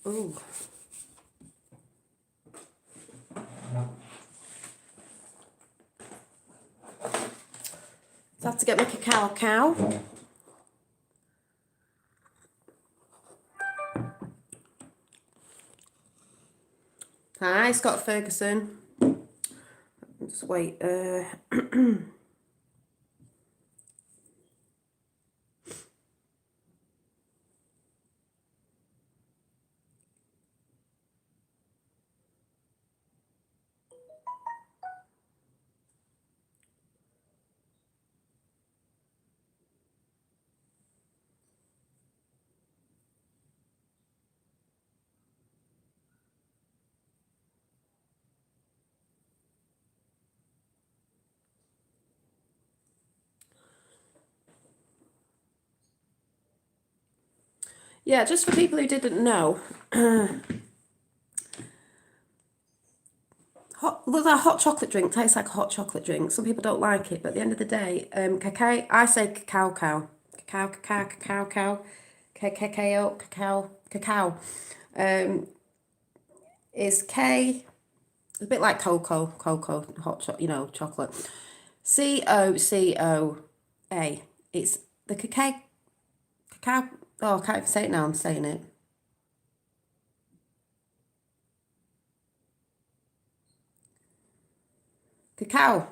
Ooh. So I have to get my cacao. Hi, Scott Ferguson. Just wait. Yeah, just for people who didn't know, hot chocolate drink tastes like a hot chocolate drink. Some people don't like it, but at the end of the day, cacao. I say cacao, cacao. Um, is K a bit like cocoa, chocolate. COCOA. It's the cacao. Oh, I can't even say it now. I'm saying it. Cacao,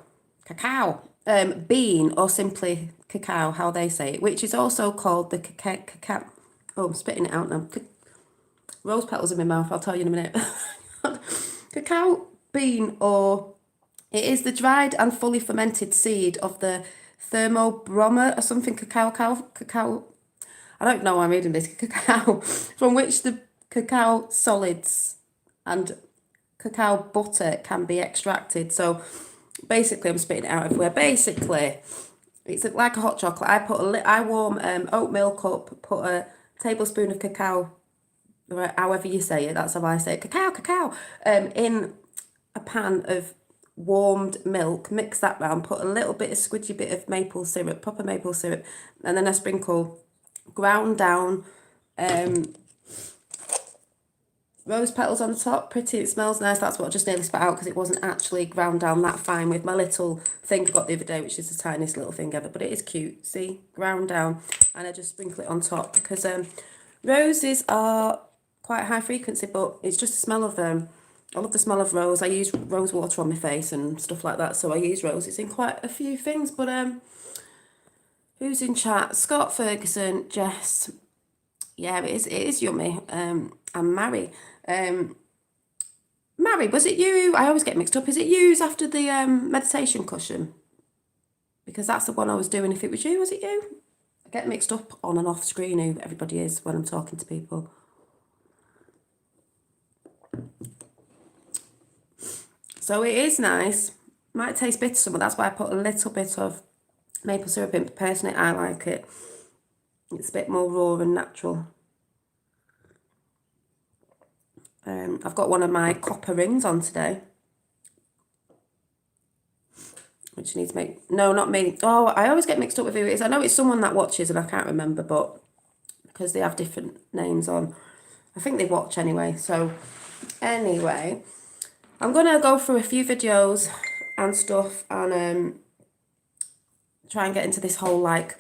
bean, or simply cacao, how they say it, which is also called the cacao. Oh, I'm spitting it out now. Rose petals in my mouth, I'll tell you in a minute. Cacao bean, or it is the dried and fully fermented seed of the Thermobroma or something cacao. I don't know why I'm reading this. Cacao, from which the cacao solids and cacao butter can be extracted. So basically, I'm spitting it out everywhere. Basically, it's like a hot chocolate. I warm oat milk up, put a tablespoon of cacao, right, however you say it, that's how I say it, cacao, in a pan of warmed milk, mix that round, put a little bit of squidgy bit of maple syrup, proper maple syrup, and then I sprinkle ground down rose petals on top. Pretty, it smells nice. That's what I just nearly spat out because it wasn't actually ground down that fine with my little thing I got the other day, which is the tiniest little thing ever, but it is cute. See, ground down, and I just sprinkle it on top because roses are quite high frequency, but it's just the smell of them. I love the smell of rose. I use rose water on my face and stuff like that, so I use roses in quite a few things. But who's in chat? Scott Ferguson, Jess. Yeah, it is yummy. And Mary. Mary, was it you? I always get mixed up. Is it you after the meditation cushion? Because that's the one I was doing. If it was you, was it you? I get mixed up on and off screen who everybody is when I'm talking to people. So it is nice. Might taste bitter some, but that's why I put a little bit of maple syrup in. Personally, I like it. It's a bit more raw and natural. I've got one of my copper rings on today. Which needs to make... No, not me. Oh, I always get mixed up with who it is. I know it's someone that watches and I can't remember, but because they have different names on. I think they watch anyway. So anyway, I'm going to go through a few videos and stuff and try and get into this whole, like...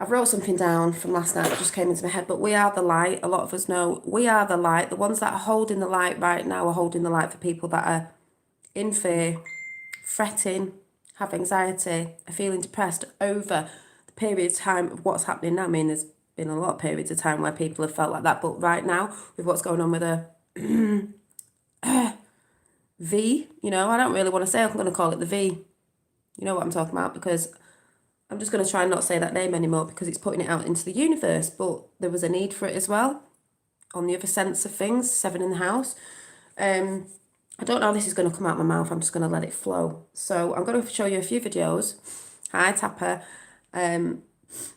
I've wrote something down from last night that just came into my head, but we are the light. A lot of us know we are the light. The ones that are holding the light right now are holding the light for people that are in fear, fretting, have anxiety, are feeling depressed over the period of time of what's happening now. I mean, there's been a lot of periods of time where people have felt like that, but right now, with what's going on with a V, I don't really want to say I'm going to call it the V. You know what I'm talking about, because I'm just going to try and not say that name anymore because it's putting it out into the universe, but there was a need for it as well. On the other sense of things, 7 in the house. I don't know how this is going to come out of my mouth. I'm just going to let it flow. So I'm going to show you a few videos. Hi, Tapper.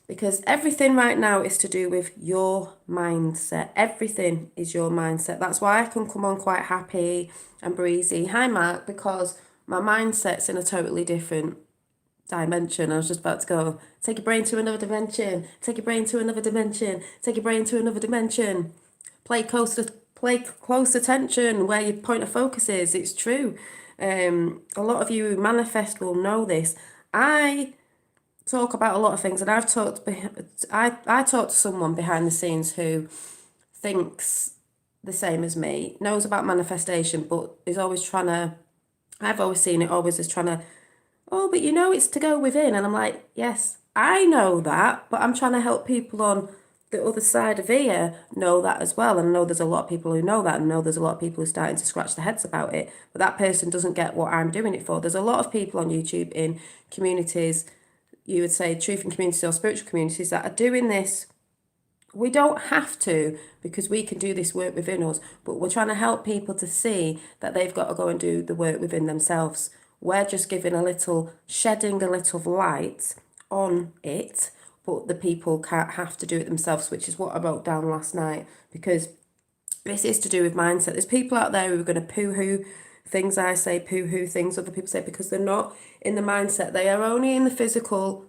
Because everything right now is to do with your mindset. Everything is your mindset. That's why I can come on quite happy and breezy. Hi, Mark, because my mindset's in a totally different dimension. I was just about to go, take your brain to another dimension. Take your brain to another dimension. Take your brain to another dimension. Play close attention where your point of focus is. It's true. A lot of you who manifest will know this. I talk about a lot of things, and I talk to someone behind the scenes who thinks the same as me, knows about manifestation, but is always trying to. I've always seen it always as trying to. Oh, but you know it's to go within, and I'm like, yes, I know that, but I'm trying to help people on the other side of here know that as well. And I know there's a lot of people who know that, and I know there's a lot of people who are starting to scratch their heads about it, but that person doesn't get what I'm doing it for. There's a lot of people on YouTube in communities, you would say truth and communities or spiritual communities, that are doing this. We don't have to, because we can do this work within us, but we're trying to help people to see that they've got to go and do the work within themselves. We're just giving shedding a little light on it, but the people can't have to do it themselves, which is what I wrote down last night, because this is to do with mindset. There's people out there who are going to poo-hoo things I say, poo-hoo things other people say, because they're not in the mindset. They are only in the physical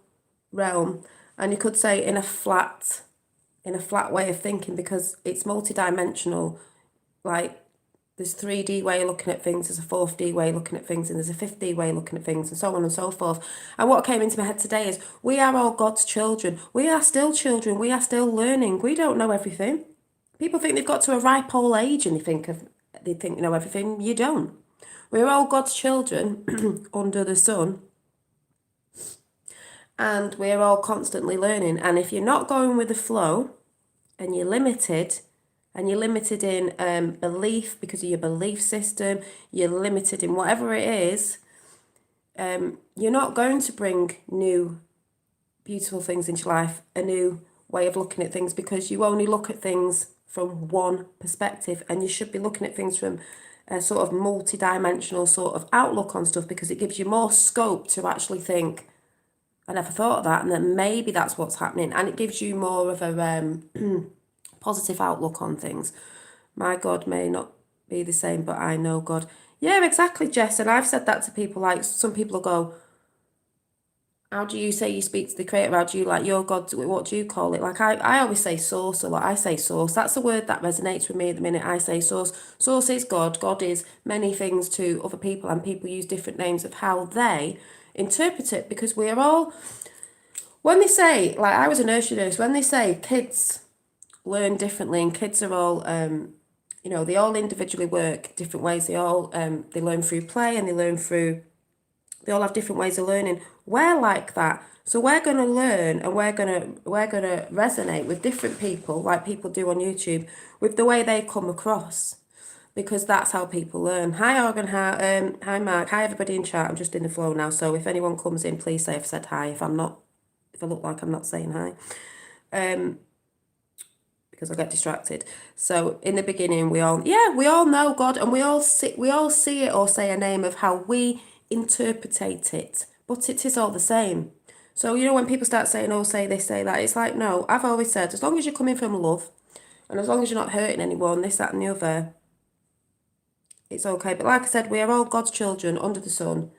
realm, and you could say in a flat way of thinking, because it's multidimensional. Like, there's 3D way of looking at things, there's a 4D way of looking at things, and there's a 5D way of looking at things, and so on and so forth. And what came into my head today is, we are all God's children. We are still children. We are still learning. We don't know everything. People think they've got to a ripe old age and they think you know everything. You don't. We're all God's children under the sun, and we're all constantly learning. And if you're not going with the flow, and you're limited in belief because of your belief system, you're limited in whatever it is, you're not going to bring new beautiful things into life, a new way of looking at things, because you only look at things from one perspective, and you should be looking at things from a sort of multi-dimensional sort of outlook on stuff, because it gives you more scope to actually think, I never thought of that, and then maybe that's what's happening, and it gives you more of a positive outlook on things. My God may not be the same, but I know God. Yeah, exactly, Jess. And I've said that to people. Like, some people will go, how do you say you speak to the creator? How do you, like, your God, what do you call it? Like, I always say source a lot. I say source. That's a word that resonates with me at the minute. I say source. Source is God. God is many things to other people, and people use different names of how they interpret it, because we're all, when they say, like, I was a nursery nurse, when they say kids learn differently, and kids are all they all individually work different ways. They all they learn through play, and they all have different ways of learning. We're like that, so we're going to learn, and we're going to resonate with different people, like people do on YouTube, with the way they come across, because that's how people learn. Hi Organ, hi Mark, hi everybody in chat. I'm just in the flow now, so if anyone comes in, please say I've said hi. If I look like I'm not saying hi, because I get distracted. So in the beginning, we all know God, and we all see it, or say a name of how we interpretate it, but it is all the same. So, when people start saying, oh, say this, say that, it's like, no, I've always said, as long as you're coming from love, and as long as you're not hurting anyone, this, that, and the other, it's okay. But like I said, we are all God's children under the sun,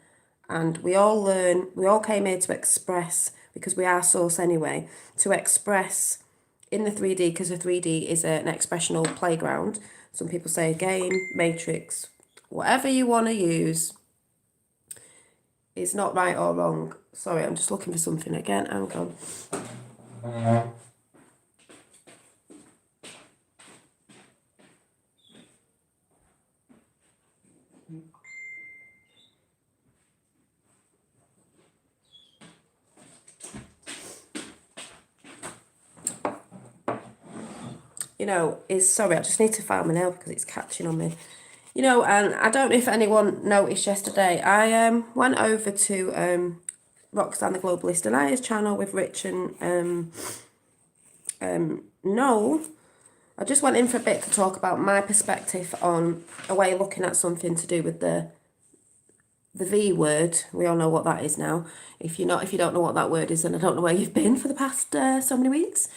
and we all learn. We all came here to express, because we are source anyway, to express in the 3D, because the 3D is an expressional playground. Some people say a game, matrix, whatever you want to use. It's not right or wrong. Sorry, I'm just looking for something again. Hang on. Sorry, I just need to file my nail because it's catching on me. And I don't know if anyone noticed yesterday, I went over to Roxanne the Globalist and I's channel with Rich and Noel. I just went in for a bit to talk about my perspective on a way of looking at something to do with the V word. We all know what that is now. If you don't know what that word is, then I don't know where you've been for the past so many weeks.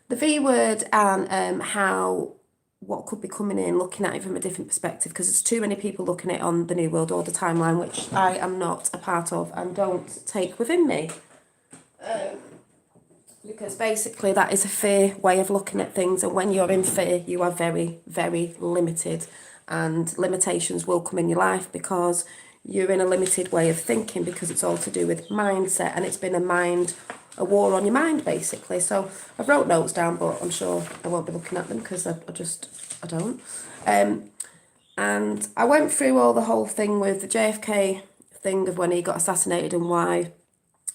The V word, and what could be coming in, looking at it from a different perspective, because there's too many people looking at it on the New World Order timeline, which I am not a part of and don't take within me. Because basically that is a fear way of looking at things, and when you're in fear you are very, very limited, and limitations will come in your life because you're in a limited way of thinking, because it's all to do with mindset, and it's been a war on your mind basically. So I wrote notes down, but I'm sure I won't be looking at them because I don't. And I went through all the whole thing with the JFK thing of when he got assassinated and why.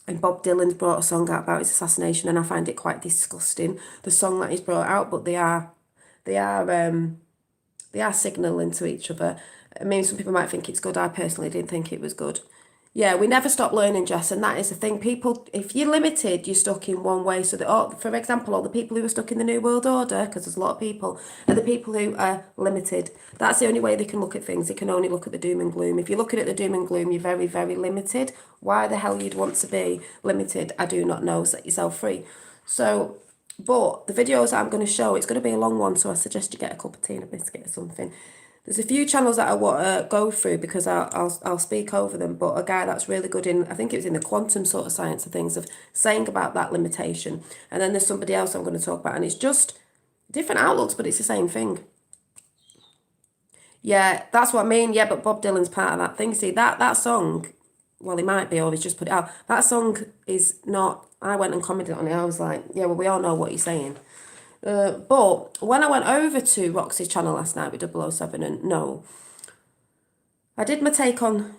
And Bob Dylan's brought a song out about his assassination, and I find it quite disgusting, the song that he's brought out. But they are signalling to each other. I mean, some people might think it's good. I personally didn't think it was good. Yeah, we never stop learning, Jess, and that is the thing. People, if you're limited, you're stuck in one way. So, for example, all the people who are stuck in the New World Order, because there's a lot of people, are the people who are limited. That's the only way they can look at things. They can only look at the doom and gloom. If you're looking at the doom and gloom, you're very, very limited. Why the hell you'd want to be limited, I do not know. Set yourself free. So, but the videos that I'm going to show, it's going to be a long one, so I suggest you get a cup of tea and a biscuit or something. There's a few channels that I want to go through because I'll speak over them, but a guy that's really good in, I think it was in the quantum sort of science of things, of saying about that limitation. And then there's somebody else I'm going to talk about, and it's just different outlooks, but it's the same thing. Yeah, that's what I mean. Yeah, but Bob Dylan's part of that thing. See, that song, well, he might be, or he's just put it out. That song is not, I went and commented on it. I was like, yeah, well, we all know what he's saying. But when I went over to Roxy's channel last night with 007 and no, I did my take on,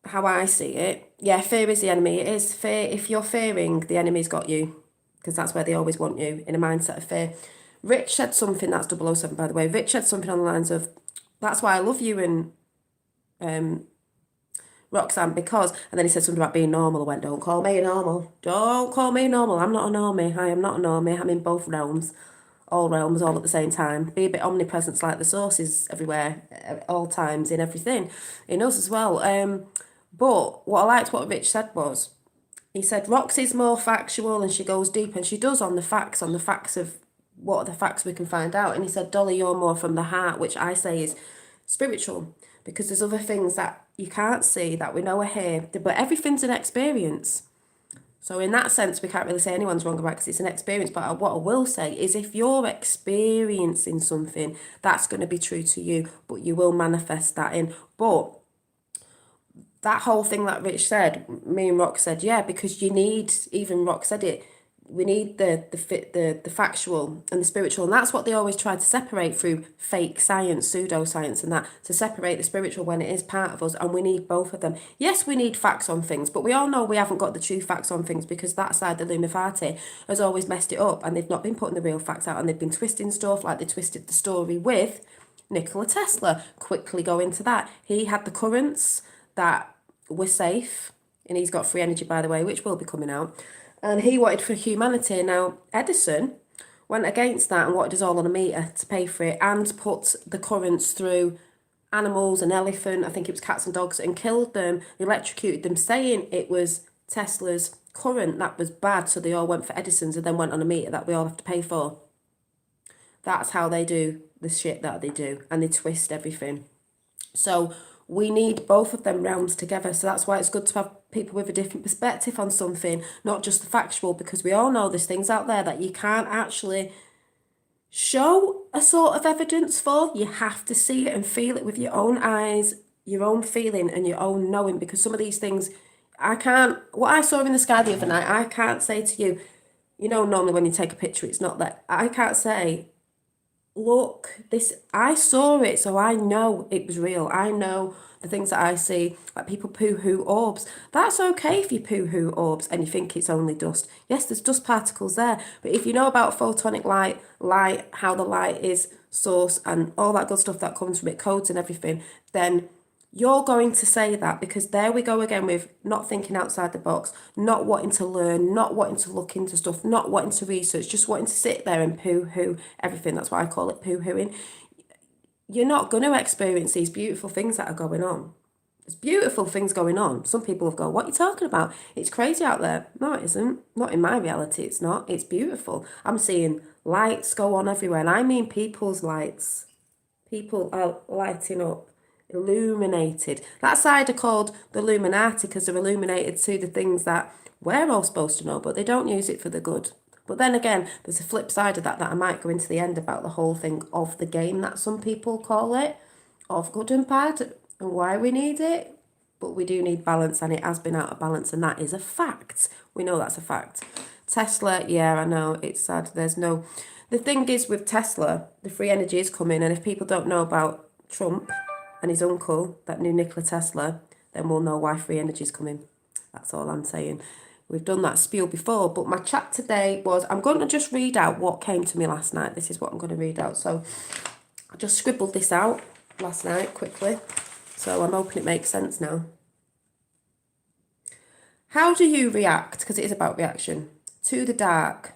how I see it. Yeah, fear is the enemy. It is fear. If you're fearing, the enemy's got you, because that's where they always want you, in a mindset of fear. Rich said something, that's 007 by the way. Rich said something on the lines of, that's why I love you and Roxanne, because, and then he said something about being normal. I went, don't call me normal. Don't call me normal. I'm not a normie. I am not a normie. I'm in both realms. All realms, all at the same time. Be a bit omnipresent like the sources everywhere, at all times, in everything. In us as well. But what I liked what Rich said was, he said, Roxy's more factual and she goes deep, and she does on the facts of what are the facts we can find out. And he said, Dolly, you're more from the heart, which I say is spiritual, because there's other things that you can't see that we know are here, but everything's an experience. So in that sense, we can't really say anyone's wrong about it because it's an experience. But what I will say is, if you're experiencing something, that's going to be true to you, but you will manifest that in. But that whole thing that Rich said, me and Rock said, yeah, because you need, even Rock said it, we need the factual and the spiritual, and that's what they always try to separate through fake science, pseudoscience, and that, to separate the spiritual when it is part of us, and we need both of them. Yes, we need facts on things, but we all know we haven't got the true facts on things, because that side, the Lumifati, has always messed it up, and they've not been putting the real facts out, and they've been twisting stuff like they twisted the story with Nikola Tesla. Quickly go into that. He had the currents that were safe, and he's got free energy, by the way, which will be coming out. And he wanted for humanity. Now, Edison went against that and wanted us all on a meter to pay for it, and put the currents through animals, an elephant, I think it was cats and dogs, and killed them, electrocuted them, saying it was Tesla's current that was bad. So they all went for Edison's and then went on a meter that we all have to pay for. That's how they do the shit that they do, and they twist everything. So we need both of them realms together. So that's why it's good to have people with a different perspective on something, not just the factual, because we all know there's things out there that you can't actually show a sort of evidence for. You have to see it and feel it with your own eyes, your own feeling and your own knowing, because some of these things, what I saw in the sky the other night, I can't say to you, normally when you take a picture, it's not that, I can't say, look, I saw it, so I know it was real. I know the things that I see, like people poo-hoo orbs. That's okay if you poo-hoo orbs and you think it's only dust. Yes, there's dust particles there, but if you know about photonic light, how the light is source and all that good stuff that comes from it, codes and everything, then you're going to say that, because there we go again with not thinking outside the box, not wanting to learn, not wanting to look into stuff, not wanting to research, just wanting to sit there and poo-hoo everything. That's why I call it poo-hooing. You're not going to experience these beautiful things that are going on. There's beautiful things going on. Some people have gone, what are you talking about? It's crazy out there. No, it isn't. Not in my reality, it's not. It's beautiful. I'm seeing lights go on everywhere, and I mean people's lights. People are lighting up Illuminated. That side are called the Illuminati because they're illuminated to the things that we're all supposed to know, but they don't use it for the good. But then again, there's a flip side of that I might go into the end about the whole thing of the game that some people call it, of good and bad, and why we need it. But we do need balance, and it has been out of balance, and that is a fact. We know that's a fact. Tesla, yeah, I know, it's sad. There's no... The thing is with Tesla, the free energy is coming, and if people don't know about Trump and his uncle, that new Nikola Tesla, then we'll know why free energy is coming. That's all I'm saying. We've done that spiel before, but my chat today was, I'm going to just read out what came to me last night. This is what I'm going to read out. So I just scribbled this out last night quickly. So I'm hoping it makes sense now. How do you react, because it is about reaction, to the dark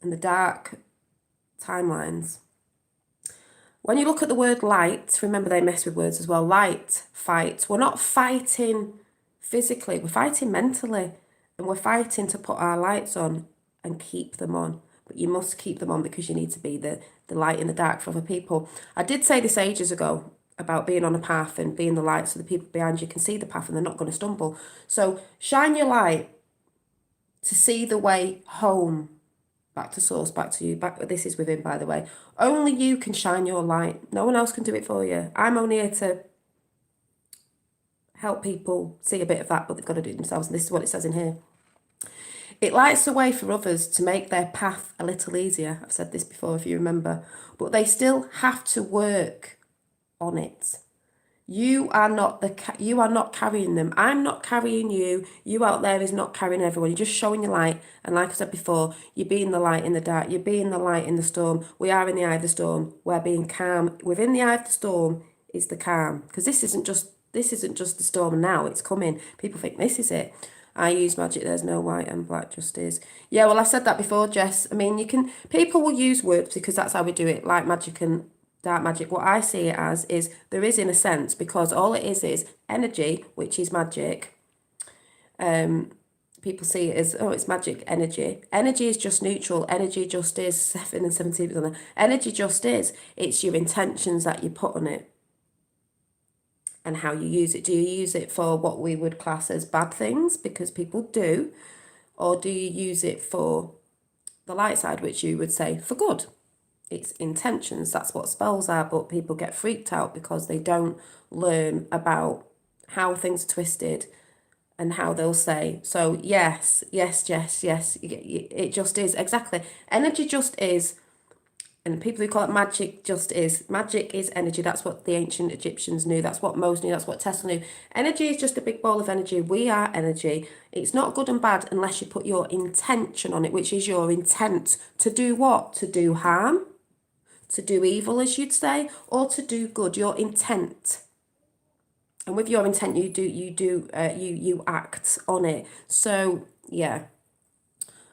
and the dark timelines? When you look at the word light, remember they mess with words as well. Light, fight. We're not fighting physically, we're fighting mentally. And we're fighting to put our lights on and keep them on. But you must keep them on because you need to be the light in the dark for other people. I did say this ages ago about being on a path and being the light so the people behind you can see the path and they're not going to stumble. So shine your light to see the way home. Back to source, back to you. This is within, by the way. Only you can shine your light. No one else can do it for you. I'm only here to help people see a bit of that, but they've got to do it themselves. And this is what it says in here. It lights the way for others to make their path a little easier. I've said this before, if you remember. But they still have to work on it. You are not carrying them. I'm not carrying you. You out there is not carrying everyone. You're just showing your light. And like I said before, you're being the light in the dark. You're being the light in the storm. We are in the eye of the storm. We're being calm. Within the eye of the storm is the calm. Because this isn't just the storm now. It's coming. People think this is it. I use magic. There's no white and black, just is. Yeah, well, I said that before, Jess. I mean, people will use words because that's how we do it. Light magic and dark magic, what I see it as is there is in a sense, because all it is energy, which is magic. People see it as, oh, it's magic energy. Energy is just neutral. Energy just is 7 and 17%. Energy just is. It's your intentions that you put on it and how you use it. Do you use it for what we would class as bad things, because people do, or do you use it for the light side, which you would say for good? It's intentions. That's what spells are, but people get freaked out because they don't learn about how things are twisted and how they'll say. So yes, it just is. Exactly. Energy just is. And people who call it magic just is. Magic is energy. That's what the ancient Egyptians knew. That's what Moses knew. That's what Tesla knew. Energy is just a big ball of energy. We are energy. It's not good and bad unless you put your intention on it, which is your intent to do what? To do harm, to do evil, as you'd say, or to do good. Your intent. And with your intent, you act on it. So yeah,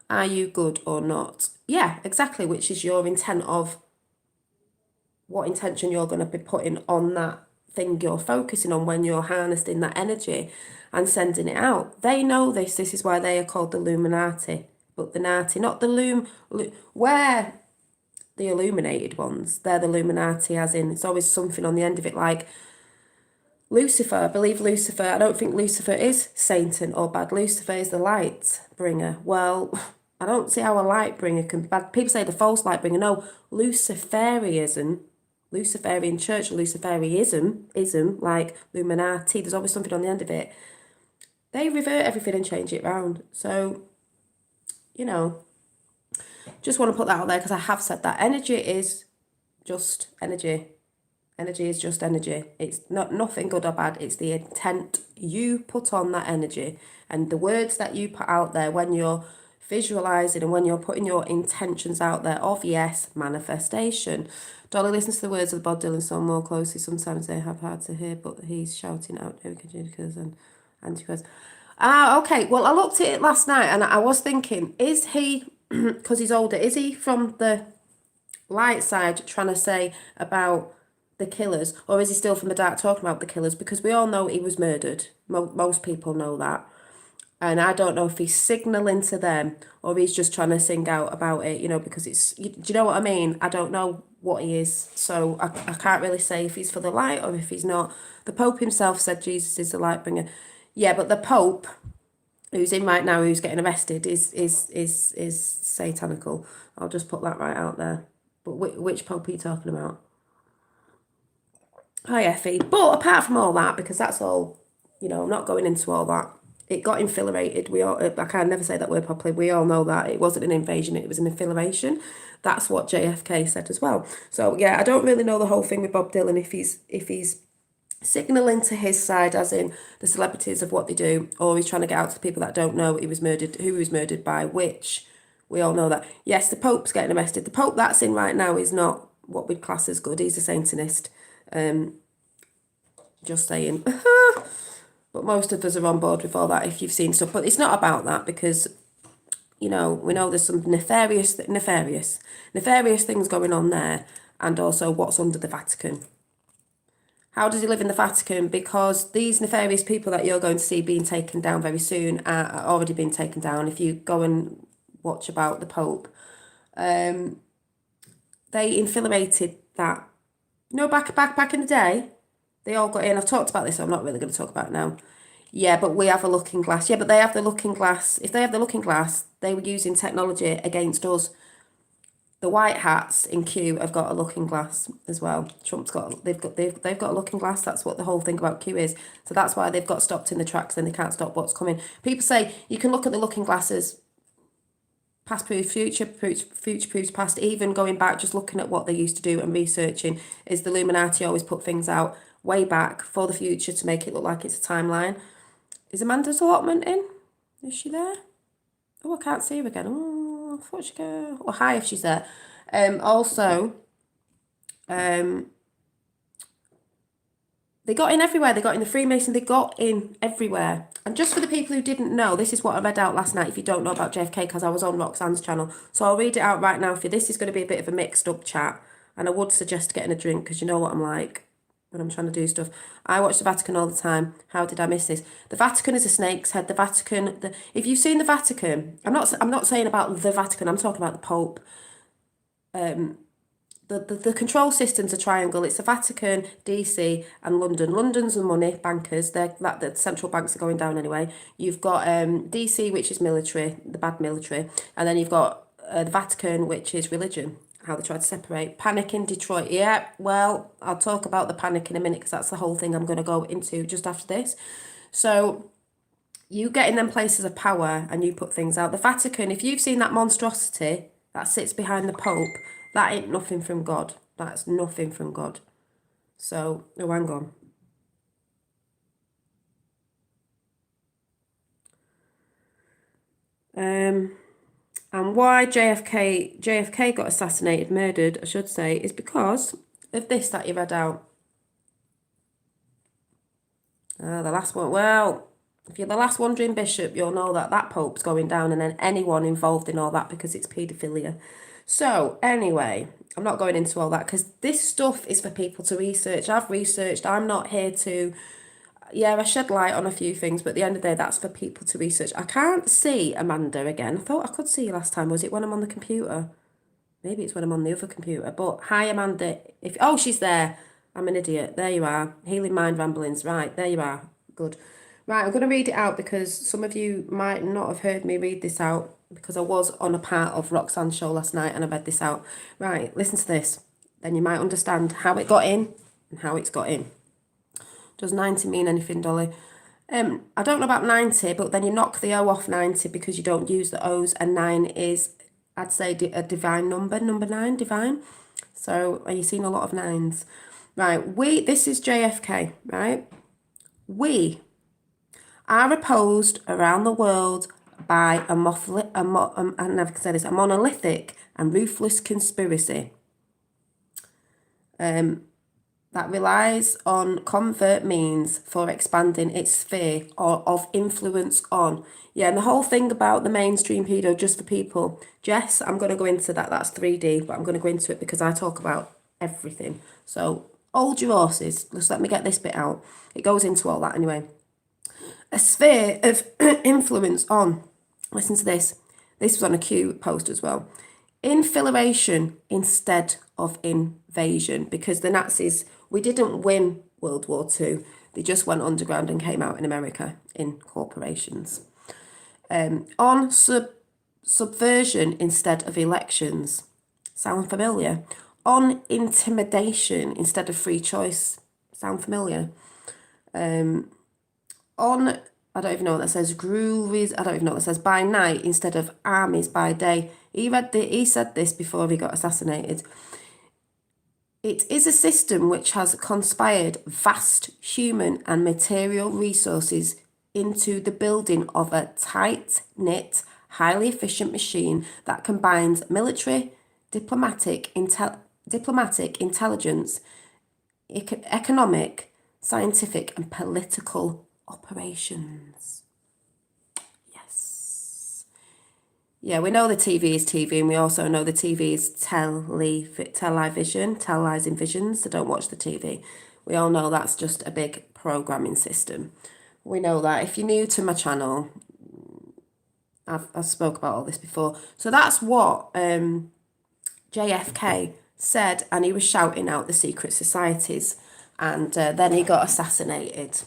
are you good or not? Yeah, exactly. Which is your intent of what intention you're going to be putting on that thing you're focusing on when you're harnessing that energy and sending it out. They know this. This is why they are called the Illuminati. But the Nati, not the where the illuminated ones. They're the Illuminati, as in it's always something on the end of it, like Lucifer. I believe Lucifer. I don't think Lucifer is Satan or bad. Lucifer is the light bringer. Well, I don't see how a light bringer can be bad. People say the false light bringer. No, Luciferianism, Luciferian church, Luciferianism, like Illuminati. There's always something on the end of it. They revert everything and change it round. So, just want to put that out there because I have said that energy is just energy. Energy is just energy. It's not nothing good or bad. It's the intent you put on that energy and the words that you put out there when you're visualizing and when you're putting your intentions out there of yes, manifestation. Dolly listens to the words of the Bob Dylan song more closely. Sometimes they have hard to hear, but he's shouting out and anti-words. Okay. Well, I looked at it last night and I was thinking, is he, because he's older, is he from the light side trying to say about the killers, or is he still from the dark talking about the killers? Because we all know he was murdered. Most people know that. And I don't know if he's signalling to them or he's just trying to sing out about it, because do you know what I mean? I don't know what he is. So I can't really say if he's for the light or if he's not. The Pope himself said Jesus is the light bringer. Yeah, but the Pope, who's in right now, who's getting arrested, is satanical. I'll just put that right out there. But which Pope are you talking about? Hi, Effie. But apart from all that, because that's all, I'm not going into all that. It got infiltrated. I can never say that word properly. We all know that it wasn't an invasion; it was an infiltration. That's what JFK said as well. So yeah, I don't really know the whole thing with Bob Dylan if he's signalling to his side, as in the celebrities of what they do, or he's trying to get out to the people that don't know he was murdered, who he was murdered by, which we all know that. Yes, the Pope's getting arrested. The Pope that's in right now is not what we'd class as good. He's a Satanist. Just saying. But most of us are on board with all that if you've seen stuff. But it's not about that because, we know there's some nefarious things going on there, and also what's under the Vatican. How does he live in the Vatican? Because these nefarious people that you're going to see being taken down very soon are already being taken down. If you go and watch about the Pope, they infiltrated that. Back in the day, they all got in. I've talked about this, so I'm not really going to talk about it now. Yeah, but we have a looking glass. Yeah, but they have the looking glass. If they have the looking glass, they were using technology against us. The white hats in Q have got a looking glass as well. They've got a looking glass. That's what the whole thing about Q is. So that's why they've got stopped in the tracks and they can't stop what's coming. People say you can look at the looking glasses, past proves future proves past. Even going back, just looking at what they used to do and researching, is the Illuminati always put things out way back for the future to make it look like it's a timeline. Is Amanda's allotment in? Is she there? Oh, I can't see her again. Oh, I thought she'd go. Oh, hi if she's there. Also, they got in everywhere. They got in the Freemason. They got in everywhere. And just for the people who didn't know, this is what I read out last night, if you don't know about JFK, because I was on Roxanne's channel. So I'll read it out right now for you. This is going to be a bit of a mixed up chat. And I would suggest getting a drink, because you know what I'm like when I'm trying to do stuff. I watch the Vatican all the time. How did I miss this? The Vatican is a snake's head. The Vatican, if you've seen the Vatican, I'm not saying about the Vatican, I'm talking about the Pope. The control system's a triangle. It's the Vatican, DC, and London. London's the money, bankers. The central banks are going down anyway. You've got DC, which is military, the bad military, and then you've got the Vatican, which is religion. How they tried to separate. Panic in Detroit. Yeah, well, I'll talk about the panic in a minute because that's the whole thing I'm going to go into just after this. So you get in them places of power and you put things out. The Vatican, if you've seen that monstrosity that sits behind the Pope, that ain't nothing from God. That's nothing from God. So, oh, hang on. And why JFK got assassinated, murdered, I should say, is because of this that you read out. The last one. Well, if you're the last wandering bishop, you'll know that that Pope's going down, and then anyone involved in all that, because it's paedophilia. So anyway, I'm not going into all that because this stuff is for people to research. I've researched. I'm not here to... Yeah, I shed light on a few things, but at the end of the day, that's for people to research. I can't see Amanda again. I thought I could see you last time. Was it when I'm on the computer? Maybe it's when I'm on the other computer. But hi, Amanda. Oh, she's there. I'm an idiot. There you are. Healing Mind Ramblings. Right, there you are. Good. Right, I'm going to read it out because some of you might not have heard me read this out because I was on a part of Roxanne's show last night and I read this out. Right, listen to this. Then you might understand how it got in and how it's got in. Does 90 mean anything, Dolly? I don't know about 90, but then you knock the O off 90 because you don't use the O's, and 9 is, I'd say, a divine number. Number 9, divine. So are you seeing a lot of 9s? Right, this is JFK, right? We are opposed around the world by a monolithic and ruthless conspiracy. That relies on covert means for expanding its sphere or of influence on. Yeah, and the whole thing about the mainstream pedo just for people. Jess, I'm going to go into that. That's 3D, but I'm going to go into it because I talk about everything. So hold your horses. Just let me get this bit out. It goes into all that anyway. A sphere of influence on, listen to this, this was on a Q post as well, infiltration instead of invasion, because the Nazis, we didn't win World War II, they just went underground and came out in America in corporations. On subversion instead of elections, sound familiar? On intimidation instead of free choice, sound familiar? On, I don't even know what that says, groovies, I don't even know what that says, by night instead of armies by day. He said this before he got assassinated. It is a system which has conspired vast human and material resources into the building of a tight-knit, highly efficient machine that combines military, diplomatic intelligence, economic, scientific and political operations. Yes. Yeah, we know the TV is TV, and we also know the TV is televising visions, so don't watch the TV. We all know that's just a big programming system. We know that. If you're new to my channel, I've spoke about all this before. So that's what JFK said, and he was shouting out the secret societies, and then he got assassinated.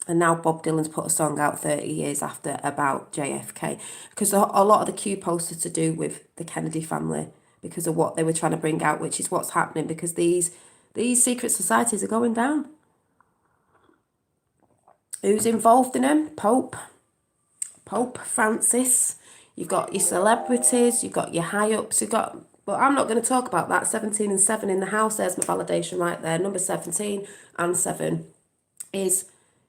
And now Bob Dylan's put a song out 30 years after about JFK, because a lot of the Q posts are to do with the Kennedy family because of what they were trying to bring out, which is what's happening, because these secret societies are going down. Who's involved in them? Pope Francis. You've got your celebrities, you've got your high-ups, but I'm not going to talk about that. 17 and 7 in the house, there's my validation right there. Number 17 and 7 is,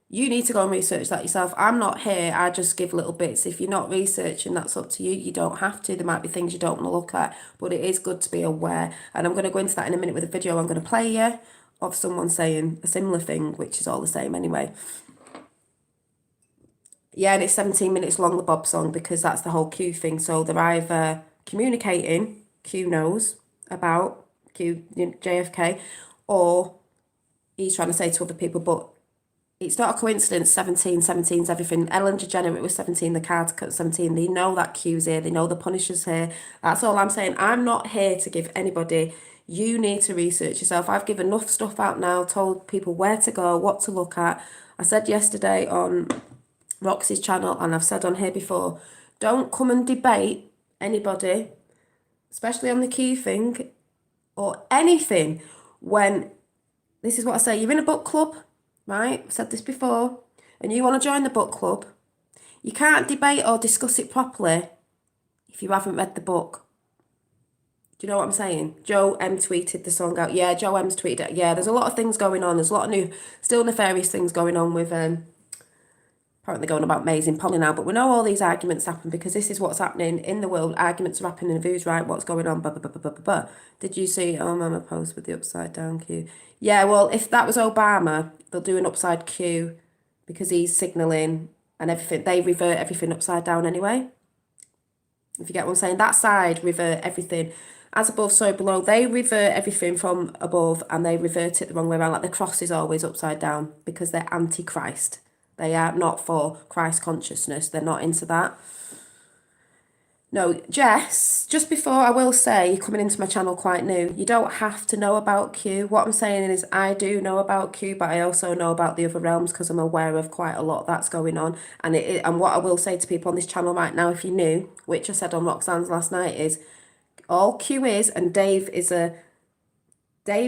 you need to go and research that yourself. I'm not here, I just give little bits. If you're not researching, that's up to you. You don't have to. There might be things you don't want to look at, but it is good to be aware. And I'm going to go into that in a minute with a video I'm going to play you of someone saying a similar thing, which is all the same anyway. Yeah, and it's 17 minutes long, the Bob song, because that's the whole Q thing. So they're either communicating, Q knows about JFK, or he's trying to say to other people, but it's not a coincidence. 17's everything. Ellen DeGeneres was 17, the card cut 17. They know that Q's here. They know the Punisher's here. That's all I'm saying. I'm not here to give anybody. You need to research yourself. I've given enough stuff out now, told people where to go, what to look at. I said yesterday on Roxy's channel, and I've said on here before, don't come and debate anybody, especially on the Q thing or anything, when, this is what I say, you're in a book club, right? I've said this before, and you want to join the book club, you can't debate or discuss it properly if you haven't read the book. Do you know what I'm saying? Joe M tweeted the song out. Yeah, Joe M's tweeted it. Yeah, there's a lot of things going on. There's a lot of new, still nefarious things going on with apparently going about Maze in Polly now, but we know all these arguments happen because this is what's happening in the world. Arguments are happening in who's right, what's going on, blah, blah, blah, blah, blah, blah. Did you see Mama post with the upside down Q? Yeah, well, if that was Obama, they'll do an upside Q because he's signalling and everything. They revert everything upside down anyway. If you get what I'm saying, that side revert everything. As above, so below. They revert everything from above and they revert it the wrong way around. Like the cross is always upside down because they're anti-Christ. They are not for Christ consciousness. They're not into that. No, Jess, just before I will say, you're coming into my channel quite new. You don't have to know about Q. What I'm saying is I do know about Q, but I also know about the other realms because I'm aware of quite a lot that's going on. And what I will say to people on this channel right now, if you're new, which I said on Roxanne's last night, is all Q is, and Dave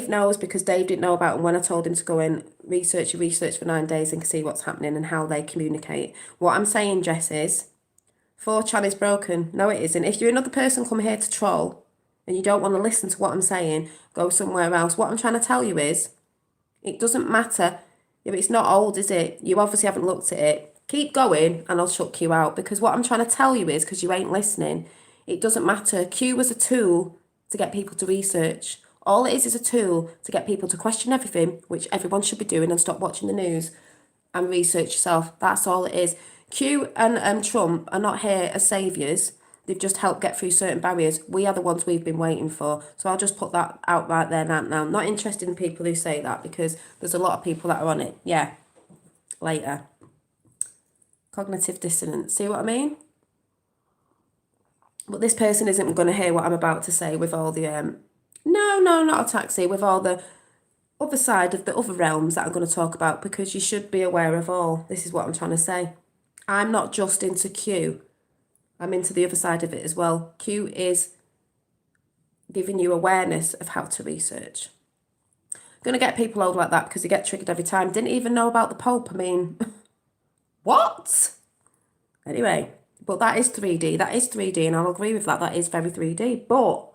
knows because Dave didn't know about him when I told him to go and research for 9 days and see what's happening and how they communicate. What I'm saying, Jess, is 4chan is broken. No, it isn't. If you're another person come here to troll and you don't want to listen to what I'm saying, go somewhere else. What I'm trying to tell you is it doesn't matter. If it's not old, is it? You obviously haven't looked at it. Keep going and I'll shut Q out, because what I'm trying to tell you is, because you ain't listening, it doesn't matter. Q was a tool to get people to research. All it is a tool to get people to question everything, which everyone should be doing, and stop watching the news and research yourself. That's all it is. Q and Trump are not here as saviours. They've just helped get through certain barriers. We are the ones we've been waiting for. So I'll just put that out right there now. Not interested in people who say that, because there's a lot of people that are on it. Yeah, later. Cognitive dissonance. See what I mean? But this person isn't going to hear what I'm about to say with all the, no, not a taxi, with all the other side of the other realms that I'm going to talk about, because you should be aware of all. This is what I'm trying to say. I'm not just into Q. I'm into the other side of it as well. Q is giving you awareness of how to research. Going to get people old like that because they get triggered every time. Didn't even know about the Pope. I mean, what? Anyway, but that is 3D. That is 3D, and I'll agree with that. That is very 3D. But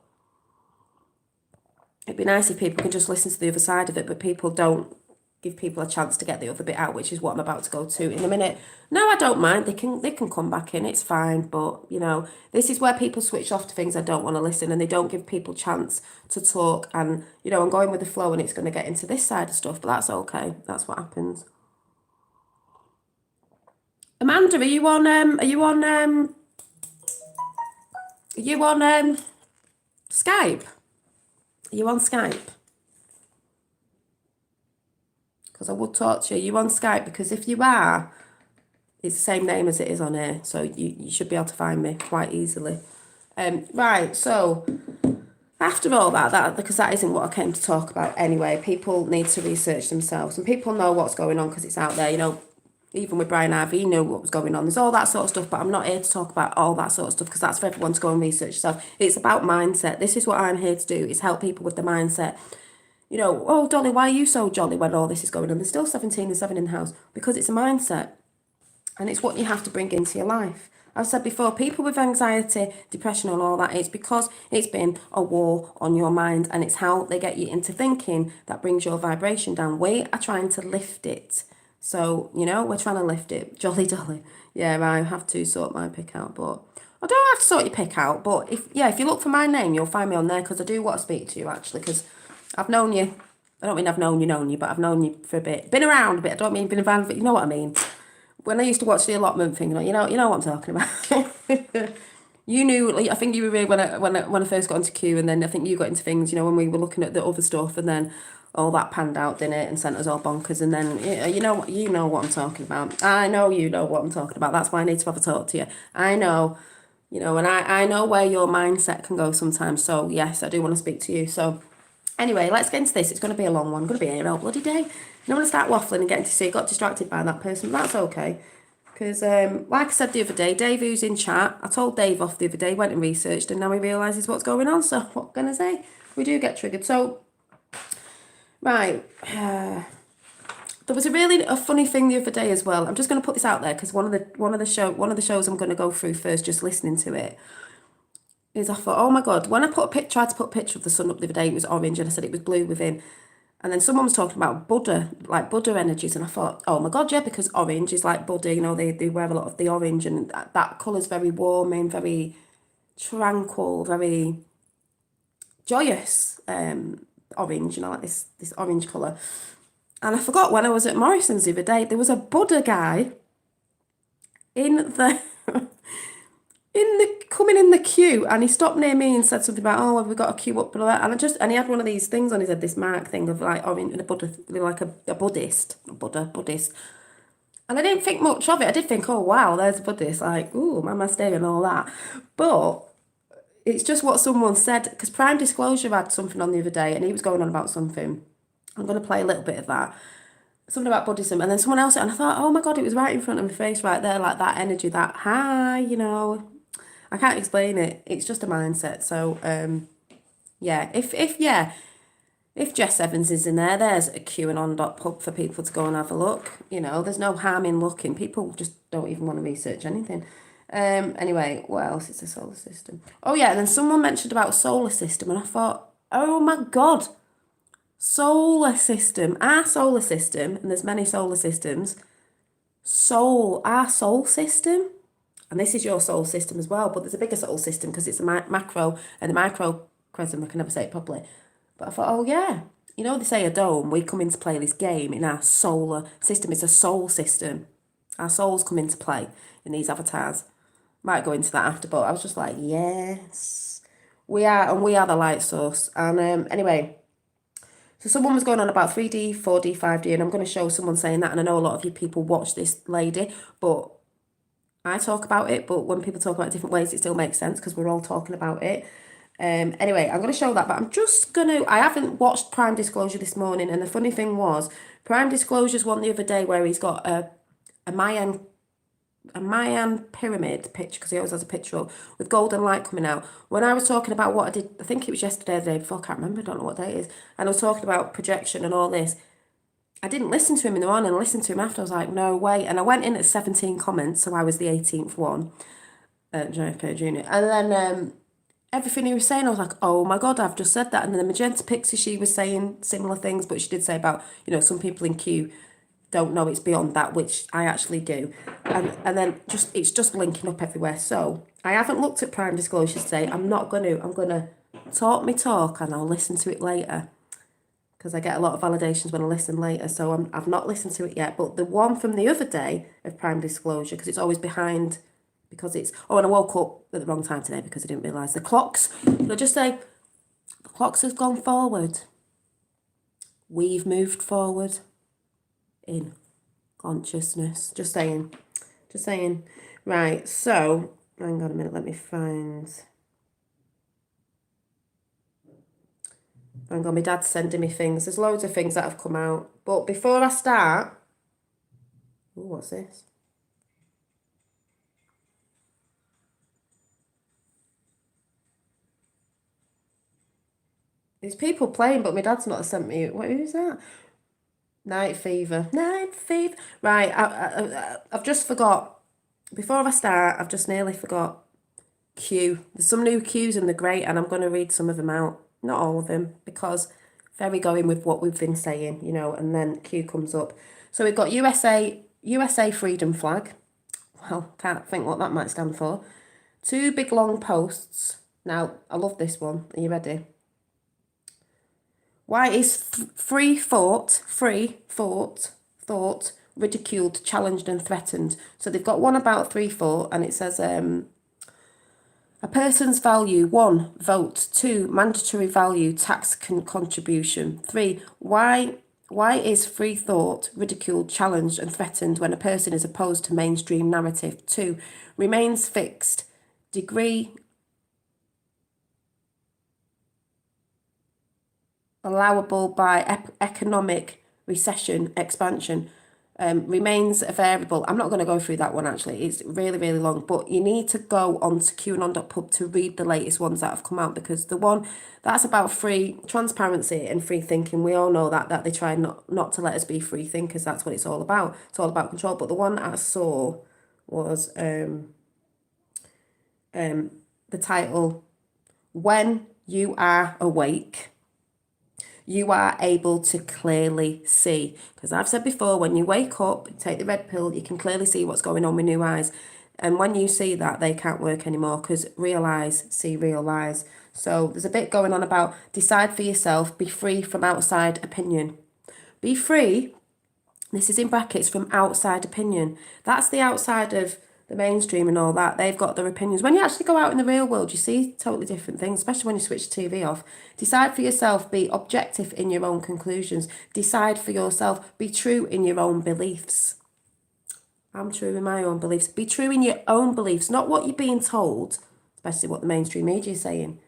it'd be nice if people can just listen to the other side of it, but people don't give people a chance to get the other bit out, which is what I'm about to go to in a minute. No, I don't mind. They can come back in. It's fine. But, you know, this is where people switch off to things I don't want to listen, and they don't give people chance to talk. And, you know, I'm going with the flow, and it's going to get into this side of stuff, but that's okay. That's what happens. Amanda, are you on Skype? Are you on Skype? Because I would talk to you. Are you on Skype? Because if you are, it's the same name as it is on here. So you should be able to find me quite easily. Right, so after all that, because that isn't what I came to talk about anyway, people need to research themselves. And people know what's going on because it's out there, you know. Even with Brian Ivey, he knew what was going on. There's all that sort of stuff, but I'm not here to talk about all that sort of stuff because that's for everyone to go and research yourself. It's about mindset. This is what I'm here to do, is help people with the mindset. You know, oh, Dolly, why are you so jolly when all this is going on? There's still 17 and 7 in the house because it's a mindset. And it's what you have to bring into your life. I've said before, people with anxiety, depression and all that, it's because it's been a war on your mind, and it's how they get you into thinking that brings your vibration down. We are trying to lift it. So, you know, we're trying to lift it. Jolly Dolly. Yeah, I have to sort my pick out, but I don't have to sort your pick out. But if you look for my name, you'll find me on there, because I do want to speak to you, actually, because I've known you. I don't mean I've known you, but I've known you for a bit. Been around a bit. I don't mean been around, but you know what I mean. When I used to watch the allotment thing, you know what I'm talking about. You knew, like, I think you were really when I first got into Q, and then I think you got into things, you know, when we were looking at the other stuff, and then all that panned out, didn't it, and sent us all bonkers, and then you know what I'm talking about. I know you know what I'm talking about. That's why I need to have a talk to you. I know, you know, and I know where your mindset can go sometimes. So yes, I do want to speak to you. So anyway, let's get into this. It's going to be a long one. I'm going to be here all bloody day. I'm going to start waffling and getting to see. Got distracted by that person, but that's okay. Because, like I said the other day, Dave, who's in chat, I told Dave off the other day, went and researched, and now he realises what's going on. So what can I say? We do get triggered. So, right. There was a funny thing the other day as well. I'm just going to put this out there because one of the shows I'm going to go through first, just listening to it, is I thought, oh my God, when I tried to put a picture of the sun up the other day, it was orange, and I said it was blue within. And then someone was talking about Buddha, like Buddha energies, and I thought, oh my God, yeah, because orange is like Buddha, you know, they wear a lot of the orange, and that colour's very warming, very tranquil, very joyous, orange, you know, like this orange colour. And I forgot, when I was at Morrison's the other day, there was a Buddha guy in the coming in the queue, and he stopped near me and said something about, oh, have we got a queue up, blah, blah. And he had one of these things on his head, this mark thing of like orange, and a Buddha, like a Buddhist. And I didn't think much of it. I did think, oh wow, there's a Buddhist, like, ooh, namaste and all that. But it's just what someone said, because Prime Disclosure had something on the other day, and he was going on about something. I'm going to play a little bit of that. Something about Buddhism, and then someone else, and I thought, oh my God, it was right in front of my face right there, like that energy, that hi, you know. I can't explain it. It's just a mindset. So, yeah, if Jess Evans is in there, there's a QAnon.pub for people to go and have a look. You know, there's no harm in looking. People just don't even want to research anything. Anyway, what else is the solar system? Oh yeah, and then someone mentioned about solar system, and I thought, oh my God, solar system, our solar system, and there's many solar systems. Our soul system. And this is your soul system as well, but there's a bigger soul system because it's a macro and the microcosm. I can never say it properly. But I thought, oh yeah, you know, they say a dome. We come into play this game in our solar system. It's a soul system. Our souls come into play in these avatars. Might go into that after, but I was just like, yes, we are, and we are the light source. And anyway, so someone was going on about 3D, 4D, 5D, and I'm going to show someone saying that. And I know a lot of you people watch this lady, but I talk about it, but when people talk about it different ways, it still makes sense because we're all talking about it. Anyway, I'm going to show that, but I'm just going to... I haven't watched Prime Disclosure this morning, and the funny thing was, Prime Disclosure's one the other day where he's got a Mayan pyramid picture, because he always has a picture up, with golden light coming out. When I was talking about what I did, I think it was yesterday or the day before, I can't remember, I don't know what day it is, and I was talking about projection and all this, I didn't listen to him in the morning, I listened to him after, I was like, no way, and I went in at 17 comments, so I was the 18th one, JFK Jr., and then everything he was saying, I was like, oh my God, I've just said that. And then the Magenta Pixie, she was saying similar things, but she did say about, some people in Q don't know it's beyond that, which I actually do. And then it's just linking up everywhere. So I haven't looked at Prime Disclosure today. I'm going to talk my talk and I'll listen to it later, because I get a lot of validations when I listen later. So I've not listened to it yet. But the one from the other day of Prime Disclosure, because it's always behind, because it's... Oh, and I woke up at the wrong time today because I didn't realise the clocks. I'll just say, the clocks has gone forward. We've moved forward in consciousness. Just saying. Just saying. Right, so, hang on a minute, let me find... Hang on, my dad's sending me things. There's loads of things that have come out. But before I start... Ooh, what's this? There's people playing, but my dad's not sent me... Who's that? Night Fever. Night Fever. Right, I've just forgot. Before I start, I've just nearly forgot Q. There's some new Qs and they're great, and I'm going to read some of them out. Not all of them, because very going with what we've been saying, and then Q comes up. So we've got USA Freedom Flag. Well, can't think what that might stand for. 2 big long posts. Now, I love this one. Are you ready? Why is free thought, ridiculed, challenged and threatened? So they've got one about free thought, and it says, a person's value, 1, vote, 2, mandatory value, tax contribution, 3, why is free thought ridiculed, challenged and threatened when a person is opposed to mainstream narrative? 2, remains fixed, degree allowable by economic recession expansion, remains a variable. I'm not going to go through that one, actually. It's really, really long, but you need to go on to qanon.pub to read the latest ones that have come out, because the one that's about free transparency and free thinking, we all know that they try not to let us be free thinkers. That's what it's all about. It's all about control. But the one that I saw was the title, When You Are Awake, you are able to clearly see. Because I've said before, when you wake up, take the red pill, you can clearly see what's going on with new eyes. And when you see that, they can't work anymore, because real eyes see real lies. So there's a bit going on about decide for yourself, be free from outside opinion. Be free, this is in brackets, from outside opinion. That's the outside of the mainstream and all that. They've got their opinions. When you actually go out in the real world, you see totally different things, especially when you switch the TV off. Decide for yourself, be objective in your own conclusions. Decide for yourself, be true in your own beliefs. I'm true in my own beliefs. Be true in your own beliefs, not what you're being told, especially what the mainstream media is saying.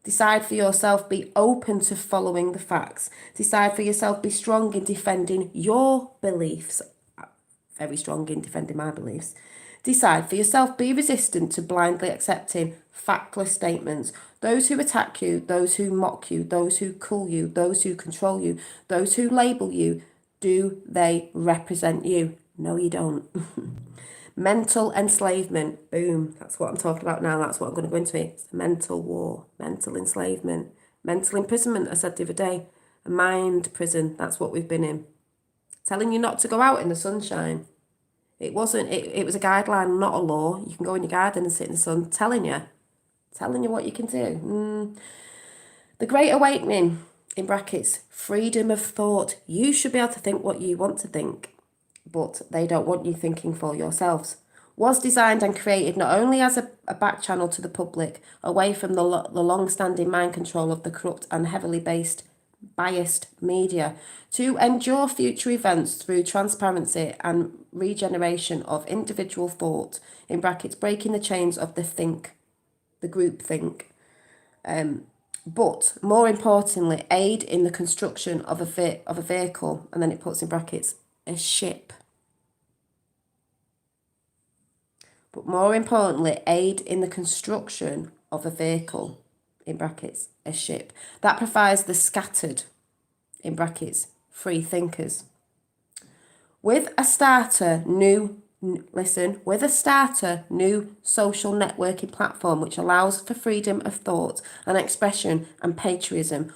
Decide for yourself, be open to following the facts. Decide for yourself, be strong in defending your beliefs. Very strong in defending my beliefs. Decide for yourself, be resistant to blindly accepting factless statements. Those who attack you, those who mock you, those who cull you, those who control you, those who label you, do they represent you? No, you don't. Mental enslavement. Boom. That's what I'm talking about now. That's what I'm going to go into. It's a mental war, mental enslavement, mental imprisonment, I said the other day. A mind prison. That's what we've been in. Telling you not to go out in the sunshine. It wasn't, it was a guideline, not a law. You can go in your garden and sit in the sun, telling you what you can do. The Great Awakening, in brackets, freedom of thought. You should be able to think what you want to think, but they don't want you thinking for yourselves. Was designed and created not only as a back channel to the public, away from the long-standing mind control of the corrupt and heavily based biased media, to endure future events through transparency and regeneration of individual thought, in brackets, breaking the chains of the group think. But more importantly, aid in the construction of a vehicle, and then it puts in brackets, a ship. But more importantly, aid in the construction of a vehicle, in brackets, a ship, that provides the scattered, in brackets, free thinkers. With a starter new social networking platform which allows for freedom of thought and expression and patriotism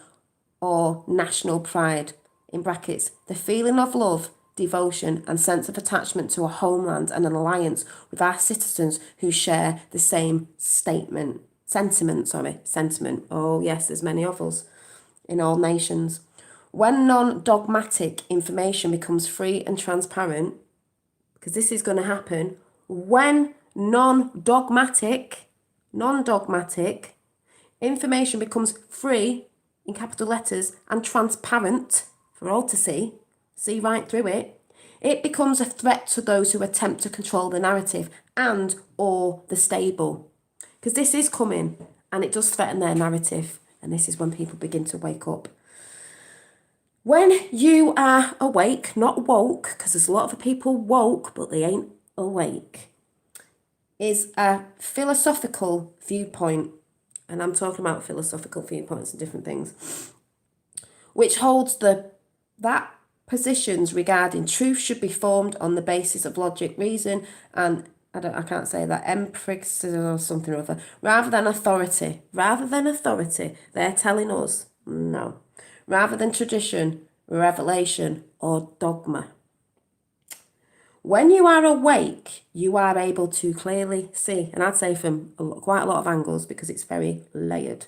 or national pride, in brackets, the feeling of love, devotion and sense of attachment to a homeland and an alliance with our citizens who share the same sentiment. Oh yes, there's many of us in all nations. When non-dogmatic information becomes free and transparent, because this is going to happen, when non-dogmatic information becomes free, in capital letters, and transparent for all to see right through it, it becomes a threat to those who attempt to control the narrative and or the stable. Because this is coming and it does threaten their narrative. And this is when people begin to wake up. When you are awake, not woke, because there's a lot of people woke, but they ain't awake, is a philosophical viewpoint. And I'm talking about philosophical viewpoints and different things, which holds that positions regarding truth should be formed on the basis of logic, reason, and I can't say that, empirics or something or other, rather than authority. They're telling us no. Rather than tradition, revelation, or dogma. When you are awake, you are able to clearly see, and I'd say from quite a lot of angles because it's very layered.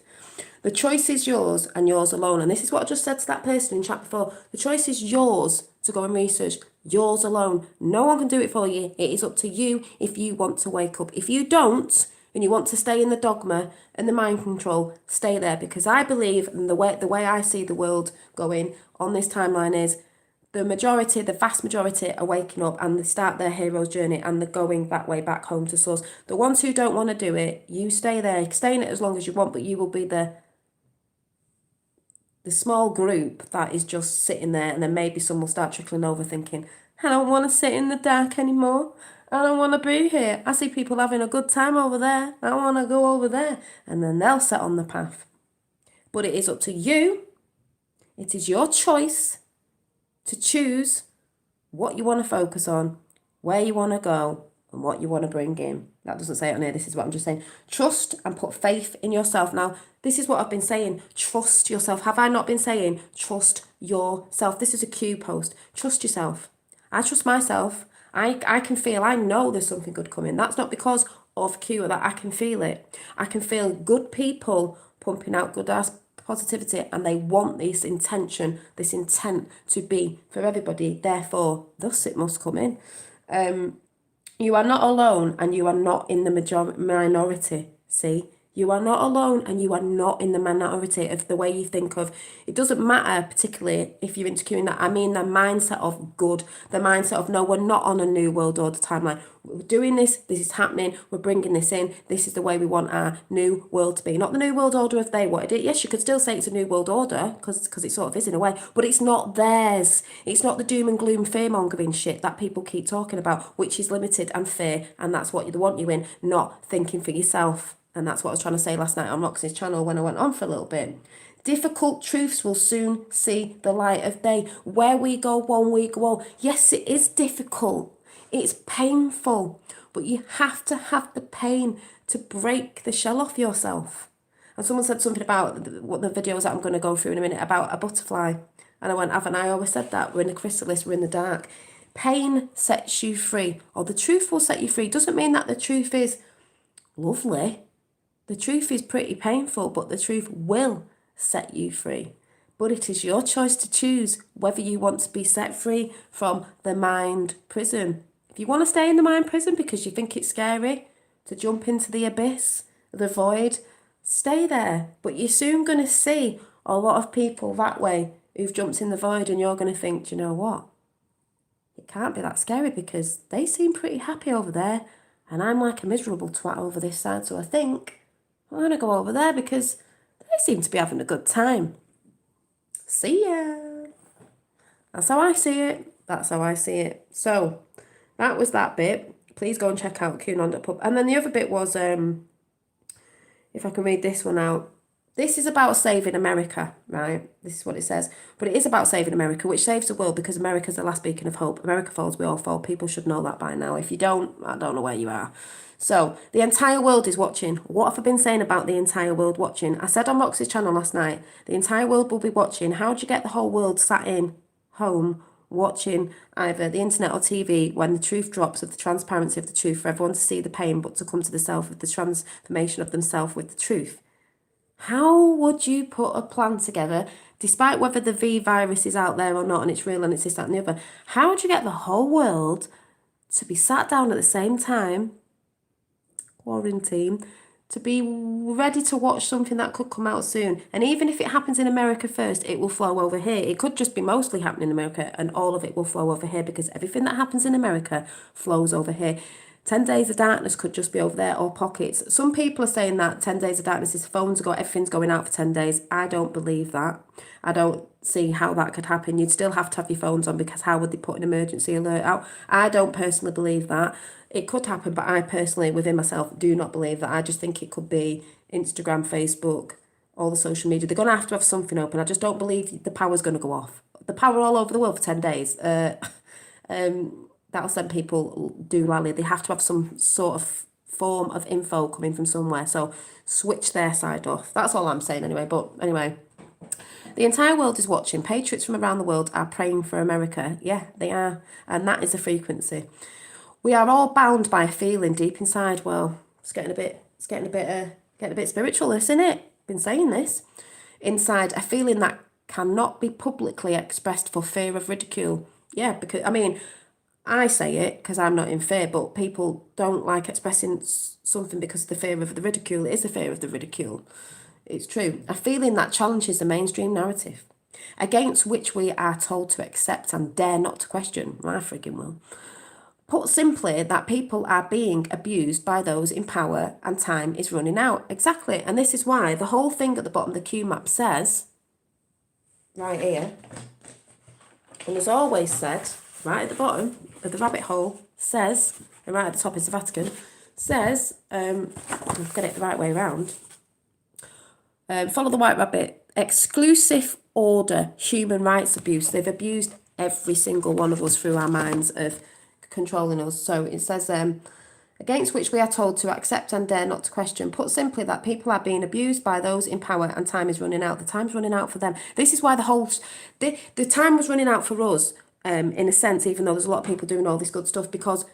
The choice is yours and yours alone. And this is what I just said to that person in chat before. The choice is yours to go and research, yours alone. No one can do it for you. It is up to you if you want to wake up. If you don't, and you want to stay in the dogma and the mind control, stay there. Because I believe, and the way I see the world going on this timeline is, the vast majority are waking up and they start their hero's journey and they're going that way back home to source. The ones who don't want to do it, you stay there. Stay in it as long as you want, but you will be the small group that is just sitting there, and then maybe some will start trickling over thinking, I don't want to sit in the dark anymore. I don't want to be here. I see people having a good time over there. I want to go over there. And then they'll set on the path. But it is up to you. It is your choice to choose what you want to focus on, where you want to go, and what you want to bring in. That doesn't say it on here. This is what I'm just saying. Trust and put faith in yourself. Now, this is what I've been saying. Trust yourself. Have I not been saying trust yourself? This is a Q post. Trust yourself. I trust myself. I can feel, I know there's something good coming. That's not because of Q, that I can feel it. I can feel good people pumping out good ass positivity, and they want this intention, this intent to be for everybody. Therefore, thus it must come in. You are not alone, and you are not in the minority. See? You are not alone and you are not in the minority of the way you think of. It doesn't matter particularly if you're into queuing that. I mean the mindset of good, the mindset of no, we're not on a new world order timeline. We're doing this is happening, we're bringing this in, this is the way we want our new world to be. Not the new world order if they wanted it. Yes, you could still say it's a new world order because it sort of is in a way, but it's not theirs. It's not the doom and gloom fear-mongering shit that people keep talking about, which is limited and fear, and that's what they want you in, not thinking for yourself. And that's what I was trying to say last night on Roxy's channel when I went on for a little bit. Difficult truths will soon see the light of day. Where we go one, we go all. Yes, it is difficult. It's painful. But you have to have the pain to break the shell off yourself. And someone said something about what the videos that I'm going to go through in a minute about a butterfly. And I went, haven't I always said that? We're in the chrysalis, we're in the dark. Pain sets you free. Or the truth will set you free. Doesn't mean that the truth is lovely. The truth is pretty painful, but the truth will set you free. But it is your choice to choose whether you want to be set free from the mind prison. If you want to stay in the mind prison because you think it's scary to jump into the abyss, the void, stay there. But you're soon going to see a lot of people that way who've jumped in the void, and you're going to think, do you know what? It can't be that scary because they seem pretty happy over there and I'm like a miserable twat over this side. So I think I'm going to go over there because they seem to be having a good time. See ya. That's how I see it. That's how I see it. So that was that bit. Please go and check out QAnon.pub. And then the other bit was, if I can read this one out. This is about saving America, right? This is what it says. But it is about saving America, which saves the world because America's the last beacon of hope. America falls, we all fall. People should know that by now. If you don't, I don't know where you are. So the entire world is watching. What have I been saying about the entire world watching? I said on Roxy's channel last night, the entire world will be watching. How do you get the whole world sat in home watching either the internet or TV when the truth drops of the transparency of the truth for everyone to see the pain but to come to the self of the transformation of themselves with the truth? How would you put a plan together, despite whether the V virus is out there or not and it's real and it's this, that and the other? How would you get the whole world to be sat down at the same time, quarantine, to be ready to watch something that could come out soon? And even if it happens in America first, it will flow over here. It could just be mostly happening in America and all of it will flow over here because everything that happens in America flows over here. 10 Days of Darkness could just be over there or pockets. Some people are saying that 10 Days of Darkness is phones got everything's going out for 10 days. I don't believe that. I don't see how that could happen. You'd still have to have your phones on because how would they put an emergency alert out? I don't personally believe that. It could happen, but I personally, within myself, do not believe that. I just think it could be Instagram, Facebook, all the social media. They're going to have something open. I just don't believe the power's going to go off. The power all over the world for 10 days. That'll send people doolally. They have to have some sort of form of info coming from somewhere. So switch their side off. That's all I'm saying anyway. But anyway, the entire world is watching. Patriots from around the world are praying for America. Yeah, they are. And that is a frequency. We are all bound by a feeling deep inside. Well, it's getting a bit spiritual, isn't it? Been saying this. Inside, a feeling that cannot be publicly expressed for fear of ridicule. Yeah, because I say it because I'm not in fear, but people don't like expressing something because of the fear of the ridicule. It is the fear of the ridicule. It's true. A feeling that challenges the mainstream narrative, against which we are told to accept and dare not to question. I friggin' will. Put simply, that people are being abused by those in power and time is running out. Exactly. And this is why the whole thing at the bottom of the Q map says, right here, and as always said, right at the bottom of the rabbit hole, says, and right at the top is the Vatican, says, I've got it the right way around, follow the white rabbit, exclusive order, human rights abuse. They've abused every single one of us through our minds of controlling us. So it says, against which we are told to accept and dare not to question. Put simply, that people are being abused by those in power and time is running out. The time's running out for them. This is why the time was running out for us, in a sense, even though there's a lot of people doing all this good stuff, because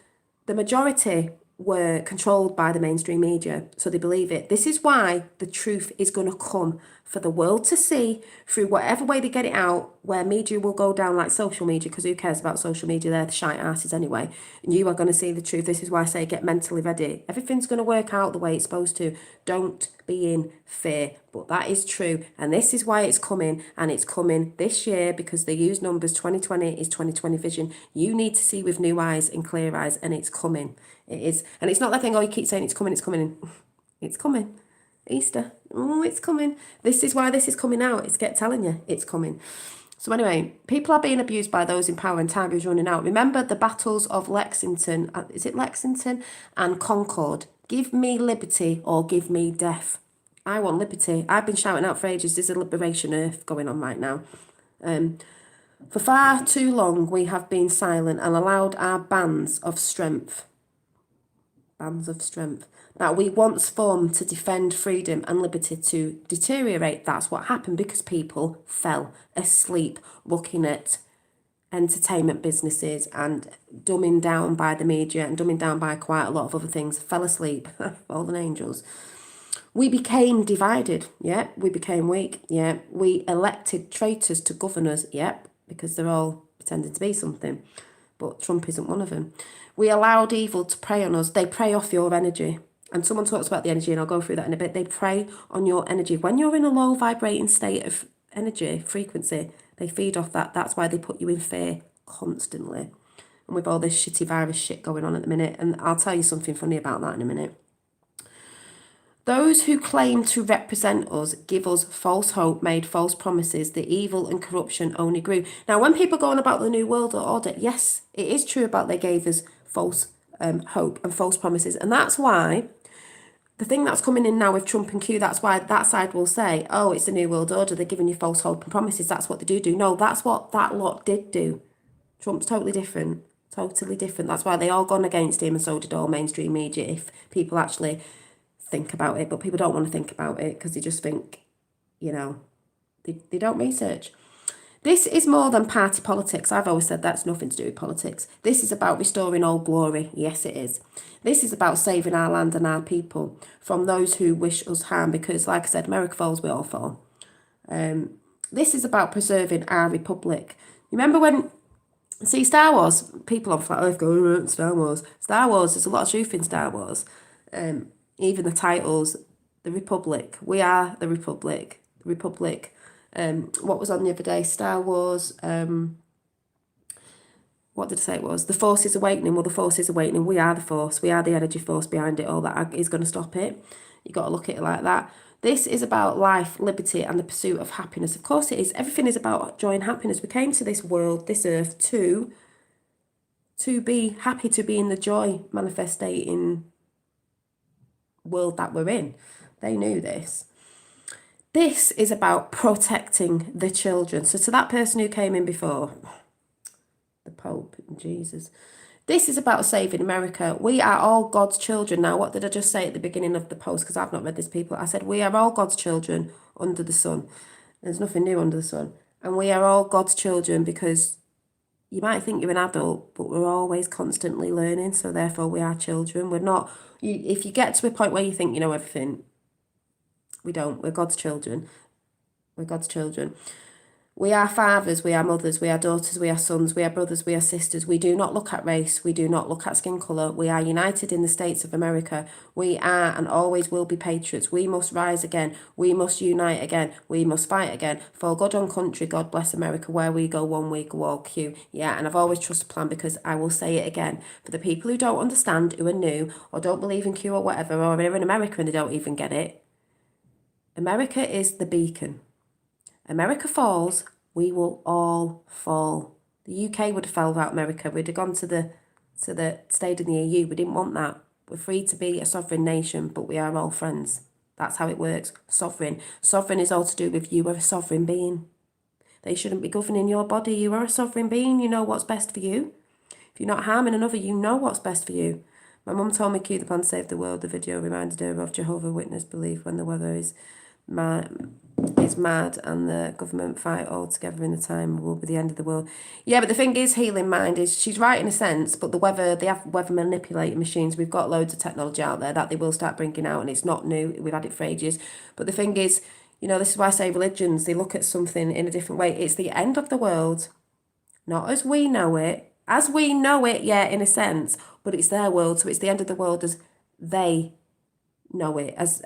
the majority were controlled by the mainstream media, so they believe it. This is why the truth is going to come for the world to see through whatever way they get it out, where media will go down like social media, because who cares about social media? They're the shite asses anyway. And you are going to see the truth. This is why I say get mentally ready. Everything's going to work out the way it's supposed to. Don't be in fear. But that is true. And this is why it's coming. And it's coming this year because they use numbers. 2020 is 2020 vision. You need to see with new eyes and clear eyes. And it's coming. It is. And it's not that thing, oh, you keep saying it's coming, it's coming. It's coming. Easter. Oh, it's coming. This is why this is coming out. It's telling you, it's coming. So anyway, people are being abused by those in power and time is running out. Remember the battles of Lexington. Is it Lexington and Concord? Give me liberty or give me death. I want liberty. I've been shouting out for ages. There's a liberation earth going on right now. For far too long, we have been silent and allowed our bands of strength that we once formed to defend freedom and liberty to deteriorate. That's what happened because people fell asleep looking at entertainment businesses and dumbing down by the media and dumbing down by quite a lot of other things. Fell asleep. Fallen angels. We became divided. Yeah. We became weak. Yeah. We elected traitors to govern us. Yep. Because they're all pretending to be something. But Trump isn't one of them. We allowed evil to prey on us. They prey off your energy. And someone talks about the energy, and I'll go through that in a bit. They prey on your energy. When you're in a low vibrating state of energy, frequency. They feed off that. That's why they put you in fear constantly. And with all this shitty virus shit going on at the minute, and I'll tell you something funny about that in a minute. Those who claim to represent us give us false hope, made false promises. The evil and corruption only grew. Now, when people go on about the New World Order, yes, it is true about they gave us false hope and false promises. And that's why the thing that's coming in now with Trump and Q, that's why that side will say, oh, it's the New World Order. They're giving you false hope and promises. That's what they do. No, that's what that lot did do. Trump's totally different. Totally different. That's why they all gone against him, and so did all mainstream media, if people actually think about it. But people don't want to think about it because they just think, you know, they don't research. This is more than party politics. I've always said that's nothing to do with politics. This is about restoring old glory. Yes, it is. This is about saving our land and our people from those who wish us harm, because, like I said, America falls, we all fall. This is about preserving our republic. Remember when... See, Star Wars, people on Flat Earth go, Star Wars. Star Wars, there's a lot of truth in Star Wars. Even the titles, the Republic. We are the Republic. The Republic. What was on the other day? Star Wars. What did I say it was? The Force is awakening. Well, the Force is awakening. We are the Force. We are the energy force behind it. All that is going to stop it. You got to look at it like that. This is about life, liberty, and the pursuit of happiness. Of course it is. Everything is about joy and happiness. We came to this world, this earth, to be happy, to be in the joy manifesting world that we're in. They knew this. This is about protecting the children. So to that person who came in before, the Pope, Jesus, this is about saving America. We are all God's children. Now, what did I just say at the beginning of the post? Because I've not read this, people. I said, we are all God's children under the sun. There's nothing new under the sun. And we are all God's children because you might think you're an adult, but we're always constantly learning. So therefore, we are children. We're not... If you get to a point where you think you know everything, we don't. We're God's children. We're God's children. We are fathers, we are mothers, we are daughters, we are sons, we are brothers, we are sisters. We do not look at race, we do not look at skin colour. We are united in the States of America. We are and always will be patriots. We must rise again. We must unite again. We must fight again. For God and country, God bless America. Where we go, one we go all Q. Yeah, and I've always trusted plan, because I will say it again. For the people who don't understand, who are new, or don't believe in Q or whatever, or are in America and they don't even get it, America is the beacon. America falls, we will all fall. The UK would have fell without America. We'd have gone to the stayed in the EU. We didn't want that. We're free to be a sovereign nation, but we are all friends. That's how it works. Sovereign. Sovereign is all to do with you are a sovereign being. They shouldn't be governing your body. You are a sovereign being. You know what's best for you. If you're not harming another, you know what's best for you. My mum told me Q the Plan Save the World. The video reminded her of Jehovah's Witness belief when the weather is mad and the government fight all together in the time will be the end of the world. Yeah, but the thing is, healing mind is, she's right in a sense, but the weather, they have weather manipulating machines. We've got loads of technology out there that they will start bringing out, and it's not new. We've had it for ages. But the thing is, you know, this is why I say religions, they look at something in a different way. It's the end of the world, not as we know it. As we know it, yeah, in a sense, but it's their world, so it's the end of the world as they know it, as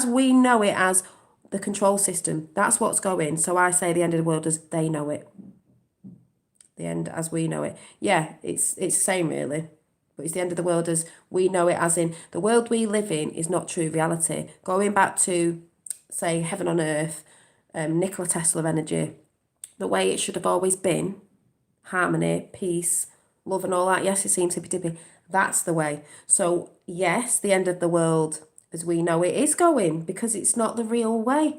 we know it, as the control system. That's what's going. So I say the end of the world as they know it. The end as we know it. Yeah, it's the same really. But it's the end of the world as we know it, as in the world we live in is not true reality. Going back to, say, heaven on earth, Nikola Tesla energy, the way it should have always been, harmony, peace, love and all that. Yes, it seems hippy-dippy. That's the way. So yes, the end of the world as we know it is going, because it's not the real way.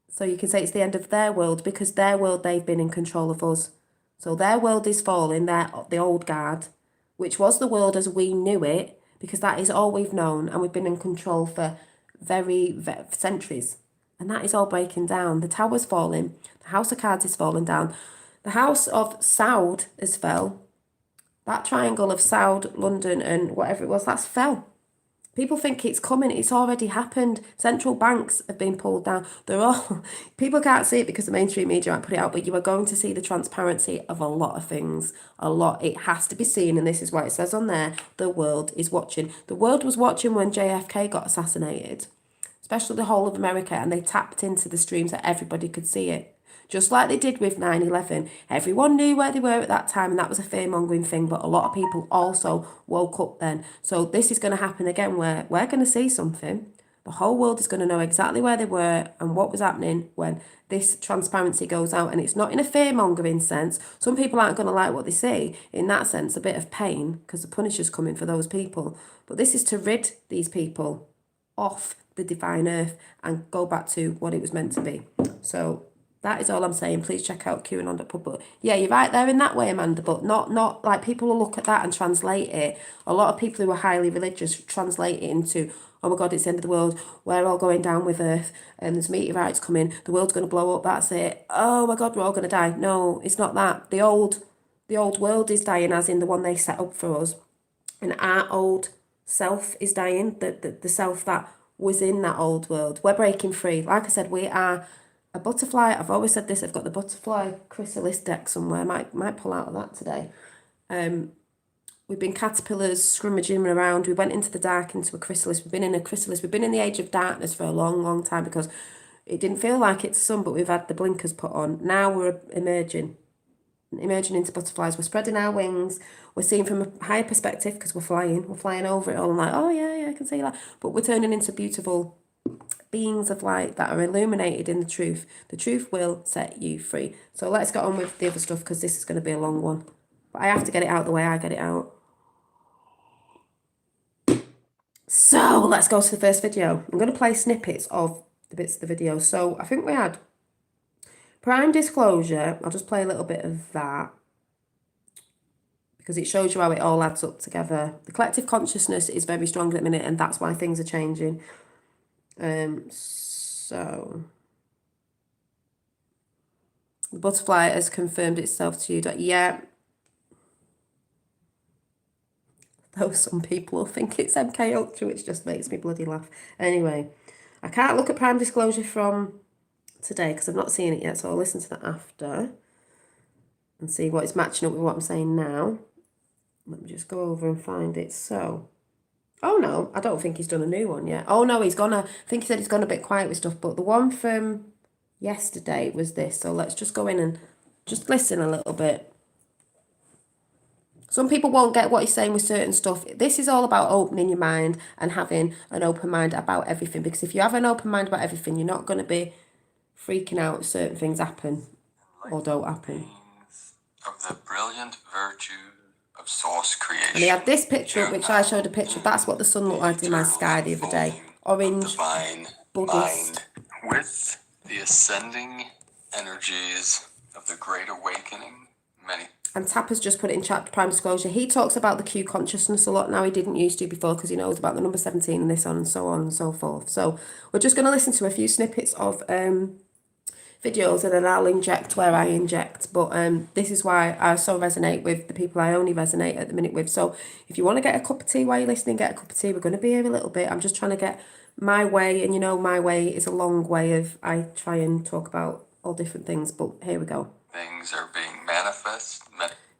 So you can say it's the end of their world, because their world, they've been in control of us. So their world is falling, the old guard, which was the world as we knew it, because that is all we've known, and we've been in control for centuries. And that is all breaking down. The tower's falling. The House of Cards is falling down. The House of Saud has fell. That triangle of Saud, London, and whatever it was, that's fell. People think it's coming. It's already happened. Central banks have been pulled down. They're all... People can't see it because the mainstream media aren't put it out, but you are going to see the transparency of a lot of things. A lot. It has to be seen, and this is why it says on there, the world is watching. The world was watching when JFK got assassinated. especially the whole of America, and they tapped into the streams that everybody could see it. Just like they did with 9/11. Everyone knew where they were at that time, and that was a fear-mongering thing, but a lot of people also woke up then. So this is going to happen again, where we're going to see something. The whole world is going to know exactly where they were and what was happening when this transparency goes out. And it's not in a fear-mongering sense. Some people aren't going to like what they see. In that sense, a bit of pain, because the Punisher's coming for those people. But this is to rid these people off the divine earth and go back to what it was meant to be. So that is all I'm saying. Please check out QAnon.pub. But yeah, you're right there in that way, Amanda, but not like people will look at that and translate it. A lot of people who are highly religious translate it into, oh my God, it's the end of the world. We're all going down with Earth and there's meteorites coming. The world's going to blow up. That's it. Oh my God, we're all going to die. No, it's not that. The old world is dying, as in the one they set up for us. And our old self is dying, the self that was in that old world. We're breaking free. Like I said, we are a butterfly. I've always said this. I've got the butterfly chrysalis deck somewhere. Might pull out of that today. We've been caterpillars scrummaging around. We went into the dark, into a chrysalis. We've been in a chrysalis. We've been in the age of darkness for a long, long time because it didn't feel like it's sun, but we've had the blinkers put on. Now we're emerging into butterflies. We're spreading our wings. We're seeing from a higher perspective because we're flying over it all. I'm like, oh yeah, I can see that. But we're turning into beautiful beings of light that are illuminated in the truth. The truth will set you free. So let's get on with the other stuff because this is going to be a long one. But I have to get it out the way I get it out. So let's go to the first video. I'm going to play snippets of the bits of the video. So I think we had Prime Disclosure. I'll just play a little bit of that because it shows you how it all adds up together. The collective consciousness is very strong at the minute, and that's why things are changing. So the butterfly has confirmed itself to you. Yeah. Though some people will think it's MK Ultra, which just makes me bloody laugh. Anyway, I can't look at Prime Disclosure from today because I've not seen it yet, so I'll listen to that after and see what it's matching up with what I'm saying now. Let me just go over and find it. So, oh no, I don't think he's done a new one yet. Oh no, I think he said he's gone a bit quiet with stuff, but the one from yesterday was this. So let's just go in and just listen a little bit. Some people won't get what he's saying with certain stuff. This is all about opening your mind and having an open mind about everything. Because if you have an open mind about everything, you're not going to be freaking out if certain things happen or don't happen. Of the brilliant virtue of source creation. And he had this picture up, which I showed a picture of. That's what the sun looked like in my sky the other day. Orange, divine Buddhist. Mind with the ascending energies of the Great Awakening. And Tapper's just put it in chat, Prime Disclosure. He talks about the Q consciousness a lot now. He didn't used to before because he knows about the number 17 and this on and so on and so forth. So we're just going to listen to a few snippets of videos and then I'll inject where I inject. But this is why I so resonate with the people I only resonate at the minute with. So if you want to get a cup of tea while you're listening, get a cup of tea. We're going to be here a little bit. I'm just trying to get my way. And you know, my way is a long way of, I try and talk about all different things. But here we go. Things are being manifest.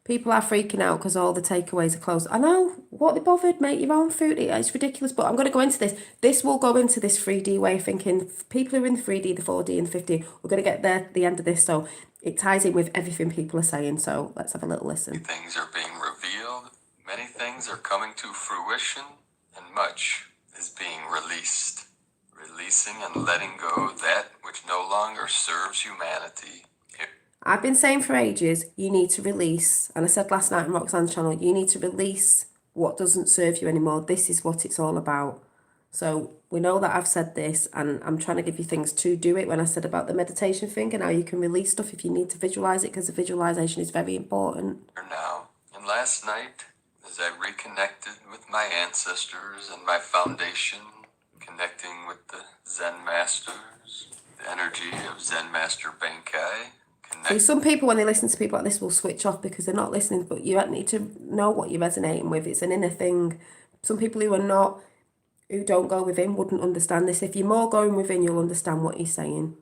People are freaking out because all the takeaways are closed. I know, what they bothered, make your own food. It's ridiculous, but I'm going to go into this. This will go into this 3D way of thinking. People who are in the 3D, the 4D and the 5D, we're going to get there at the end of this. So it ties in with everything people are saying. So let's have a little listen. Things are being revealed. Many things are coming to fruition and much is being released. Releasing and letting go that which no longer serves humanity. I've been saying for ages, you need to release, and I said last night on Roxanne's channel, you need to release what doesn't serve you anymore. This is what it's all about. So we know that I've said this, and I'm trying to give you things to do it when I said about the meditation thing and how you can release stuff if you need to visualize it, because the visualization is very important. Now, and last night, as I reconnected with my ancestors and my foundation, connecting with the Zen Masters, the energy of Zen Master Benkai. See, some people, when they listen to people like this, will switch off because they're not listening, but you need to know what you're resonating with. It's an inner thing. Some people who don't go within wouldn't understand this. If you're more going within, you'll understand what he's saying.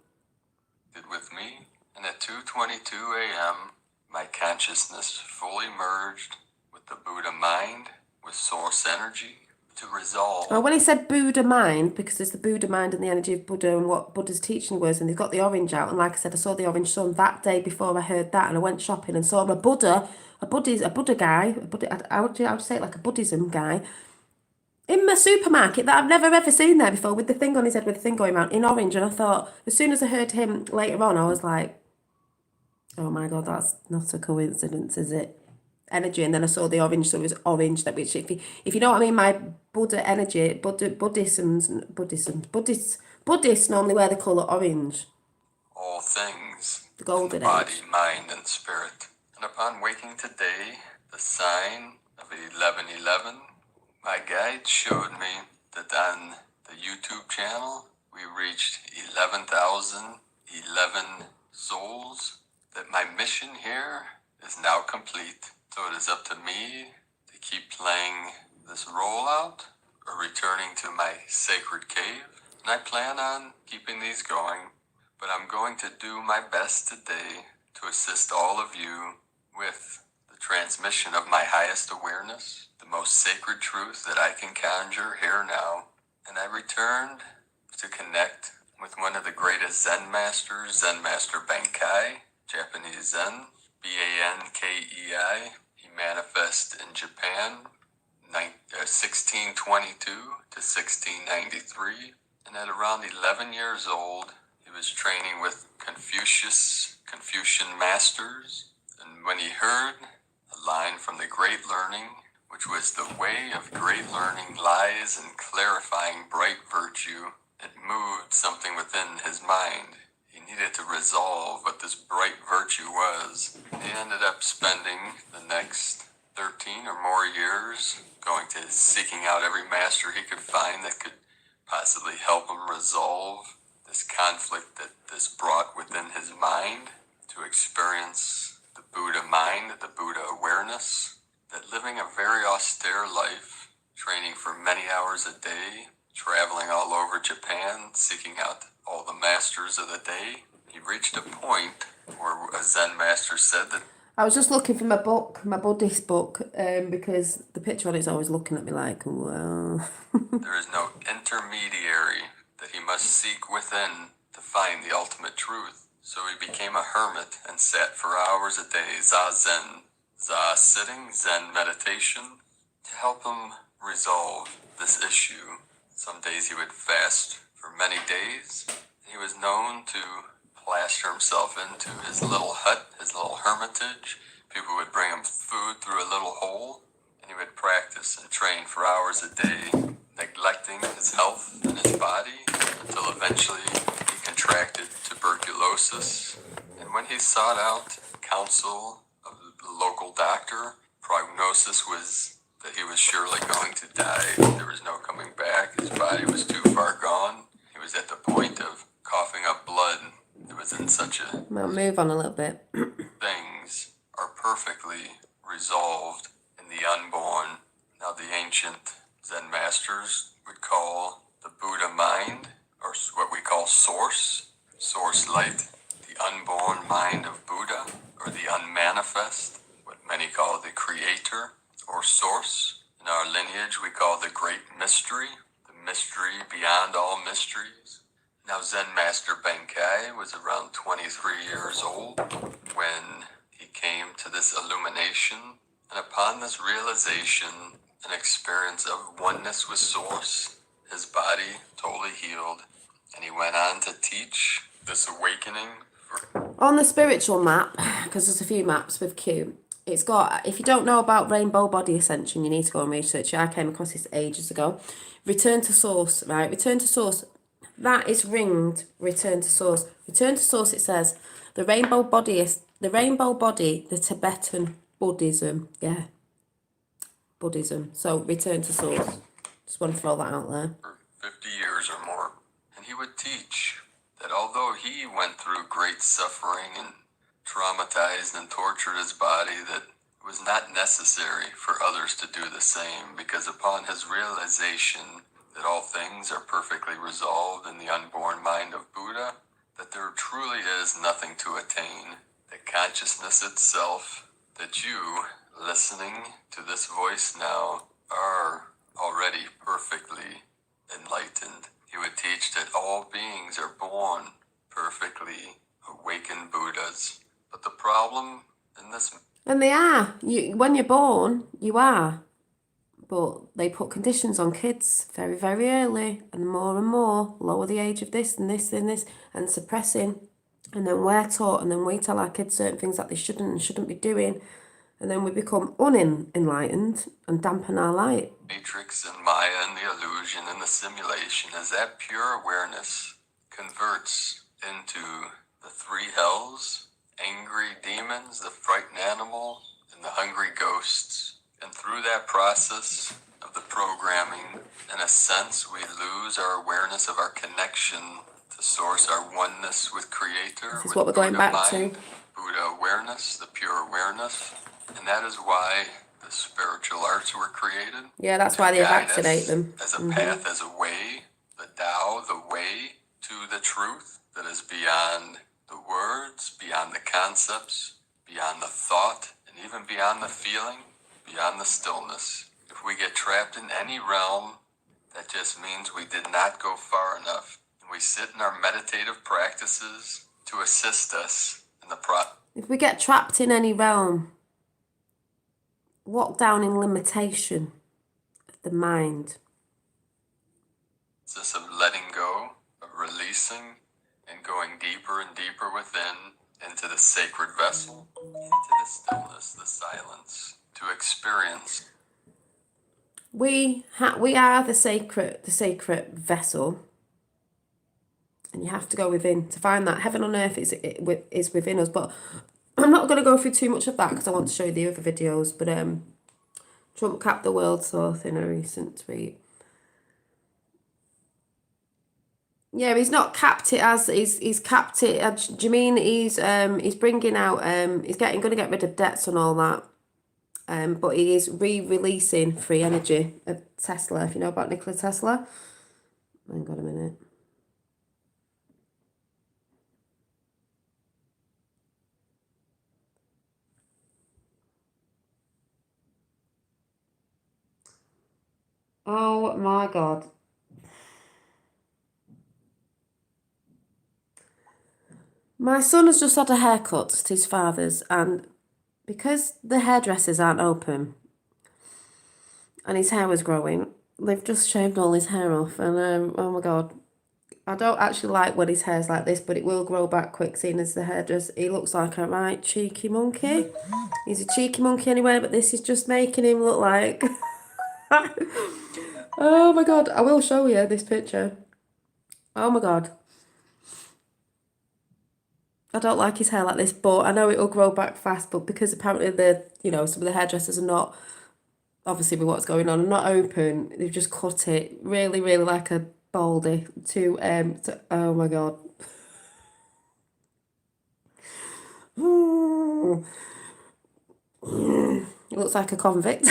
With me, and at 2:22 a.m., my consciousness fully merged with the Buddha mind, with source energy, to resolve. Oh, when he said Buddha mind, because there's the Buddha mind and the energy of Buddha and what Buddha's teaching was, and they've got the orange out. And like I said, I saw the orange sun that day before I heard that, and I went shopping and saw a Buddha guy, I would say it like a Buddhism guy, in my supermarket that I've never ever seen there before, with the thing on his head, with the thing going around in orange. And I thought, as soon as I heard him later on, I was like, oh my God, that's not a coincidence, is it? Energy. And then I saw the orange, so it was orange. That which, if you know what I mean, my Buddha energy, Buddhists normally wear the colour orange, all things, the in the golden body, age. mind, and spirit. And upon waking today, the sign of 1111, my guide showed me that on the YouTube channel, we reached 11,011 souls, that my mission here is now complete. So it is up to me to keep playing this rollout or returning to my sacred cave. And I plan on keeping these going, but I'm going to do my best today to assist all of you with the transmission of my highest awareness, the most sacred truth that I can conjure here now. And I returned to connect with one of the greatest Zen masters, Zen Master Benkai, Japanese Zen, Bankei. He manifested in Japan, 1622 to 1693. And at around 11 years old, he was training with Confucian masters. And when he heard a line from the Great Learning, which was the way of great learning lies in clarifying bright virtue, it moved something within his mind. He needed to resolve what this bright virtue was. He ended up spending the next 13 or more years going to seeking out every master he could find that could possibly help him resolve this conflict that this brought within his mind, to experience the Buddha mind, the Buddha awareness, that living a very austere life, training for many hours a day, traveling all over Japan, seeking out all the masters of the day, he reached a point where a Zen master said that I was just looking for my book, my Buddhist book, because the picture on it is always looking at me like, well. There is no intermediary, that he must seek within to find the ultimate truth. So he became a hermit and sat for hours a day, zazen, za sitting, zen meditation, to help him resolve this issue. Some days he would fast for many days. He was known to plaster himself into his little hut, his little hermitage. People would bring him food through a little hole, and he would practice and train for hours a day, neglecting his health and his body, until eventually he contracted tuberculosis. And when he sought out counsel of the local doctor, prognosis was that he was surely going to die. There was no coming back. His body was too far gone. He was at the point of coughing up blood. It was in such a... I'll move on a little bit. Things are perfectly resolved in the unborn. Now the ancient Zen masters would call the Buddha mind, or what we call source light, the unborn mind of Buddha, or the unmanifest, what many call the creator, or source. In our lineage we call the great mystery, the mystery beyond all mysteries. Now Zen Master Benkai was around 23 years old when he came to this illumination, and upon this realization, an experience of oneness with Source, his body totally healed, and he went on to teach this awakening. On the spiritual map, because there's a few maps with Q, it's got, if you don't know about Rainbow Body Ascension, you need to go and research it. I came across this ages ago. Return to Source, right? Return to Source. That is ringed Return to Source. Return to Source, it says, the rainbow body, the Tibetan Buddhism. Yeah. Buddhism. So, Return to Source. Just want to throw that out there. For 50 years or more. And he would teach that although he went through great suffering and traumatized and tortured his body, that it was not necessary for others to do the same, because upon his realization that all things are perfectly resolved in the unborn mind of Buddha, that there truly is nothing to attain, that consciousness itself, that you, listening to this voice now, are already perfectly enlightened. He would teach that all beings are born perfectly awakened Buddhas. But the problem in this... And they are. When you're born, you are. But they put conditions on kids very, very early, and more, lower the age of this and this and this, and suppressing. And then we're taught, and then we tell our kids certain things that they shouldn't and shouldn't be doing. And then we become unenlightened and dampen our light. Matrix and Maya and the illusion and the simulation, as that pure awareness converts into the three hells, angry demons, the frightened animal, and the hungry ghosts. And through that process of the programming, in a sense, we lose our awareness of our connection to Source, our oneness with Creator. This is what we're going back to. Buddha awareness, the pure awareness. And that is why the spiritual arts were created. Yeah, that's why they vaccinate them. As a path, as a way, the Tao, the way to the truth that is beyond the words, beyond the concepts, beyond the thought, and even beyond the feeling, beyond the stillness. If we get trapped in any realm, that just means we did not go far enough. And we sit in our meditative practices to assist us in the process. If we get trapped in any realm, walk down in limitation of the mind. Process of letting go, of releasing, and going deeper and deeper within, into the sacred vessel, into the stillness, the silence, to experience. We are the sacred vessel, and you have to go within to find that. Heaven on earth is within us, but I'm not going to go through too much of that because I want to show you the other videos. But Trump capped the world source in a recent tweet. Yeah, he's not capped it as he's capped it. Do you mean he's bringing out he's going to get rid of debts and all that. But he is re-releasing free energy of Tesla. If you know about Nikola Tesla, hang on a minute. Oh my God. My son has just had a haircut at his father's, and because the hairdressers aren't open and his hair was growing, they've just shaved all his hair off. And oh my God, I don't actually like when his hair's like this, but it will grow back quick, seeing as the hairdresser, he looks like a right cheeky monkey. He's a cheeky monkey anyway, but this is just making him look like... Oh my God, I will show you this picture. Oh my God. I don't like his hair like this, but I know it'll grow back fast, but because apparently some of the hairdressers are not, obviously with what's going on, are not open, they've just cut it really, really like a baldy to oh my God. It looks like a convict.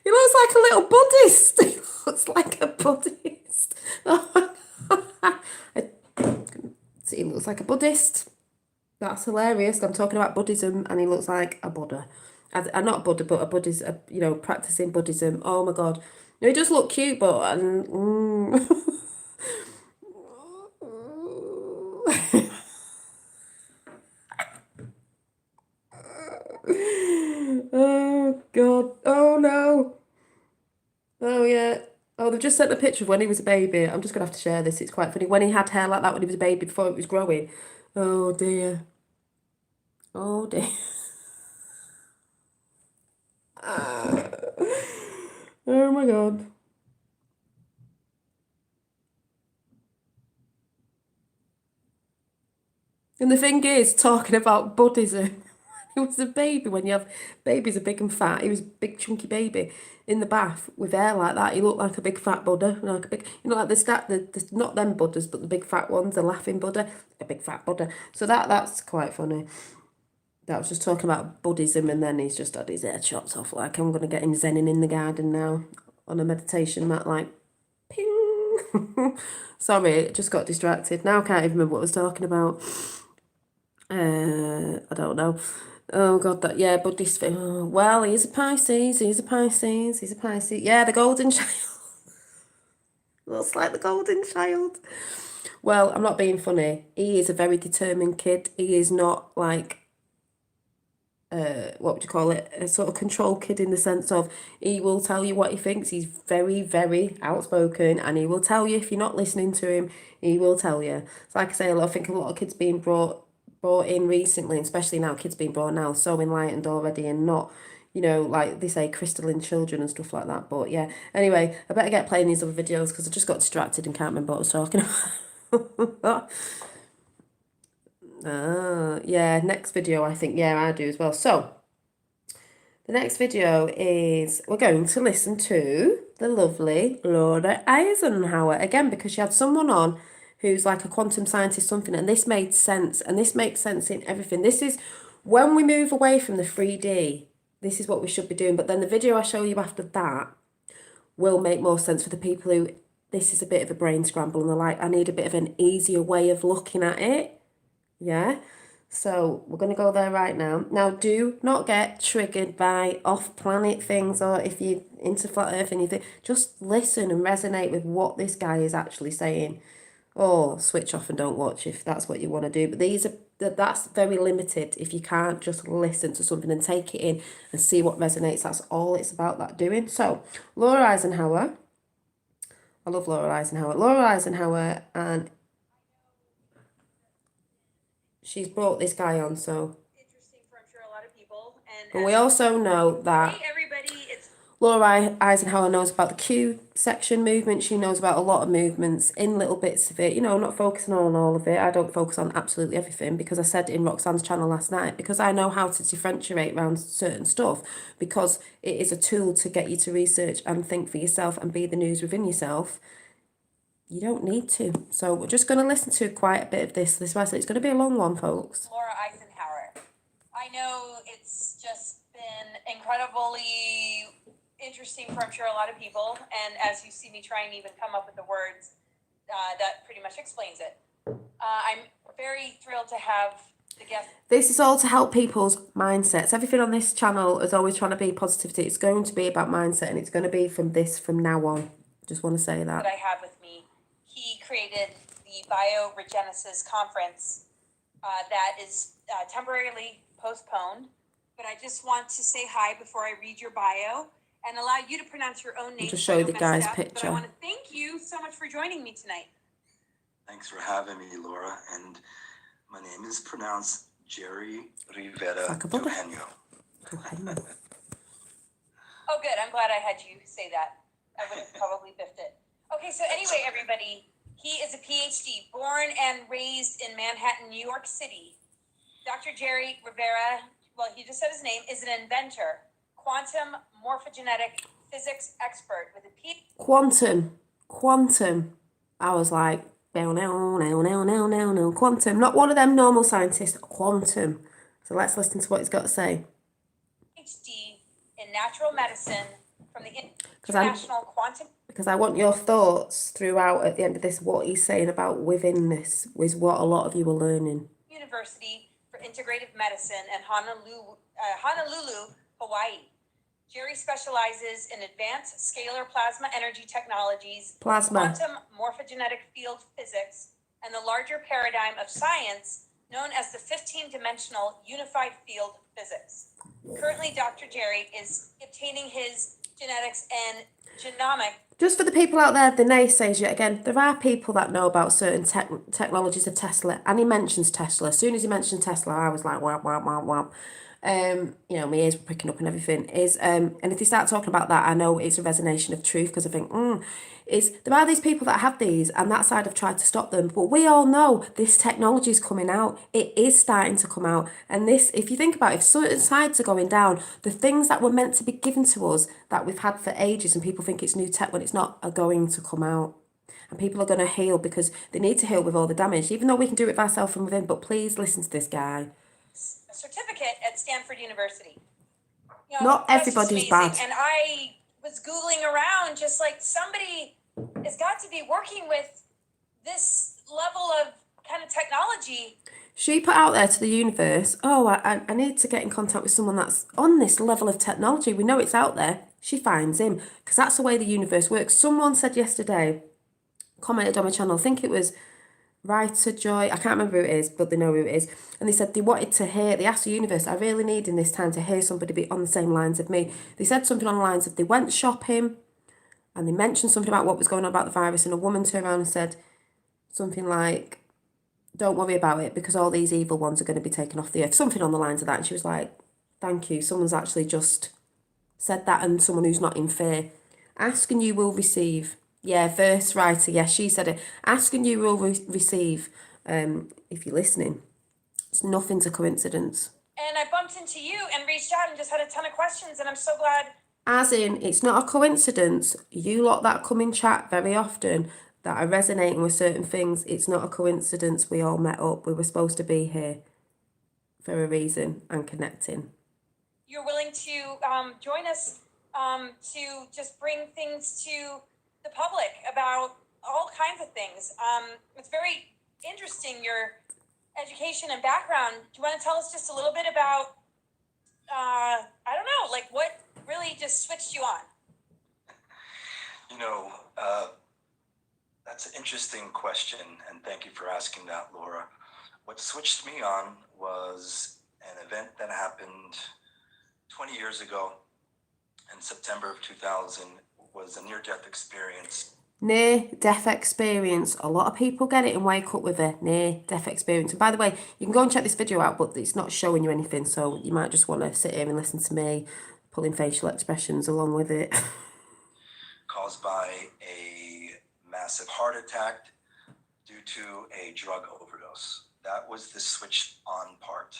He looks like a little Buddhist. He looks like a Buddhist. He looks like a Buddhist. That's hilarious. I'm talking about Buddhism and he looks like a Buddha. Not Buddha, but a Buddhist, practicing Buddhism. Oh my God. No, he does look cute, but... Oh God. Oh no. Oh yeah. Oh, they've just sent a picture of when he was a baby. I'm just gonna have to share this. It's quite funny. When he had hair like that when he was a baby before it was growing. Oh dear. Oh dear. Oh my God. And the thing is, talking about Buddhism, he was a baby. When you have babies are big and fat, he was a big chunky baby in the bath with hair like that. He looked like a big fat Buddha, like a big, like the not them Buddhas, but the big fat ones, the laughing Buddha, a big fat Buddha. So that's quite funny. That was just talking about Buddhism, and then he's just had his hair chopped off. Like, I'm gonna get him zenning in the garden now on a meditation mat, like, ping. Sorry, just got distracted. Now I can't even remember what I was talking about. I don't know. Oh God, that yeah, but this well, he's a Pisces, he's a Pisces, he's a Pisces. Yeah, the golden child. Looks like the golden child. Well, I'm not being funny. He is a very determined kid. He is not like what would you call it? A sort of control kid in the sense of he will tell you what he thinks. He's very, very outspoken, and he will tell you if you're not listening to him. He will tell you. So, like I say, I think a lot of kids being brought in recently, and especially now, kids being brought now so enlightened already, and not, like they say, crystalline children and stuff like that. But yeah, anyway, I better get playing these other videos because I just got distracted and can't remember what I was talking about. Yeah, next video, I think, yeah, I do as well. So, the next video is we're going to listen to the lovely Laura Eisenhower again because she had someone on who's like a quantum scientist, something, and this made sense, and this makes sense in everything. This is when we move away from the 3D, this is what we should be doing. But then the video I show you after that will make more sense for the people who this is a bit of a brain scramble and they're like, I need a bit of an easier way of looking at it. Yeah. So we're going to go there right now. Now, do not get triggered by off-planet things, or if you're into flat earth and you think, just listen and resonate with what this guy is actually saying. Or switch off and don't watch if that's what you want to do. But that's very limited if you can't just listen to something and take it in and see what resonates. That's all it's about that doing. So, Laura Eisenhower. I love Laura Eisenhower. Laura Eisenhower, and she's brought this guy on, so. Interesting for I'm sure a lot of people. And we also know that hey everybody, it's Laura Eisenhower knows about the Q section movement. She knows about a lot of movements in little bits of it, not focusing on all of it. I don't focus on absolutely everything because I said in Roxanne's channel last night, because I know how to differentiate around certain stuff, because it is a tool to get you to research and think for yourself and be the news within yourself. You don't need to. So we're just going to listen to quite a bit of this. It's going to be a long one, folks. Laura Eisenhower. I know it's just been incredibly interesting for I'm sure a lot of people, and as you see me try and even come up with the words, that pretty much explains it. I'm very thrilled to have the guest. This is all to help people's mindsets. Everything on this channel is always trying to be positivity. It's going to be about mindset, and it's going to be from now on. Just want to say that. That I have with me. He created the Bioregenesis Conference that is temporarily postponed, but I just want to say hi before I read your bio and allow you to pronounce your own name. Just show you the guy's picture. But I want to thank you so much for joining me tonight. Thanks for having me, Laura. And my name is pronounced Jerry Rivera Eugenio. Oh, good. I'm glad I had you say that. I would have probably biffed it. Okay, so anyway, everybody, he is a PhD, born and raised in Manhattan, New York City. Dr. Jerry Rivera, well, he just said his name, is an inventor, quantum morphogenetic physics expert with a PhD. Quantum. I was like, quantum. Not one of them normal scientists, quantum. So let's listen to what he's got to say. PhD in natural medicine from the International Quantum. Because I want your thoughts throughout at the end of this, what he's saying about withinness is what a lot of you are learning. University for Integrative Medicine in Honolulu, Hawaii. Jerry specializes in advanced scalar plasma energy technologies, quantum morphogenetic field physics, and the larger paradigm of science known as the 15-dimensional unified field physics. Currently, Dr. Jerry is obtaining his genetics and genomic. Just for the people out there, the naysayers, yet again, there are people that know about certain technologies of Tesla, and he mentions Tesla. As soon as he mentioned Tesla, I was like, whap, whap, whap, whap. My ears were pricking up and everything. And if they start talking about that, I know it's a resonation of truth, because I think, there are these people that have these, and that side have tried to stop them. But we all know this technology is coming out. It is starting to come out. And this, if you think about it, if certain sides are going down, the things that were meant to be given to us that we've had for ages, and people think it's new tech when it's not, are going to come out. And people are going to heal because they need to heal with all the damage, even though we can do it ourselves from within. But please listen to this guy. A certificate at Stanford University. Not everybody's bad. And I was Googling around, just like somebody has got to be working with this level of kind of technology. She put out there to the universe, oh, I need to get in contact with someone that's on this level of technology. We know it's out there. She finds him because that's the way the universe works. Someone said yesterday, commented on my channel, I think it was Writer Joy, I can't remember who it is, but they know who it is. And they said they wanted to hear, they asked the universe, I really need in this time to hear somebody be on the same lines of me. They said something on the lines of they went shopping and they mentioned something about what was going on about the virus, and a woman turned around and said something like, don't worry about it because all these evil ones are going to be taken off the earth. Something on the lines of that. And she was like, thank you. Someone's actually just said that, and someone who's not in fear. Ask and you will receive. Yeah, verse writer. Yeah, she said it. Ask and you will receive. If you're listening, it's nothing's a coincidence. And I bumped into you and reached out and just had a ton of questions, and I'm so glad. As in, it's not a coincidence. You lot that come in chat very often that are resonating with certain things. It's not a coincidence. We all met up. We were supposed to be here for a reason and connecting. You're willing to join us to just bring things to the public about all kinds of things. It's very interesting, your education and background. Do you want to tell us just a little bit about, I don't know, like what really just switched you on? You know, that's an interesting question, and thank you for asking that, Laura. What switched me on was an event that happened 20 years ago in September of 2000. Was a near-death experience. Near-death experience. A lot of people get it and wake up with a near-death experience. And by the way, you can go and check this video out, but it's not showing you anything, so you might just want to sit here and listen to me pulling facial expressions along with it. Caused by a massive heart attack due to a drug overdose. That was the switch on part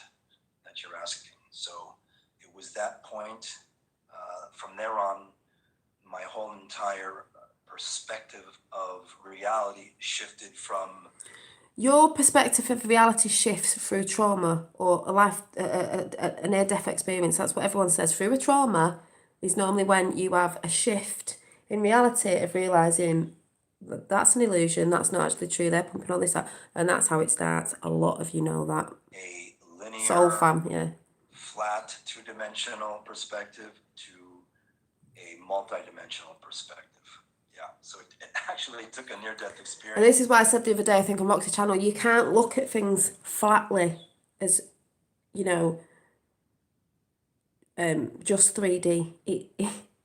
that you're asking. So it was that point. From there on, my whole entire perspective of reality shifted from... Your perspective of reality shifts through trauma or a near-death experience. That's what everyone says. Through a trauma is normally when you have a shift in reality of realising that that's an illusion, that's not actually true, they're pumping all this out, and that's how it starts. A lot of you know that. A linear, soul fam, yeah. Flat, two-dimensional perspective to a multi-dimensional perspective. Yeah, so it actually took a near-death experience. And this is why I said the other day, I think on Roxy Channel, you can't look at things flatly as, you know, just 3D.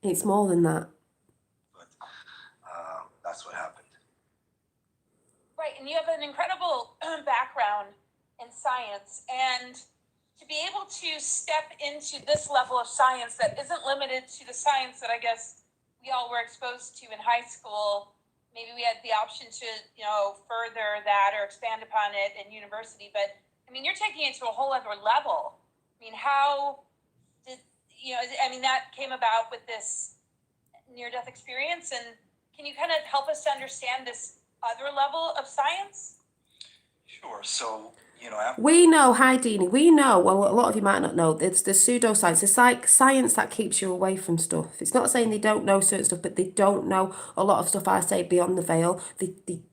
It's more than that. But that's what happened. Right, and you have an incredible background in science, and to be able to step into this level of science that isn't limited to the science that I guess we all were exposed to in high school. Maybe we had the option to, you know, further that or expand upon it in university. But I mean, you're taking it to a whole other level. I mean, how did, you know, I mean, that came about with this near-death experience. And can you kind of help us to understand this other level of science? Sure. So, you know, we know, hi Deanie, we know, well, a lot of you might not know, it's the pseudoscience. It's like science that keeps you away from stuff. It's not saying they don't know certain stuff, but they don't know a lot of stuff, I say, beyond the veil.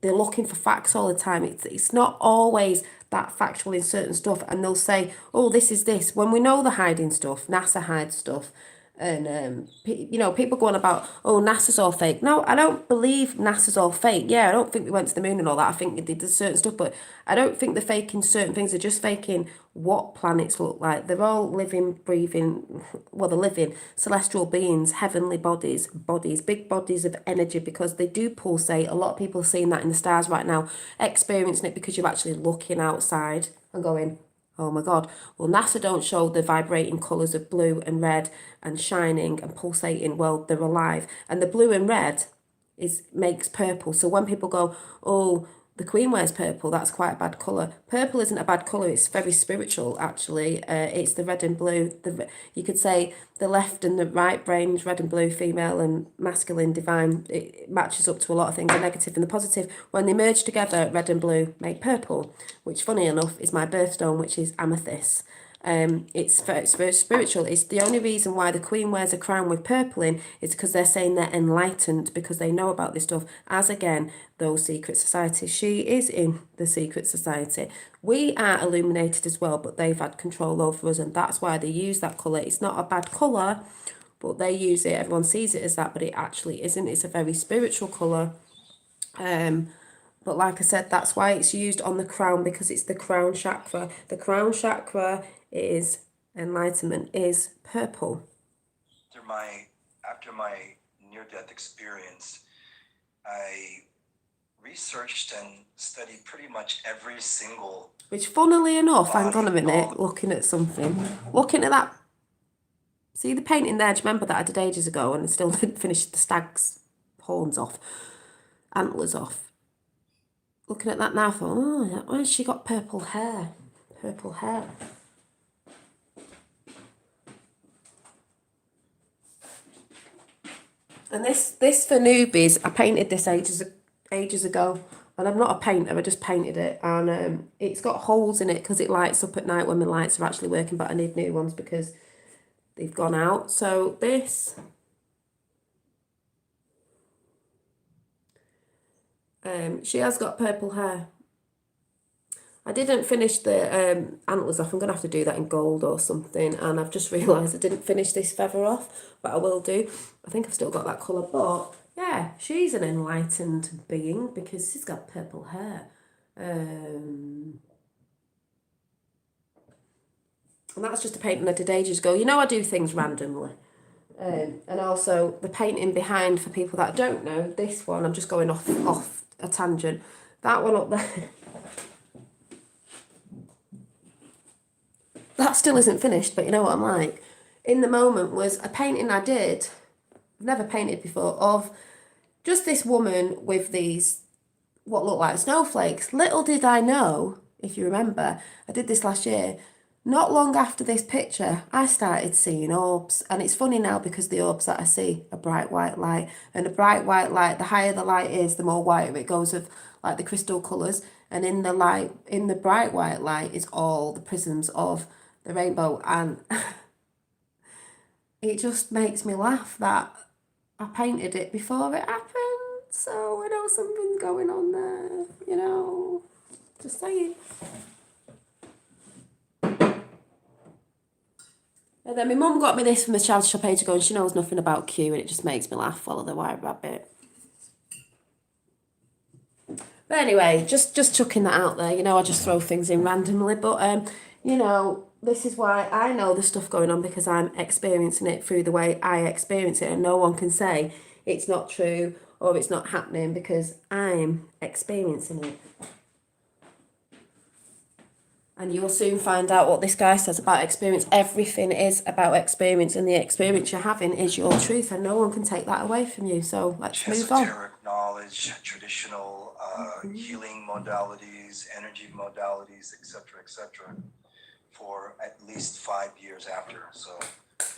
They're looking for facts all the time. It's not always that factual in certain stuff, and they'll say, oh, this is this. When we know the hiding stuff, NASA hides stuff, and you know, people going about, oh, NASA's all fake. No, I don't believe NASA's all fake. Yeah, I don't think we went to the moon and all that. I think they did certain stuff, but I don't think they're faking certain things. They're just faking what planets look like. They're all living, breathing, well, they're living celestial beings, heavenly bodies, big bodies of energy, because they do pulsate. A lot of people are seeing that in the stars right now, experiencing it because you're actually looking outside and going, oh my God. Well, NASA don't show the vibrating colours of blue and red and shining and pulsating. Well, they're alive. And the blue and red makes purple. So when people go, oh, the Queen wears purple, that's quite a bad colour. Purple isn't a bad colour. It's very spiritual, actually. It's the red and blue. You could say the left and the right brains, red and blue, female and masculine, divine. It matches up to a lot of things, the negative and the positive. When they merge together, red and blue make purple, which, funny enough, is my birthstone, which is amethyst. It's very spiritual. It's the only reason why the Queen wears a crown with purple in is because they're saying they're enlightened because they know about this stuff. As again, those secret societies. She is in the secret society. We are illuminated as well, but they've had control over us, and that's why they use that colour. It's not a bad colour, but they use it. Everyone sees it as that, but it actually isn't. It's a very spiritual colour. But like I said, that's why it's used on the crown, because it's the crown chakra. The crown chakra is enlightenment, is purple. After my near-death experience, I researched and studied pretty much every single. Which, funnily enough, hang on a minute, looking at something, looking at that. See the painting there? Do you remember that I did ages ago and I still didn't finish the stag's horns off, antlers off? Looking at that now, I thought, oh, why has she got purple hair? Purple hair. And this for newbies, I painted this ages ago. And I'm not a painter, I just painted it. And it's got holes in it because it lights up at night when my lights are actually working, but I need new ones because they've gone out. So this... she has got purple hair. I didn't finish the antlers off. I'm going to have to do that in gold or something. And I've just realised I didn't finish this feather off, but I will do. I think I've still got that colour. But yeah, she's an enlightened being because she's got purple hair. And that's just a painting I did ages ago. You know, I do things randomly. And also the painting behind, for people that don't know, this one, I'm just going off a tangent. That one up there, that still isn't finished, but you know what I'm like. In the moment was a painting I did, I've never painted before, of just this woman with these, what look like snowflakes. Little did I know, if you remember, I did this last year. Not long after this picture, I started seeing orbs. And it's funny now because the orbs that I see are bright white light. And a bright white light, the higher the light is, the more whiter it goes of like the crystal colours. And in the bright white light is all the prisms of the rainbow. And it just makes me laugh that I painted it before it happened. So I know something's going on there, you know. Just saying. And then my mum got me this from a charity shop age ago, and she knows nothing about Q, and it just makes me laugh. Follow the white rabbit. But anyway, just chucking that out there. You know, I just throw things in randomly. But, you know, this is why I know the stuff going on, because I'm experiencing it through the way I experience it. And no one can say it's not true or it's not happening because I'm experiencing it. And you'll soon find out what this guy says about experience. Everything is about experience, and the experience you're having is your truth, and no one can take that away from you. So let's move on. Esoteric knowledge, traditional healing modalities, energy modalities, etc., for at least 5 years after. So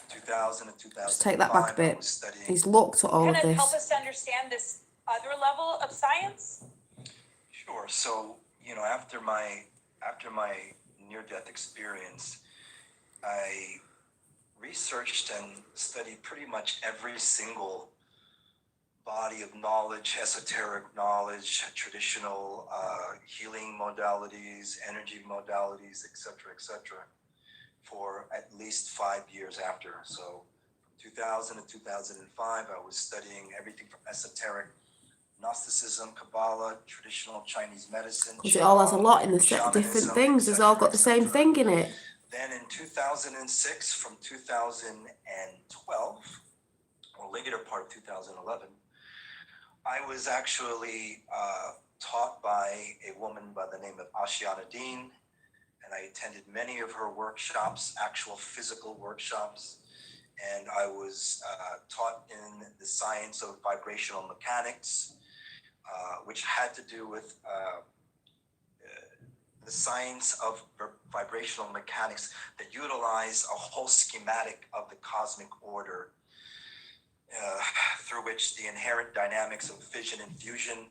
2000 and 2005, just take that back a bit. I was studying. He's looked at all of Kind of this. help us to understand this other level of science? Sure. So, you know, after my near-death experience, I researched and studied pretty much every single body of knowledge, esoteric knowledge, traditional healing modalities, energy modalities, etc., for at least 5 years after. So from 2000 to 2005, I was studying everything from esoteric Gnosticism, Kabbalah, traditional Chinese medicine. Because it all has a lot in the different things. It's all got the same thing in it. Then in 2006, from 2012, or later part of 2011, I was actually taught by a woman by the name of Ashiana Dean, and I attended many of her workshops, actual physical workshops, and I was taught in the science of vibrational mechanics, which had to do with the science of vibrational mechanics that utilize a whole schematic of the cosmic order, through which the inherent dynamics of fission and fusion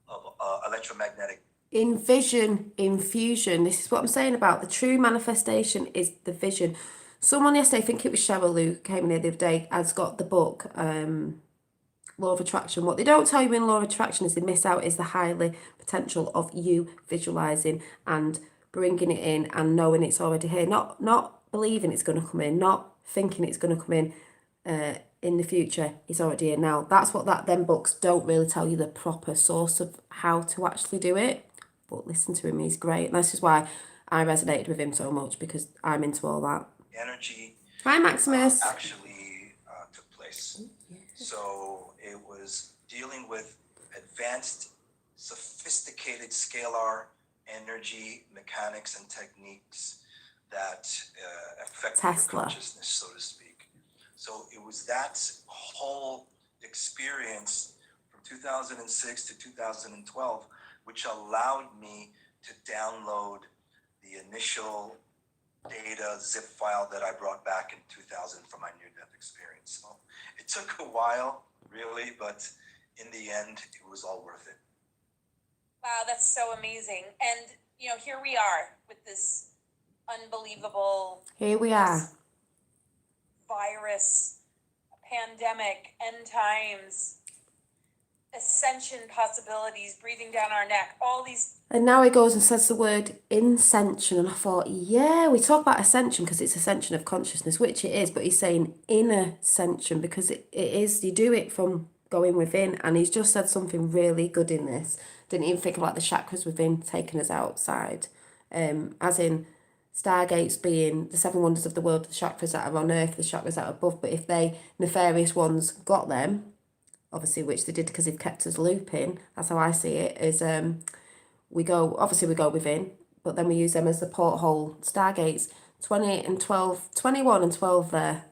of electromagnetic Envision, infusion. This is what I'm saying about the true manifestation is the vision. Someone yesterday, I think it was Cheryl who came in here the other day, has got the book, Law of Attraction. What they don't tell you in Law of Attraction is they miss out is the highly potential of you visualizing and bringing it in and knowing it's already here. Not believing it's going to come in, not thinking it's going to come in the future. It's already here now. That's what them books don't really tell you, the proper source of how to actually do it. But listen to him, he's great. And this is why I resonated with him so much, because I'm into all that. Energy Hi, Maximus. actually took place. So it was dealing with advanced, sophisticated scalar energy mechanics and techniques that affect your Tesla. consciousness, so to speak. So it was that whole experience from 2006 to 2012 which allowed me to download the initial data zip file that I brought back in 2000 from my near-death experience. So it took a while, really, but in the end, it was all worth it. Wow, that's so amazing. And, you know, here we are with this unbelievable Here we are. virus, pandemic, end times, ascension possibilities breathing down our neck, all these. And now he goes and says the word ascension, and I thought, yeah, we talk about ascension because it's ascension of consciousness, which it is, but he's saying inner ascension because it is, you do it from going within, and he's just said something really good in this. Didn't even think about the chakras within taking us outside, as in stargates being the seven wonders of the world, the chakras that are on earth, the chakras that are above, but if they nefarious ones got them, obviously, which they did because they've kept us looping. That's how I see it, is we go within, but then we use them as the porthole stargates. 20 and 12, 21 and 12 there,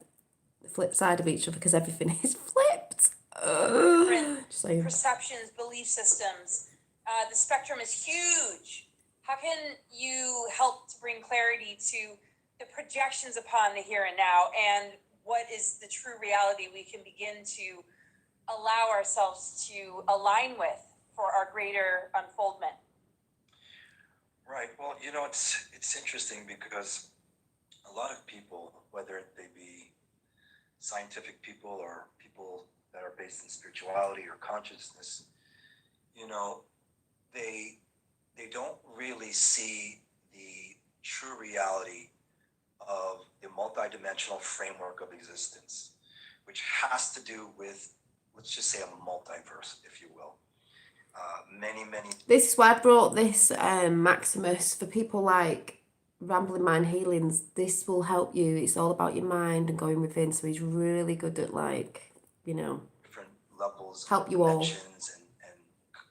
the flip side of each other because everything is flipped. Different Just saying. perceptions, belief systems. The spectrum is huge. How can you help to bring clarity to the projections upon the here and now, and what is the true reality we can begin to allow ourselves to align with for our greater unfoldment? Right. Well, you know, it's interesting because a lot of people, whether they be scientific people or people that are based in spirituality or consciousness, you know, they don't really see the true reality of the multidimensional framework of existence, which has to do with, let's just say, a multiverse, if you will. Many. This is why I brought this Maximus for people like Rambling Mind Healings. This will help you. It's all about your mind and going within. So he's really good at, like, you know, Different levels, help you all. dimensions and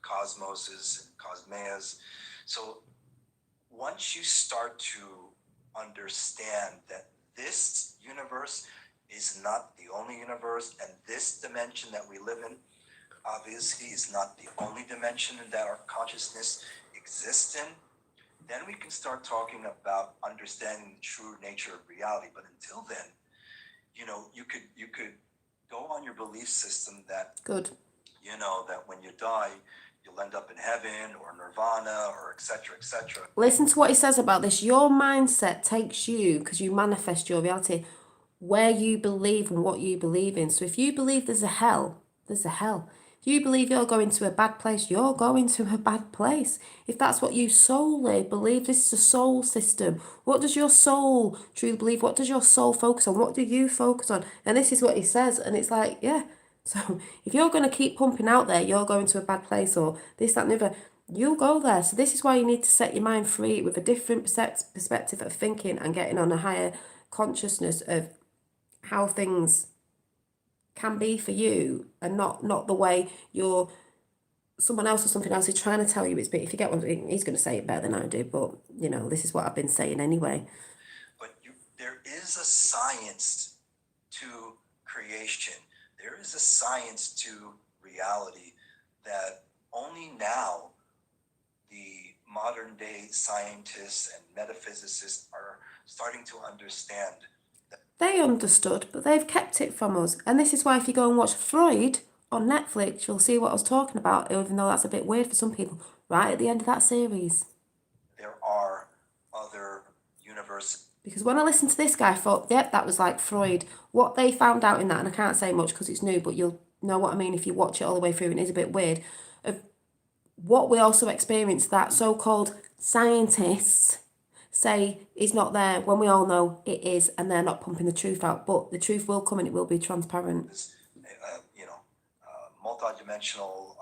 cosmoses and cosmeas. So once you start to understand that this universe is not the only universe, and this dimension that we live in obviously is not the only dimension that our consciousness exists in, then we can start talking about understanding the true nature of reality. But until then, you know, you could go on your belief system that, Good. you know, that when you die, you'll end up in heaven or nirvana or et cetera, et cetera. Listen to what he says about this. Your mindset takes you, because you manifest your reality, where you believe and what you believe in. So if you believe there's a hell, there's a hell. If you believe you're going to a bad place, you're going to a bad place. If that's what you solely believe, this is a soul system. What does your soul truly believe? What does your soul focus on? What do you focus on? And this is what he says. And it's like, yeah. So if you're going to keep pumping out there, you're going to a bad place or this, that, and the other, you'll go there. So this is why you need to set your mind free with a different perspective of thinking and getting on a higher consciousness of how things can be for you, and not the way you're someone else or something else is trying to tell you it's. But if you get one, he's going to say it better than I do, but you know, this is what I've been saying anyway. But there is a science to creation. There is a science to reality that only now the modern day scientists and metaphysicists are starting to understand. They understood, but they've kept it from us. And this is why if you go and watch Freud on Netflix, you'll see what I was talking about, even though that's a bit weird for some people, right at the end of that series. There are other universes. Because when I listened to this guy, I thought, yep, that was like Freud. What they found out in that, and I can't say much because it's new, but you'll know what I mean if you watch it all the way through, and it is a bit weird, of what we also experience that so-called scientists say is not there when we all know it is, and they're not pumping the truth out. But the truth will come and it will be transparent. Multidimensional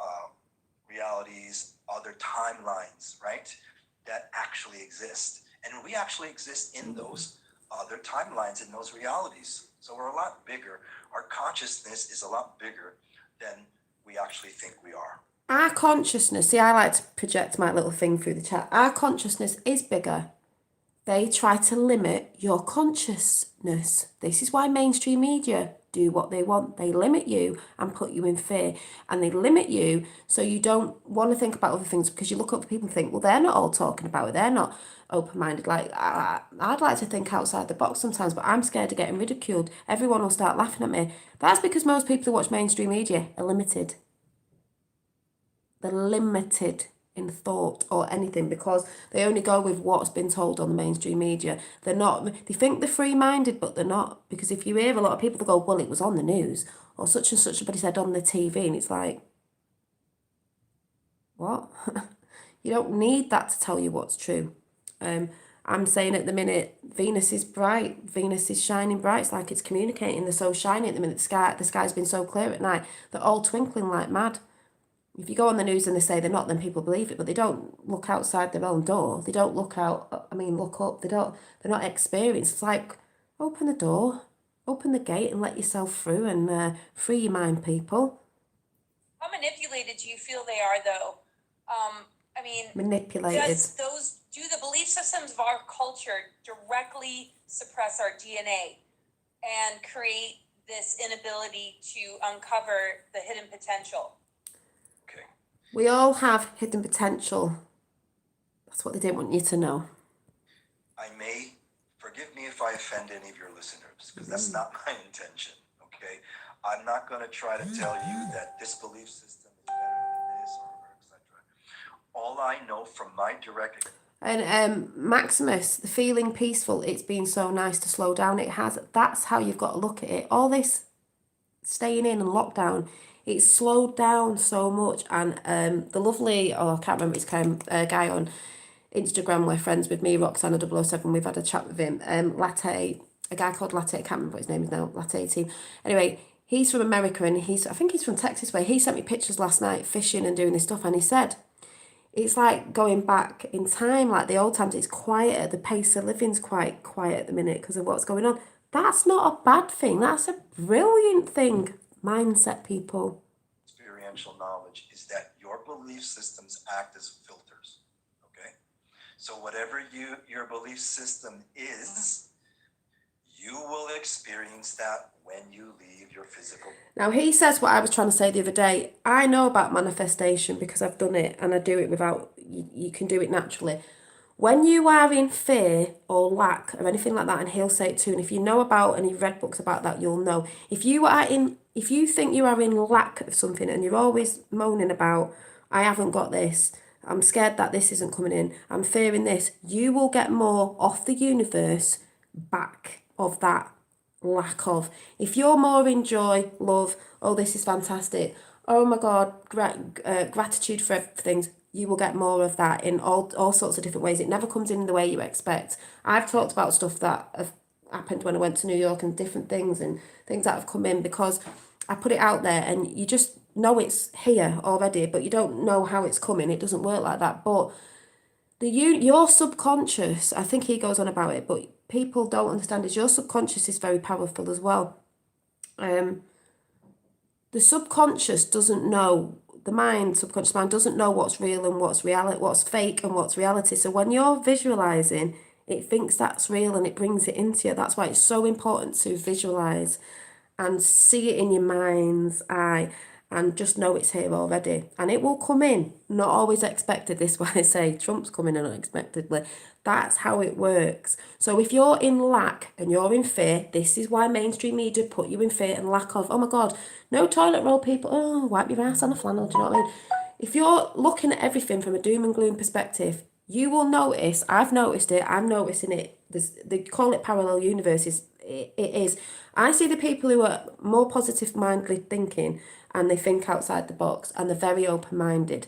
realities, other timelines, right? That actually exist. And we actually exist in those other timelines, in those realities. So we're a lot bigger. Our consciousness is a lot bigger than we actually think we are. Our consciousness, see, I like to project my little thing through the chat. Our consciousness is bigger. They try to limit your consciousness. This is why mainstream media do what they want. They limit you and put you in fear. And they limit you so you don't want to think about other things, because you look up for people and think, well, they're not all talking about it. They're not open-minded. Like, I'd like to think outside the box sometimes, but I'm scared of getting ridiculed. Everyone will start laughing at me. That's because most people who watch mainstream media are limited. They're limited in thought or anything because they only go with what's been told on the mainstream media. They're not, they think they're free-minded, but they're not. Because if you hear a lot of people that go, well, it was on the news, or such and such somebody said on the TV, and it's like, what? You don't need that to tell you what's true. I'm saying at the minute, Venus is bright. Venus is shining bright. It's like it's communicating. They're so shiny at the minute. The sky's been so clear at night. They're all twinkling like mad. If you go on the news and they say they're not, then people believe it, but they don't look outside their own door. They don't look out, look up. They're not experienced. It's like, open the door, open the gate and let yourself through and free your mind, people. How manipulated do you feel they are, though? Manipulated. Do the belief systems of our culture directly suppress our DNA and create this inability to uncover the hidden potential? Okay. We all have hidden potential. That's what they didn't want you to know. Forgive me if I offend any of your listeners, because that's not my intention, okay? I'm not going to try to tell you that this belief system is better than this or etc. All I know from my direct... And Maximus, the feeling peaceful, it's been so nice to slow down. That's how you've got to look at it. All this staying in and lockdown, it's slowed down so much. And the lovely, I can't remember his guy on Instagram, we're friends with me, Roxana 007, we've had a chat with him. Latte, a guy called Latte, I can't remember what his name is now, Latte Team. Anyway, he's from America and I think he's from Texas way. He sent me pictures last night fishing and doing this stuff, and he said, it's like going back in time, like the old times. It's quieter, the pace of living's quite quiet at the minute because of what's going on. That's not a bad thing, that's a brilliant thing. Mindset, people. Experiential knowledge is that your belief systems act as filters, okay? So whatever your belief system is, you will experience that when you leave your physical. Now he says what I was trying to say the other day. I know about manifestation because I've done it, and I do it without, you can do it naturally. When you are in fear or lack or anything like that, and he'll say it too, and if you know about and you've read books about that, you'll know. If you think you are in lack of something and you're always moaning about, I haven't got this, I'm scared that this isn't coming in, I'm fearing this, you will get more off the universe back of that lack of. If you're more in joy, love, oh, this is fantastic, oh my God, gratitude for things, you will get more of that in all sorts of different ways. It never comes in the way you expect. I've talked about stuff that have happened when I went to New York and different things and things that have come in because I put it out there and you just know it's here already, but you don't know how it's coming. It doesn't work like that. But your subconscious, I think he goes on about it, but people don't understand is your subconscious is very powerful as well. The subconscious doesn't know, subconscious mind doesn't know what's real and what's reality, what's fake and what's reality. So when you're visualizing, it thinks that's real and it brings it into you. That's why it's so important to visualize and see it in your mind's eye. and just know it's here already. And it will come in, not always expected. This is why I say Trump's coming in unexpectedly. That's how it works. So if you're in lack and you're in fear, this is why mainstream media put you in fear and lack of, oh my God, no toilet roll, people. Oh, wipe your ass on a flannel. Do you know what I mean? If you're looking at everything from a doom and gloom perspective, you will notice, I've noticed it, I'm noticing it, they call it parallel universes, it is. I see the people who are more positive-mindedly thinking and they think outside the box and they're very open-minded.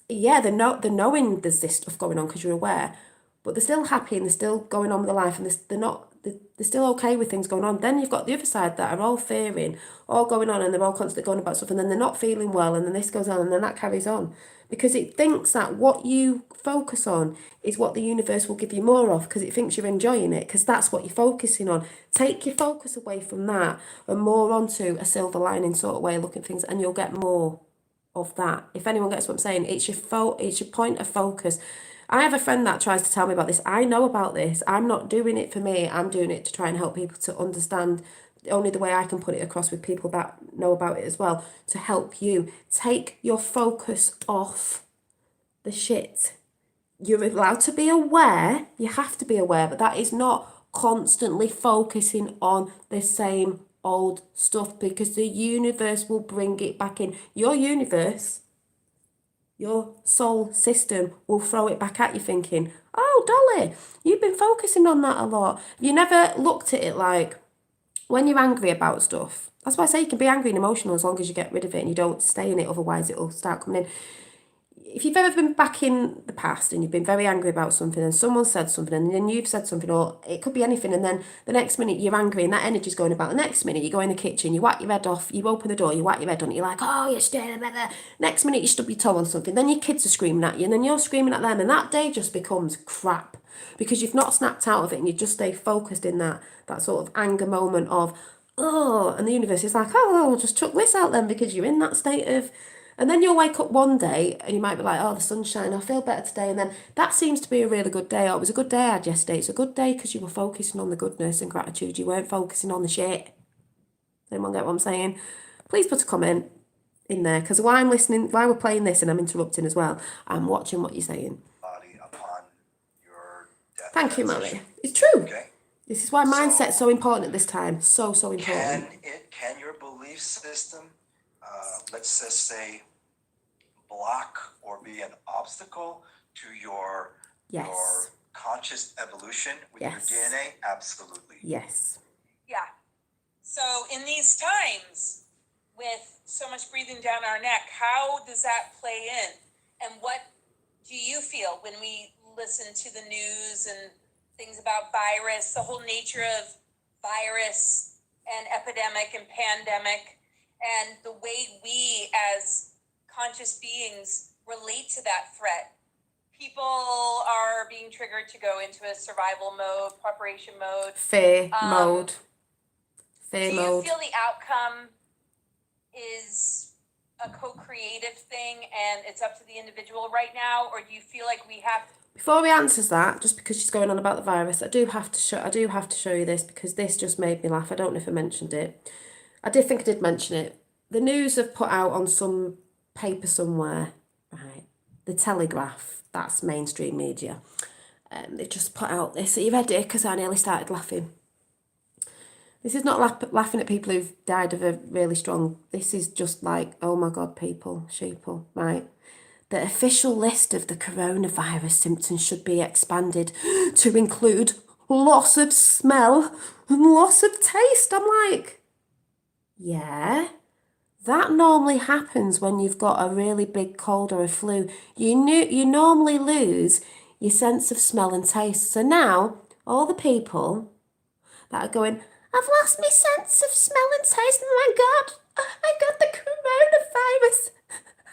Yeah, they're knowing there's this stuff going on because you're aware, but they're still happy and they're still going on with their life and they're still okay with things going on. Then you've got the other side that are all fearing, all going on, and they're all constantly going about stuff, and then they're not feeling well, and then this goes on, and then that carries on. Because it thinks that what you focus on is what the universe will give you more of, because it thinks you're enjoying it, because that's what you're focusing on. Take your focus away from that and more onto a silver lining sort of way of looking at things, and you'll get more of that. If anyone gets what I'm saying, it's your point of focus. I have a friend that tries to tell me about this. I know about this. I'm not doing it for me. I'm doing it to try and help people to understand only the way I can put it across with people that know about it as well, to help you. Take your focus off the shit. You're allowed to be aware. You have to be aware, but that is not constantly focusing on the same old stuff, because the universe will bring it back in. Your universe, your soul system will throw it back at you thinking, oh, Dolly, you've been focusing on that a lot. You never looked at it like, when you're angry about stuff, that's why I say you can be angry and emotional as long as you get rid of it and you don't stay in it, otherwise it'll start coming in. If you've ever been back in the past and you've been very angry about something and someone said something and then you've said something, or it could be anything, and then the next minute you're angry and that energy's going about, the next minute you go in the kitchen, you whack your head off, you open the door, you whack your head on it, you're like, oh, you're staring at that. Next minute you stub your toe on something, then your kids are screaming at you and then you're screaming at them, and that day just becomes crap because you've not snapped out of it and you just stay focused in that sort of anger moment of, oh, and the universe is like, oh, just chuck this out then because you're in that state of. And then you'll wake up one day and you might be like, oh, the sun's shining, I feel better today. And then that seems to be a really good day. Oh, it was a good day I had yesterday. It's a good day because you were focusing on the goodness and gratitude. You weren't focusing on the shit. Does anyone get what I'm saying? Please put a comment in there, because while we're playing this and I'm interrupting as well, I'm watching what you're saying. Body upon your death. Thank you, Molly. It's true. Okay. This is why mindset's so important at this time. So important. Can your belief system, let's just say, block or be an obstacle to your conscious evolution with your DNA? Absolutely. Yes. Yeah. So in these times, with so much breathing down our neck, how does that play in? And what do you feel when we listen to the news and things about virus, the whole nature of virus and epidemic and pandemic, and the way we as conscious beings relate to that threat? People are being triggered to go into a survival mode, preparation mode. Fear mode. Do you feel the outcome is a co-creative thing and it's up to the individual right now, or do you feel like we have? Before we answers that, just because she's going on about the virus, I do have to show you this, because this just made me laugh. I don't know if I mentioned it. I did think I did mention it. The news have put out on some paper somewhere, right? The Telegraph, that's mainstream media. They just put out this. Are you ready? Because I nearly started laughing. This is not laughing at people who've died of a really strong. This is just like, oh my God, sheeple, right? The official list of the coronavirus symptoms should be expanded to include loss of smell and loss of taste. I'm like, yeah, that normally happens when you've got a really big cold or a flu. You normally lose your sense of smell and taste. So now all the people that are going, I've lost my sense of smell and taste. Oh my God, I got the coronavirus.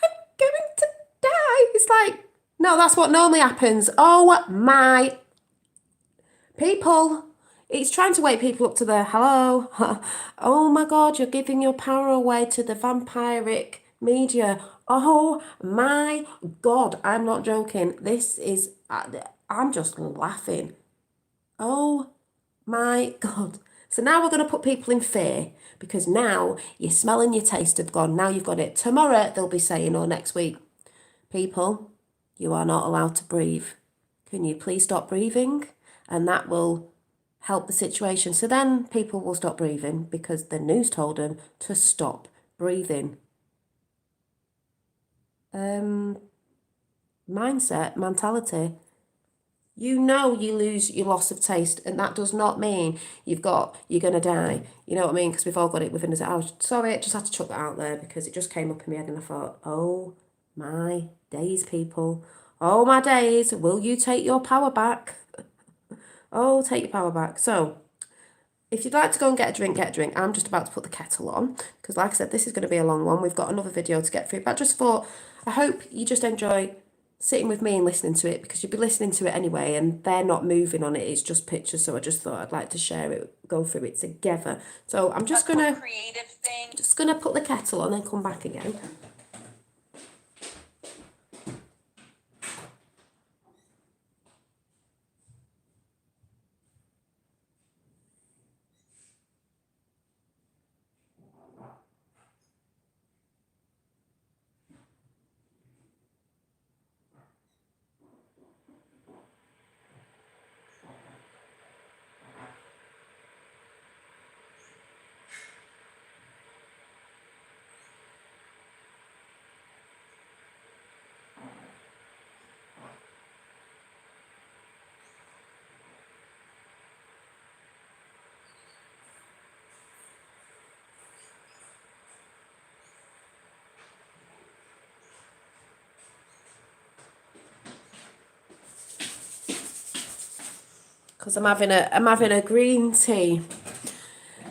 I'm going to die. It's like, no, that's what normally happens. Oh my people. It's trying to wake people up to the hello. Oh my God, you're giving your power away to the vampiric media. Oh my God, I'm not joking. This is, I'm just laughing. Oh my God. So now we're going to put people in fear because now your smell and your taste have gone. Now you've got it. Tomorrow they'll be saying, or next week, people, you are not allowed to breathe. Can you please stop breathing? And that will help the situation. So then people will stop breathing because the news told them to stop breathing. Mindset, mentality. You know you lose your loss of taste, and that does not mean you're gonna die. You know what I mean? Because we've all got it within us. I was sorry, I just had to chuck that out there because it just came up in my head, and I thought, oh my days, people, oh my days, will you take your power back? Oh, take your power back. So, if you'd like to go and get a drink, get a drink. I'm just about to put the kettle on because, like I said, this is going to be a long one. We've got another video to get through, but I just thought, I hope you just enjoy sitting with me and listening to it because you'll be listening to it anyway and they're not moving on it. It's just pictures. So I just thought I'd like to share it, go through it together. So I'm just going to creative thing. put the kettle on and come back again. Because I'm having a green tea.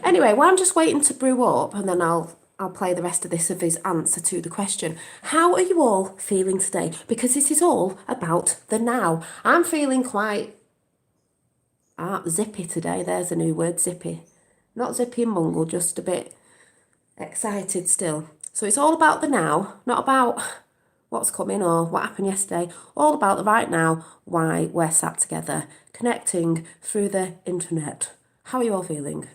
Anyway, well, I'm just waiting to brew up and then I'll play the rest of this of his answer to the question. How are you all feeling today? Because this is all about the now. I'm feeling quite zippy today. There's a new word, zippy. Not zippy and mungle, just a bit excited still. So it's all about the now, not about what's coming or what happened yesterday. All about the right now, why we're sat together, connecting through the internet. How are you all feeling?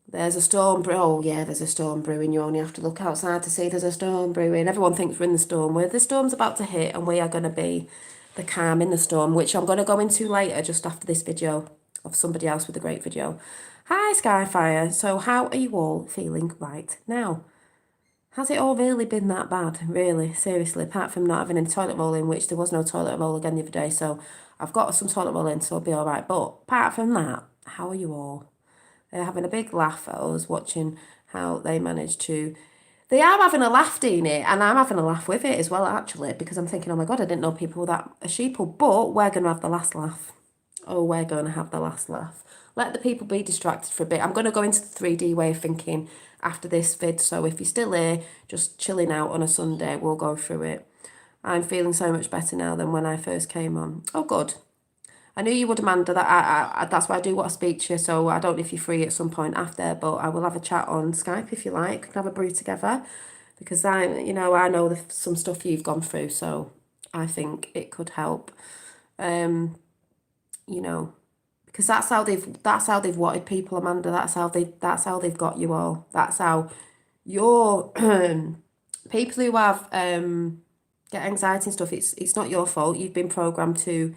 There's a storm oh yeah, there's a storm brewing. You only have to look outside to see there's a storm brewing. Everyone thinks we're in the storm. Where the storm's about to hit and we are going to be the calm in the storm, which I'm going to go into later just after this video of somebody else with a great video. Hi Skyfire. So how are you all feeling right now? Has it all really been that bad? Really? Seriously? Apart from not having any toilet roll in, which there was no toilet roll again the other day, so I've got some toilet roll in, so I'll be alright. But apart from that, how are you all? They're having a big laugh at us, watching how they manage to... They are having a laugh, Deanie, and I'm having a laugh with it as well, actually, because I'm thinking, oh my God, I didn't know people were that sheeple, but we're going to have the last laugh. Oh, we're going to have the last laugh. Let the people be distracted for a bit. I'm going to go into the 3D way of thinking after this vid, so if you're still here, just chilling out on a Sunday, we'll go through it. I'm feeling so much better now than when I first came on. Oh, good. I knew you would, Amanda. That's why I do want to speak to you, so I don't know if you're free at some point after, but I will have a chat on Skype if you like. We can have a brew together, because I know some stuff you've gone through, so I think it could help. Because that's how they've wanted people, Amanda. That's how they've got you all. That's how your people who have get anxiety and stuff. It's not your fault. You've been programmed to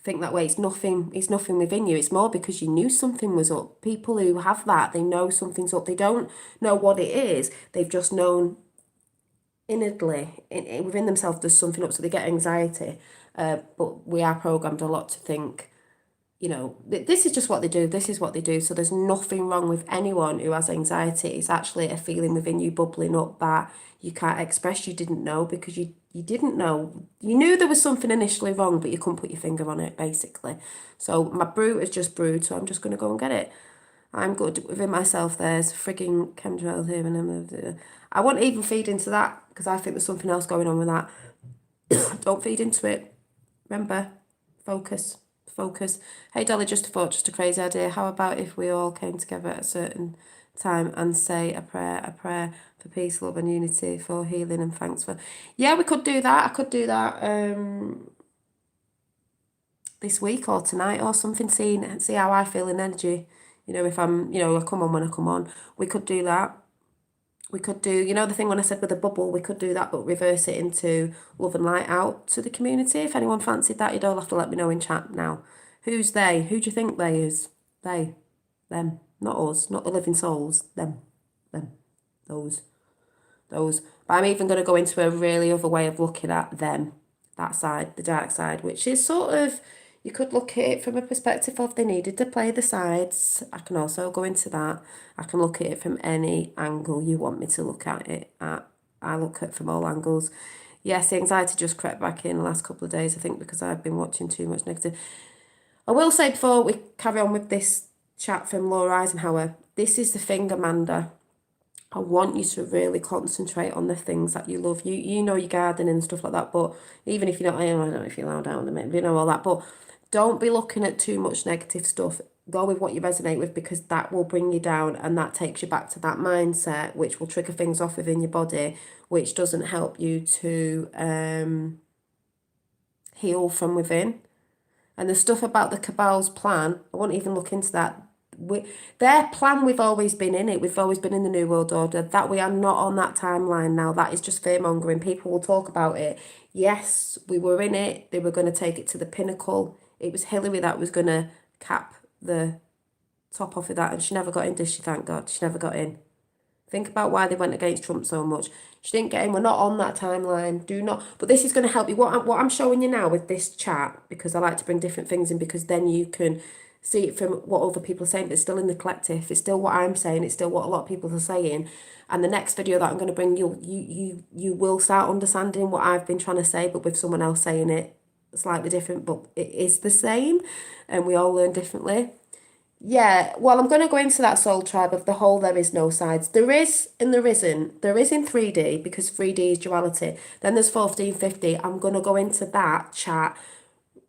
think that way. It's nothing within you. It's more because you knew something was up. People who have that, they know something's up. They don't know what it is. They've just known inwardly within themselves there's something up, so they get anxiety. But we are programmed a lot to think, this is just what they do. This is what they do. So there's nothing wrong with anyone who has anxiety. It's actually a feeling within you bubbling up that you can't express. You didn't know because you didn't know. You knew there was something initially wrong, but you couldn't put your finger on it, basically. So my brew is just brewed, so I'm just going to go and get it. I'm good within myself. There's frigging chemtrails here, and I won't even feed into that because I think there's something else going on with that. Don't feed into it. Remember, focus. Hey Dolly, just a crazy idea. How about if we all came together at a certain time and say a prayer for peace, love and unity, for healing and thanks for... Yeah, we could do that. I could do that. this week or tonight or something, see how I feel in energy. You know, if I'm, you know, I come on when I come on. We could do that. We could do, you know, the thing when I said with the bubble, we could do that, but reverse it into love and light out to the community. If anyone fancied that, you'd all have to let me know in chat now. Who's they? Who do you think they is? They. Them. Not us. Not the living souls. Them. Those. But I'm even going to go into a really other way of looking at them. That side, the dark side, which is sort of, you could look at it from a perspective of they needed to play the sides. I can also go into that. I can look at it from any angle you want me to look at it at. I look at it from all angles. Yes, the anxiety just crept back in the last couple of days, I think, because I've been watching too much negative. I will say before we carry on with this chat from Laura Eisenhower, this is the thing, Amanda. I want you to really concentrate on the things that you love. You know your gardening and stuff like that, but even if you're not, I don't know if you're allowed down the minute, you know all that, but don't be looking at too much negative stuff. Go with what you resonate with, because that will bring you down, and that takes you back to that mindset, which will trigger things off within your body, which doesn't help you to heal from within. And the stuff about the Cabal's plan, I won't even look into that. Their plan, we've always been in it. We've always been in the New World Order. That we are not on that timeline now. That is just fear-mongering. People will talk about it. Yes, we were in it. They were going to take it to the pinnacle. It was Hillary that was going to cap the top off of that. And she never got in, did she? Thank God. She never got in. Think about why they went against Trump so much. She didn't get in. We're not on that timeline. Do not. But this is going to help you. What I'm showing you now with this chat, because I like to bring different things in, because then you can see it from what other people are saying, but it's still in the collective. It's still what I'm saying. It's still what a lot of people are saying. And the next video that I'm going to bring, you will start understanding what I've been trying to say, but with someone else saying it slightly different, but it is the same, and we all learn differently. Yeah, well, I'm going to go into that soul tribe of the whole there is no sides. There is and there isn't. There is in 3D, because 3D is duality. Then there's 1450. I'm going to go into that chat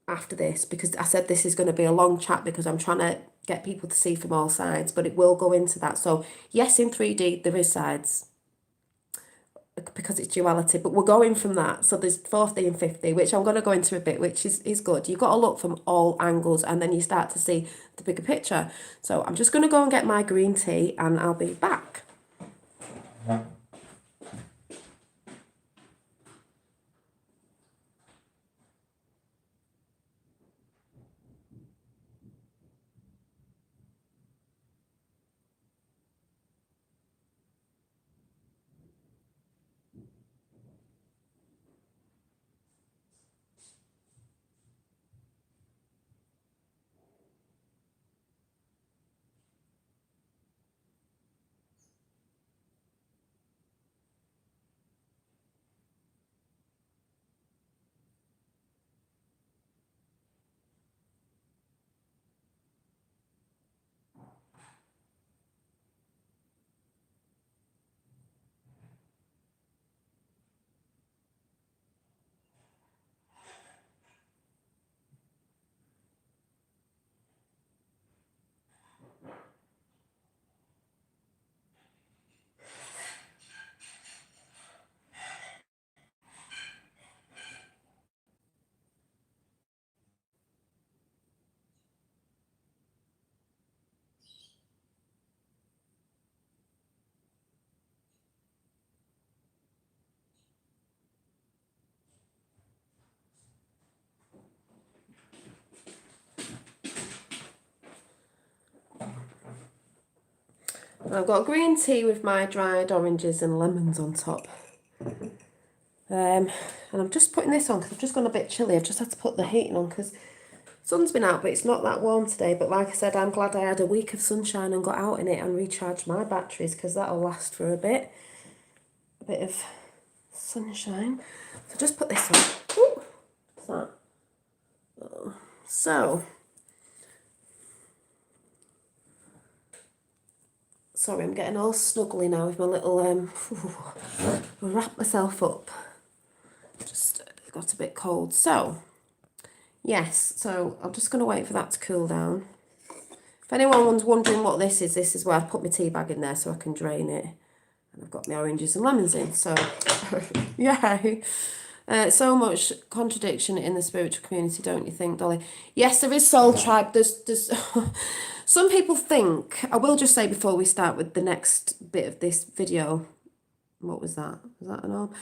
after this, because I said this is going to be a long chat, because I'm trying to get people to see from all sides, but it will go into that. So yes, in 3D there is sides, because it's duality, but we're going from that. So there's 40 and 50, which I'm going to go into a bit, which is good. You've got to look from all angles, and then you start to see the bigger picture. So I'm just going to go and get my green tea, and I'll be back. I've got green tea with my dried oranges and lemons on top. And I'm just putting this on because I've just gone a bit chilly. I've just had to put the heating on because the sun's been out, but it's not that warm today. But like I said, I'm glad I had a week of sunshine and got out in it and recharged my batteries, because that'll last for a bit. A bit of sunshine. So just put this on. Ooh, what's that? Oh. So... sorry, I'm getting all snuggly now with my little, wrap myself up. Just got a bit cold. So, yes, so I'm just going to wait for that to cool down. If anyone's wondering what this is where I put my tea bag in there so I can drain it. And I've got my oranges and lemons in, so, yay. So much contradiction in the spiritual community, don't you think, Dolly? Yes, there is soul tribe. There's some people think. I will just say before we start with the next bit of this video. What was that? Was that an old?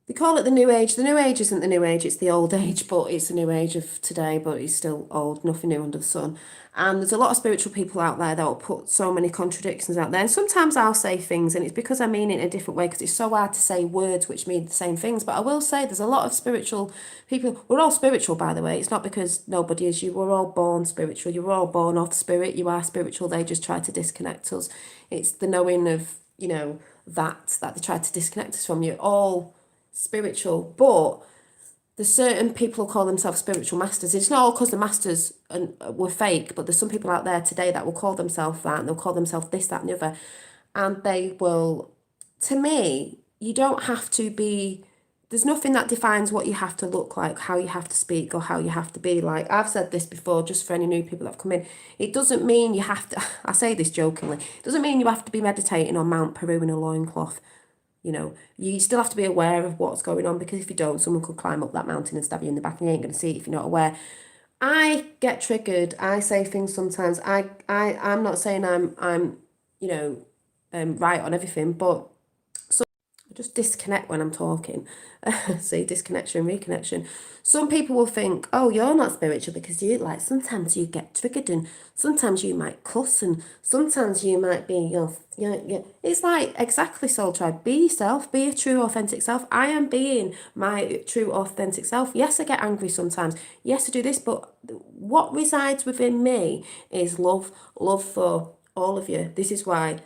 They call it the new age. The new age isn't the new age, it's the old age, but it's the new age of today, but it's still old, nothing new under the sun. And there's a lot of spiritual people out there that will put so many contradictions out there. And sometimes I'll say things, and it's because I mean it in a different way, because it's so hard to say words which mean the same things. But I will say there's a lot of spiritual people. We're all spiritual, by the way. It's not because nobody is. You were all born spiritual. You were all born of spirit. You are spiritual. They just try to disconnect us. It's the knowing of, that they try to disconnect us from. You're all spiritual, but there's certain people who call themselves spiritual masters. It's not all because the masters were fake, but there's some people out there today that will call themselves that, and they'll call themselves this, that, and the other. And they will, to me, you don't have to be, there's nothing that defines what you have to look like, how you have to speak, or how you have to be. Like, I've said this before, just for any new people that have come in, it doesn't mean you have to, I say this jokingly, it doesn't mean you have to be meditating on Mount Peru in a loincloth. You still have to be aware of what's going on, because if you don't, someone could climb up that mountain and stab you in the back, and you ain't going to see it if you're not aware. I get triggered. I say things sometimes. I'm not saying I'm right on everything, but I just disconnect when I'm talking. See, disconnection, reconnection. Some people will think, oh, you're not spiritual because sometimes you get triggered, and sometimes you might cuss, and sometimes you might be It's like, exactly, soul tribe. Be yourself, be a true, authentic self. I am being my true, authentic self. Yes, I get angry sometimes. Yes, I do this, but what resides within me is love for all of you. This is why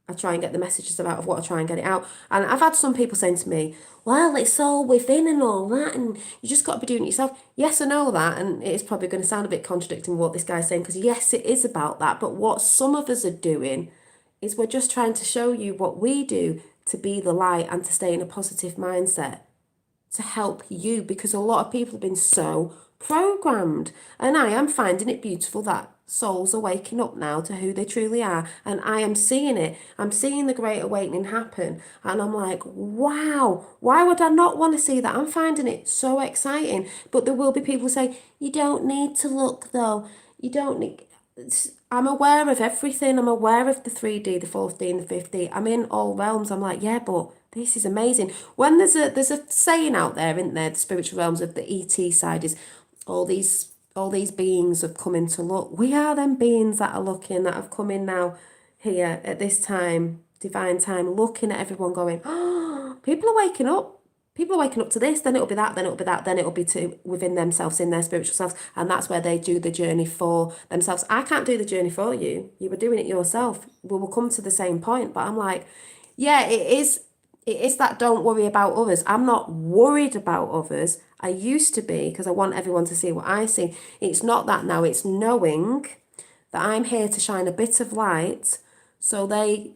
I try and get the messages out of what I try and get it out. And I've had some people saying to me, well, it's all within and all that, and you just got to be doing it yourself. Yes, I know that, and it's probably going to sound a bit contradicting what this guy's saying, because yes, it is about that. But what some of us are doing is we're just trying to show you what we do to be the light and to stay in a positive mindset to help you, because a lot of people have been so programmed. And I am finding it beautiful that souls are waking up now to who they truly are, and I am seeing it. I'm seeing the great awakening happen, and I'm like, wow, why would I not want to see that? I'm finding it so exciting. But there will be people who say, you don't need to look, though. You don't need. I'm aware of everything. I'm aware of the 3D, the 4D, and the 5D. I'm in all realms. I'm like, yeah, but this is amazing. When there's a saying out there, isn't there? The spiritual realms of the ET side is all these beings have come in to look. We are them beings that are looking, that have come in now here at this time, divine time, looking at everyone going, oh, people are waking up. People are waking up to this, then it'll be that, then it'll be that, then it'll be to within themselves, in their spiritual selves. And that's where they do the journey for themselves. I can't do the journey for you. You were doing it yourself. We will come to the same point. But I'm like, yeah, it is that don't worry about others. I'm not worried about others. I used to be, because I want everyone to see what I see. It's not that now. It's knowing that I'm here to shine a bit of light, so they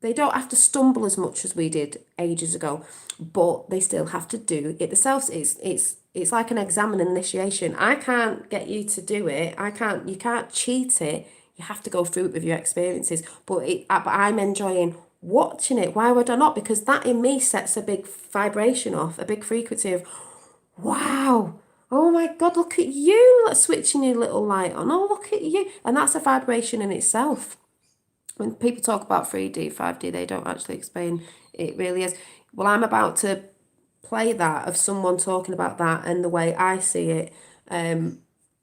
don't have to stumble as much as we did ages ago, but they still have to do it themselves. It's like an exam and initiation. I can't get you to do it. You can't cheat it. You have to go through it with your experiences. But I'm enjoying watching it. Why would I not? Because that in me sets a big vibration off, a big frequency of, wow, oh my God, look at you switching your little light on. Oh, look at you. And that's a vibration in itself. When people talk about 3D, 5D, they don't actually explain it really is. Well, I'm about to play that of someone talking about that and the way I see it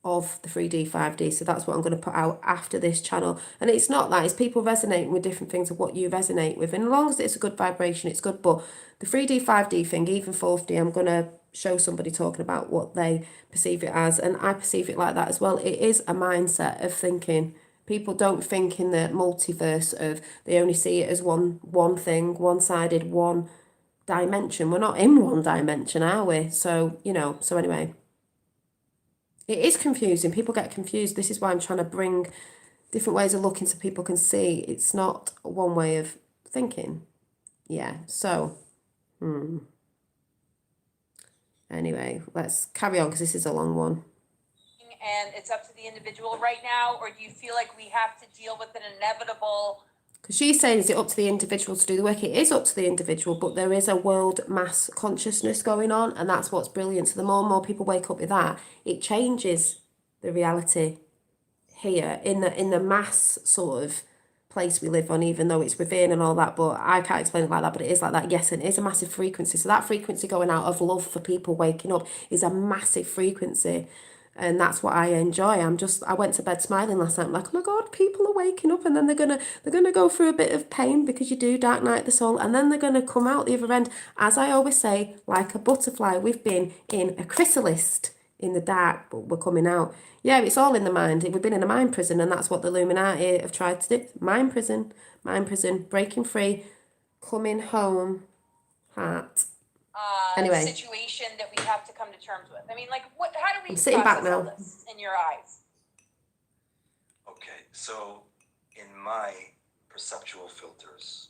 of the 3D, 5D. So that's what I'm going to put out after this channel. And it's not that, it's people resonating with different things of what you resonate with. And as long as it's a good vibration, it's good. But the 3D, 5D thing, even 4D, I'm going to show somebody talking about what they perceive it as. And I perceive it like that as well. It is a mindset of thinking. People don't think in the multiverse of, they only see it as one thing, one-sided, one dimension. We're not in one dimension, are we? So, so anyway, it is confusing. People get confused. This is why I'm trying to bring different ways of looking so people can see it's not one way of thinking. Yeah, so, anyway, let's carry on because this is a long one. And it's up to the individual right now, or do you feel like we have to deal with an inevitable Because she's saying, is it up to the individual to do the work? It is up to the individual, but there is a world mass consciousness going on, and that's what's brilliant. So the more and more people wake up with that, it changes the reality here in the mass sort of place we live on, even though it's within and all that. But I can't explain it like that, but it is like that. Yes, and it is a massive frequency. So that frequency going out of love for people waking up is a massive frequency. And that's what I enjoy. I went to bed smiling last night. I'm like, oh my God, people are waking up, and then they're gonna go through a bit of pain because you do dark night the soul, and then they're gonna come out the other end. As I always say, like a butterfly, we've been in a chrysalis in the dark, but we're coming out. Yeah, it's all in the mind. We've been in a mind prison, and that's what the Illuminati have tried to do. Mind prison, breaking free, coming home, heart. Anyway. Situation that we have to come to terms with. I mean, like, what? How do we I'm sitting back process all now. this in your eyes? Okay, so in my perceptual filters,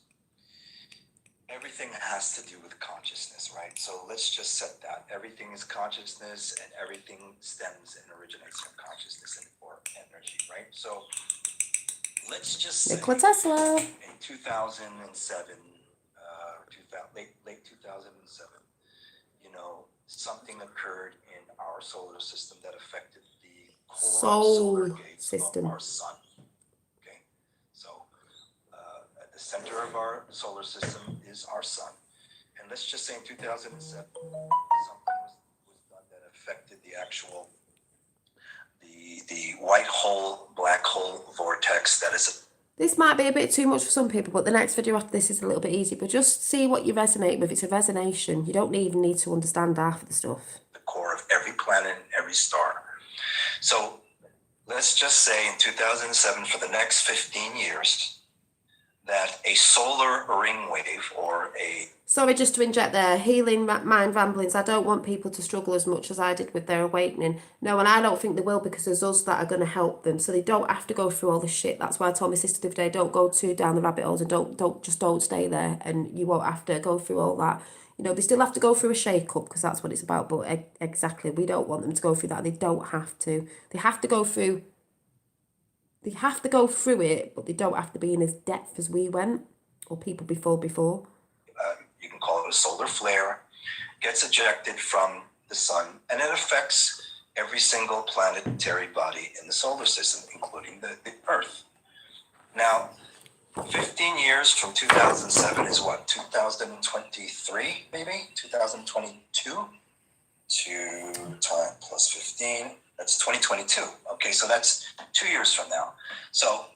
everything has to do with consciousness, right? So let's just set that. Everything is consciousness, and everything stems and originates from consciousness or energy, right? So let's just say Nikola Tesla. in 2007, late 2007, something occurred in our solar system that affected the core solar gates system of our sun. Okay, so at the center of our solar system is our sun, and let's just say in 2007, something was done that affected the actual the white hole, black hole vortex that is. This might be a bit too much for some people, but the next video after this is a little bit easy. But just see what you resonate with. It's a resonation. You don't even need to understand half of the stuff. The core of every planet and every star. So let's just say in 2007, for the next 15 years, that a solar ring wave or a... Sorry, just to inject there, healing mind ramblings. I don't want people to struggle as much as I did with their awakening. No, and I don't think they will, because there's us that are going to help them. So they don't have to go through all this shit. That's why I told my sister the other day, don't go too down the rabbit holes, and don't stay there, and you won't have to go through all that. They still have to go through a shake-up, because that's what it's about. But exactly, we don't want them to go through that. They don't have to. They have to go through it, but they don't have to be in as depth as we went, or people before. You can call it a solar flare, gets ejected from the sun, and it affects every single planetary body in the solar system, including the Earth. Now, 15 years from 2007 is what, 2023, maybe? 2022? 2 times plus 15, that's 2022. Okay, so that's 2 years from now. So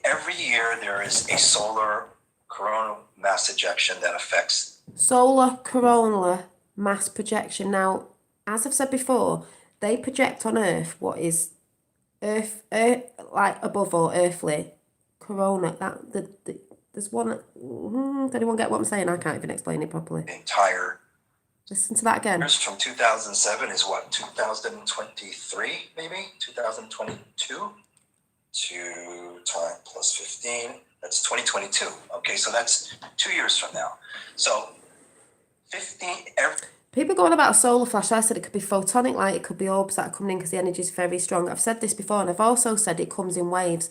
every year there is a solar coronal mass ejection that affects... Solar coronal mass projection. Now, as I've said before, they project on Earth what is Earth like above all earthly. Corona, there's one... Does anyone get what I'm saying? I can't even explain it properly. The entire... Listen to that again. From 2007 is what, 2023, maybe? 2022? 2 times plus 15, that's 2022. Okay, so that's 2 years from now. So 15... People go on about a solar flash. I said it could be photonic light, it could be orbs that are coming in because the energy is very strong. I've said this before, and I've also said it comes in waves.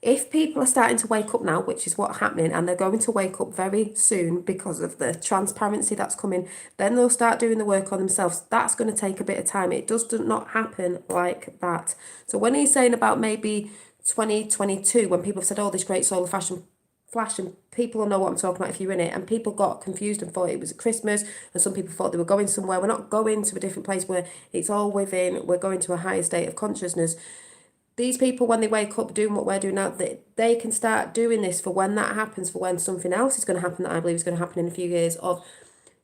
If people are starting to wake up now, which is what's happening, and they're going to wake up very soon because of the transparency that's coming, then they'll start doing the work on themselves. That's going to take a bit of time. It does not happen like that. So when he's saying about maybe 2022, when people have said, oh, this great solar flash, and people will know what I'm talking about if you're in it, and people got confused and thought it was at Christmas, and some people thought they were going somewhere. We're not going to a different place where it's all within. We're going to a higher state of consciousness. These people, when they wake up doing what we're doing now, they can start doing this for when that happens, for when something else is going to happen that I believe is going to happen in a few years, of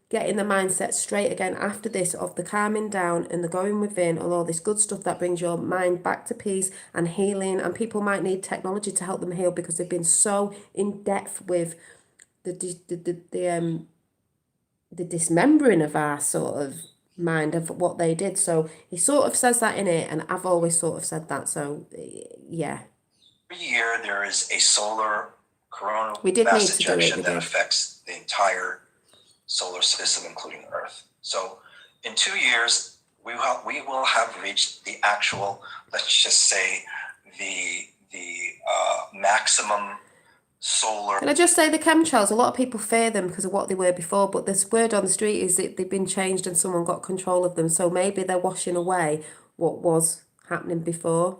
getting the mindset straight again after this, of the calming down and the going within, and all this good stuff that brings your mind back to peace and healing. And people might need technology to help them heal because they've been so in depth with the dismembering of our sort of mind of what they did. So he sort of says that in it, and I've always sort of said that. So yeah, every year there is a solar coronal mass ejection that affects the entire solar system, including Earth. So in 2 years we will have reached the actual, let's just say, the maximum solar. Can I just say the chemtrails, a lot of people fear them because of what they were before, but this word on the street is that they've been changed and someone got control of them. So maybe they're washing away what was happening before.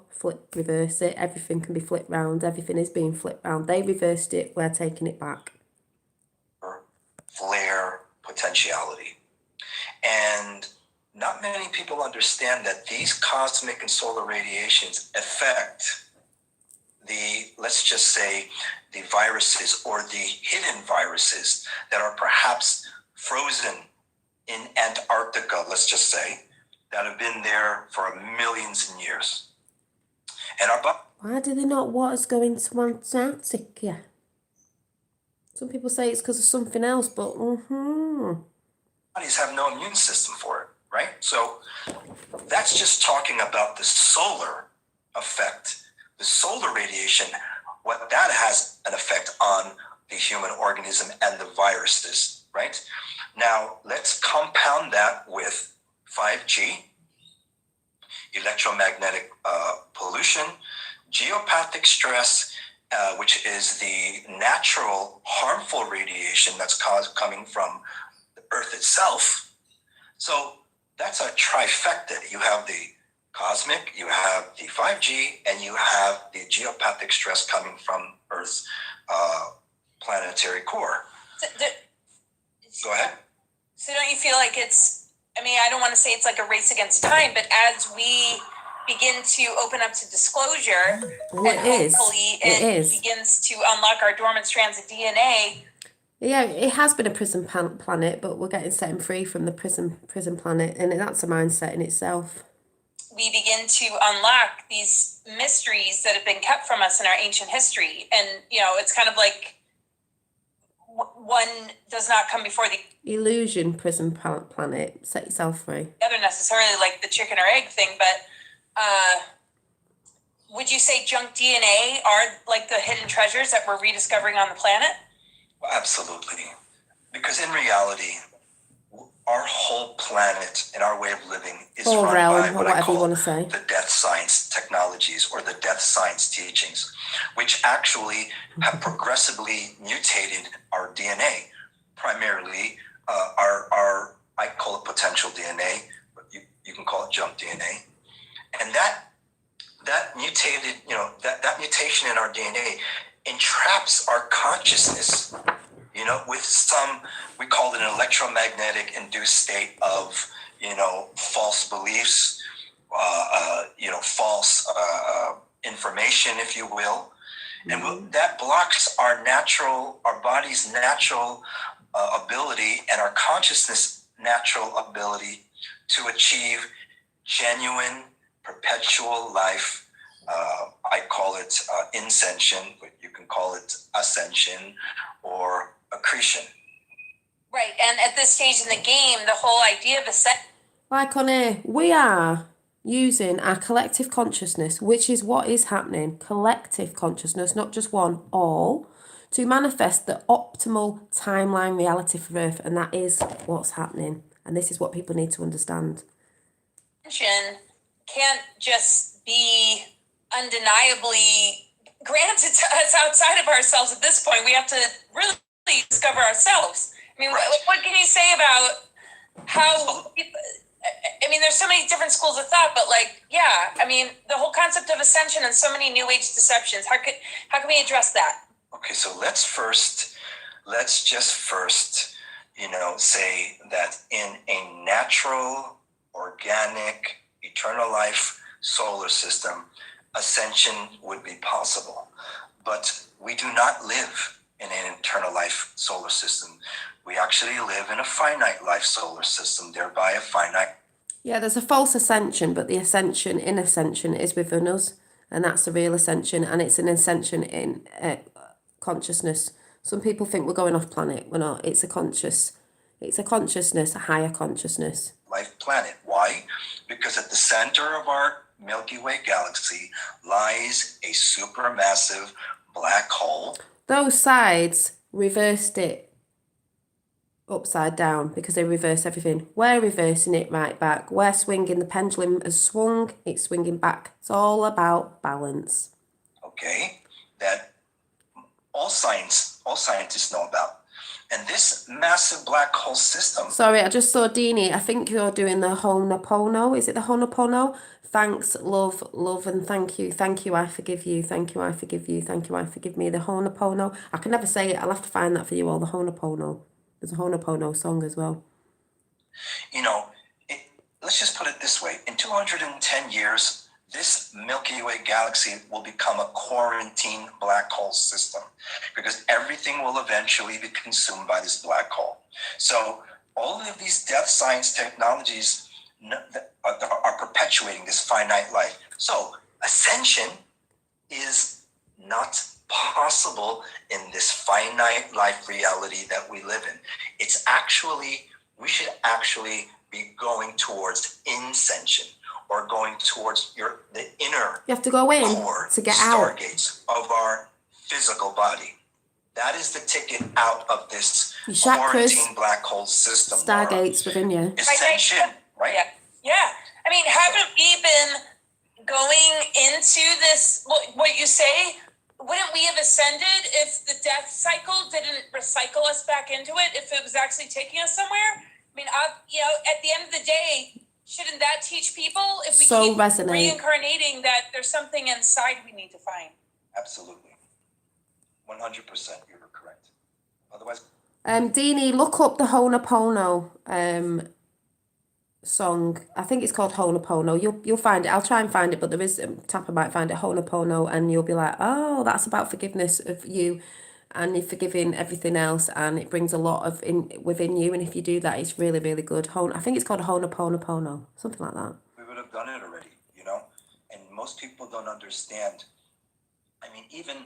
Reverse it. Everything can be flipped round. Everything is being flipped round. They reversed it. We're taking it back. Flare potentiality. And not many people understand that these cosmic and solar radiations affect the, let's just say, the viruses or the hidden viruses that are perhaps frozen in Antarctica, let's just say, that have been there for millions of years. And why do they not want us going to Antarctica? Some people say it's because of something else, but bodies have no immune system for it, right? So that's just talking about the solar effect. The solar radiation, what that has an effect on the human organism and the viruses, right? Now, let's compound that with 5G, electromagnetic pollution, geopathic stress, which is the natural harmful radiation that's coming from the Earth itself. So that's a trifecta. You have the cosmic, you have the 5G, and you have the geopathic stress coming from Earth's planetary core. Go ahead. So don't you feel like it's, I mean, I don't want to say it's like a race against time, but as we begin to open up to disclosure, and hopefully it begins to unlock our dormant strands of DNA. Yeah, it has been a prison planet, but we're getting set free from the prison planet, and that's a mindset in itself. We begin to unlock these mysteries that have been kept from us in our ancient history. And, you know, it's kind of like one does not come before the illusion. Prison planet, set yourself free. Other necessarily like the chicken or egg thing, but would you say junk DNA are like the hidden treasures that we're rediscovering on the planet? Well, absolutely. Because in reality, our whole planet and our way of living is run by what I call the death science technologies or the death science teachings, which actually have progressively mutated our DNA, primarily our I call it potential DNA, but you can call it junk DNA. And that mutated, you know, that mutation in our DNA entraps our consciousness, you know, with some, we call it an electromagnetic induced state of, you know, false beliefs, you know, false information, if you will. And that blocks our body's natural ability and our consciousness natural ability to achieve genuine, perpetual life. I call it inscension, but you can call it ascension or accretion. Right, and at this stage in the game, the whole idea of ascension. Like on here, we are using our collective consciousness, which is what is happening, collective consciousness, not just one, all, to manifest the optimal timeline reality for Earth, and that is what's happening. And this is what people need to understand. Can't just be undeniably granted to us outside of ourselves at this point. We have to really discover ourselves. I mean, what can you say about how, I mean, there's so many different schools of thought, but like, yeah, I mean, the whole concept of ascension and so many new age deceptions, how can we address that? Okay, so let's just first, you know, say that in a natural, organic, eternal life solar system, ascension would be possible. But we do not live in an eternal life solar system. We actually live in a finite life solar system, thereby a finite. Yeah, there's a false ascension, but the ascension in ascension is within us, and that's the real ascension, and it's an ascension in consciousness. Some people think we're going off planet. We're not. It's a consciousness, a higher consciousness. Life planet. Why? Because at the center of our Milky Way galaxy lies a supermassive black hole. Those sides reversed it upside down because they reverse everything. We're reversing it right back. We're swinging. The pendulum has swung. It's swinging back. It's all about balance. Okay, that all scientists know about. And this massive black hole system. Sorry, I just saw Deanie. I think you're doing the Ho'oponopono. Is it the Ho'oponopono? Thanks, love, love, and thank you. Thank you, I forgive you. Thank you, I forgive you. Thank you, I forgive me. The Ho'oponopono. I can never say it. I'll have to find that for you all. The Ho'oponopono. There's a Ho'oponopono song as well. You know, let's just put it this way. In 210 years, this Milky Way galaxy will become a quarantine black hole system because everything will eventually be consumed by this black hole. So all of these death science technologies are perpetuating this finite life. So ascension is not possible in this finite life reality that we live in. It's actually, we should actually be going towards ascension, or going towards the inner You have to go in core to get out. stargates of our physical body. That is the ticket out of this Your chakras, quarantine black hole system. Laura. stargates within you. Ascension, right? Yeah. I mean, haven't we been going into this, what you say? Wouldn't we have ascended if the death cycle didn't recycle us back into it, if it was actually taking us somewhere? I mean, you know, at the end of the day, shouldn't that teach people if we keep reincarnating that there's something inside we need to find? Absolutely. 100% you're correct. Otherwise, Deanie, look up the Ho'oponopono song. I think it's called Ho'oponopono. You'll find it. I'll try and find it, but there is Tapper might find it, Ho'oponopono, and you'll be like, oh, that's about forgiveness of you, and you're forgiving everything else, and it brings a lot of within you. And if you do that, it's really, really good. I think it's called Ho'oponopono, something like that. we would have done it already, you know? And most people don't understand. I mean, even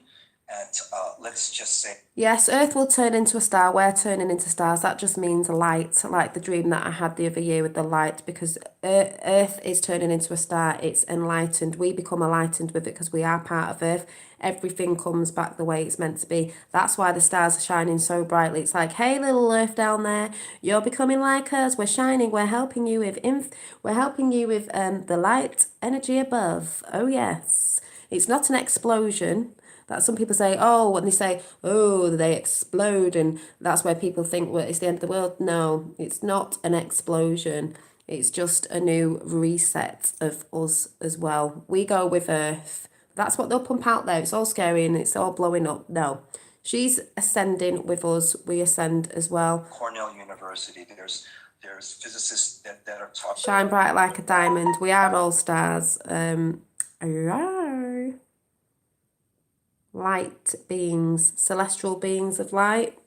at, let's just say... Yes, Earth will turn into a star. We're turning into stars. That just means light, like the dream that I had the other year with the light, because Earth is turning into a star. It's enlightened. We become enlightened with it because we are part of Earth. Everything comes back the way it's meant to be. That's why the stars are shining so brightly. It's like, hey, little Earth down there, you're becoming like us. We're shining. We're helping you with the light energy above. Oh yes, it's not an explosion. That some people say, oh, when they say, oh, they explode, and that's where people think, well, it's the end of the world. No, it's not an explosion. It's just a new reset of us as well. We go with Earth. That's what they'll pump out there. It's all scary and it's all blowing up. No, she's ascending with us. We ascend as well. Cornell University, there's physicists that are talking. Shine bright like a diamond. We are all stars. Light beings, celestial beings of light,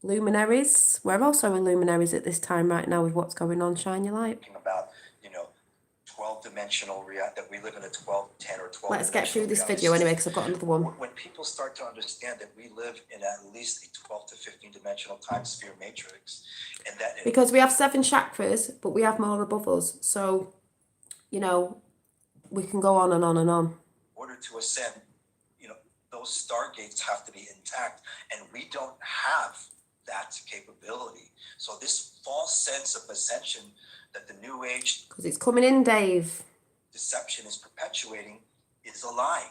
luminaries. We're also luminaries at this time right now with what's going on. Shine your light. About, 12-dimensional reality, that we live in a 12, 10 or 12. Let's get through this video anyway, because I've got another one. When people start to understand that we live in at least a 12 to 15-dimensional time sphere matrix, and that because we have 7 chakras, but we have more above us. So, we can go on and on and on. In order to ascend, those stargates have to be intact, and we don't have that capability. So this false sense of ascension that the New Age, because it's coming in, Dave, deception is perpetuating is a lie.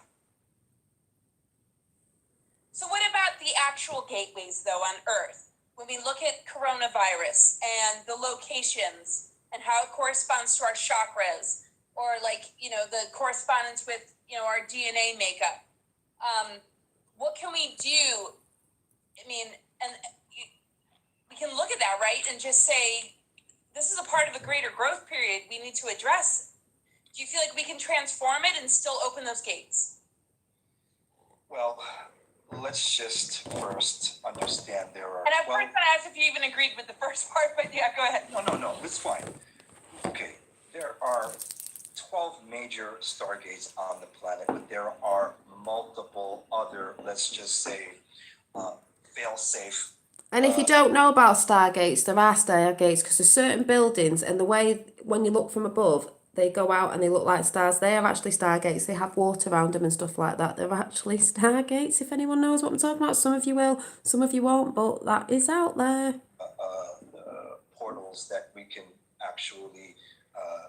So what about the actual gateways, though, on Earth? When we look at coronavirus and the locations and how it corresponds to our chakras, or the correspondence with, our DNA makeup. What can we do? I mean, we can look at that, right? And just say, this is a part of a greater growth period we need to address. Do you feel like we can transform it and still open those gates? Well, let's just first understand there are... And I first want to ask if you even agreed with the first part, but yeah, go ahead. No, it's fine. Okay, there are 12 major stargates on the planet, but there are multiple other, let's just say, fail-safe. And if you don't know about stargates, there are stargates because there's certain buildings, and the way when you look from above, they go out and they look like stars. They are actually stargates. They have water around them and stuff like that. They're actually stargates, if anyone knows what I'm talking about. Some of you will, some of you won't, but that is out there. Portals that we can actually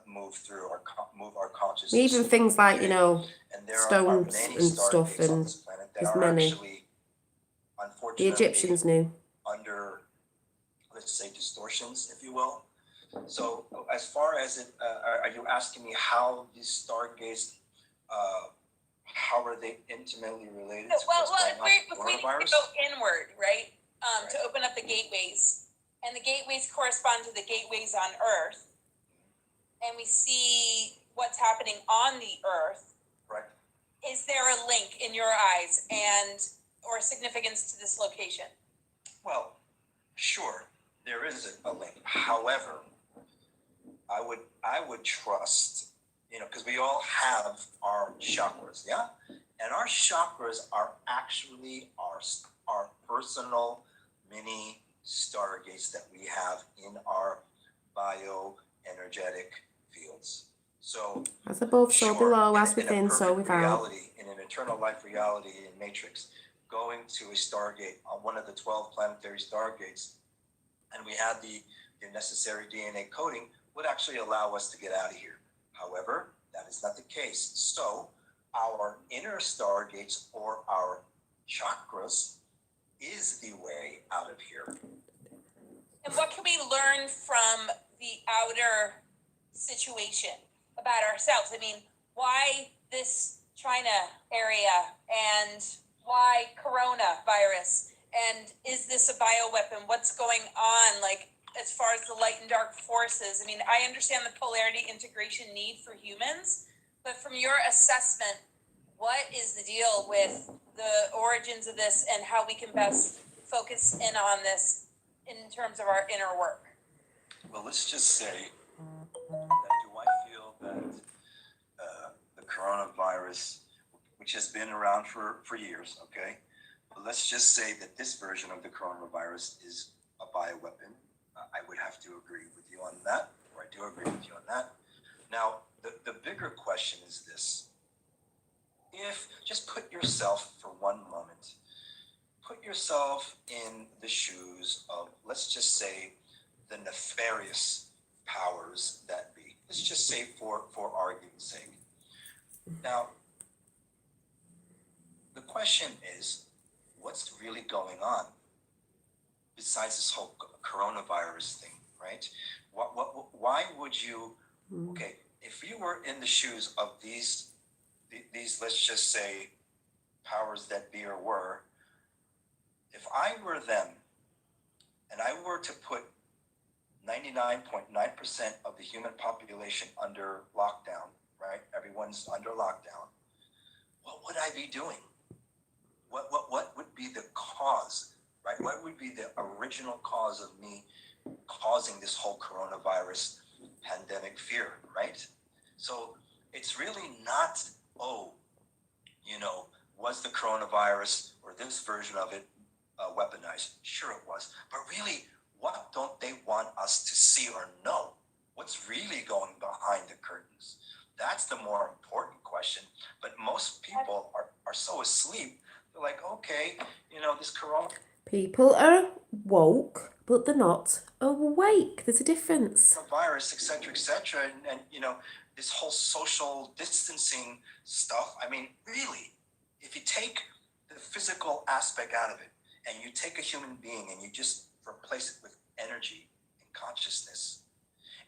move through or move our consciousness. Even things like, and there stones are many and stuff, stargates on and this planet that there's are many. actually The unfortunately Egyptians knew. under, let's say, distortions, if you will. So as far as it, are you asking me how these stargates, how are they intimately related to Well, what's going on if with we need to coronavirus? go inward, right, to Right. open up the gateways, and the gateways correspond to the gateways on Earth, and we see what's happening on the Earth, Right. is there a link in your eyes or significance to this location? Well, sure, there is a link. However, I would trust, because we all have our chakras, yeah? And our chakras are actually our personal mini stargates that we have in our bioenergetic fields. So As above, so sure, below, in as a within, so perfect without. reality, in an eternal life reality in Matrix, going to a stargate on one of the 12 planetary stargates, and we had the necessary DNA coding, would actually allow us to get out of here. However, that is not the case. So our inner stargates, or our chakras, is the way out of here. And what can we learn from the outer situation about ourselves? I mean, why this China area, and why coronavirus? And is this a bioweapon? What's going on, like, as far as the light and dark forces? I mean, I understand the polarity integration need for humans, but from your assessment, what is the deal with the origins of this and how we can best focus in on this in terms of our inner work? Well, let's just say that do I feel that the coronavirus, which has been around for years, okay? But let's just say that this version of the coronavirus is a bioweapon. I would have to agree with you on that, or I do agree with you on that. Now, the bigger question is this. If, just put yourself for one moment, put yourself in the shoes of, let's just say, the nefarious powers that be. Let's just say for argument's sake. Now, the question is, what's really going on besides this whole coronavirus thing, right? Why would you, okay, if you were in the shoes of these, let's just say, powers that be or were, if I were them and I were to put 99.9% of the human population under lockdown, right? Everyone's under lockdown. What would I be doing? What would be the cause, right? What would be the original cause of me causing this whole coronavirus pandemic fear, right? So it's really not, was the coronavirus or this version of it weaponized? Sure it was. But really, what don't they want us to see or know? What's really going behind the curtains? That's the more important question. But most people are so asleep. They're like, okay, this corona. People are woke, but they're not awake. There's a difference. Virus, et cetera, and this whole social distancing stuff. I mean, really, if you take the physical aspect out of it, and you take a human being and you just replace it with energy and consciousness,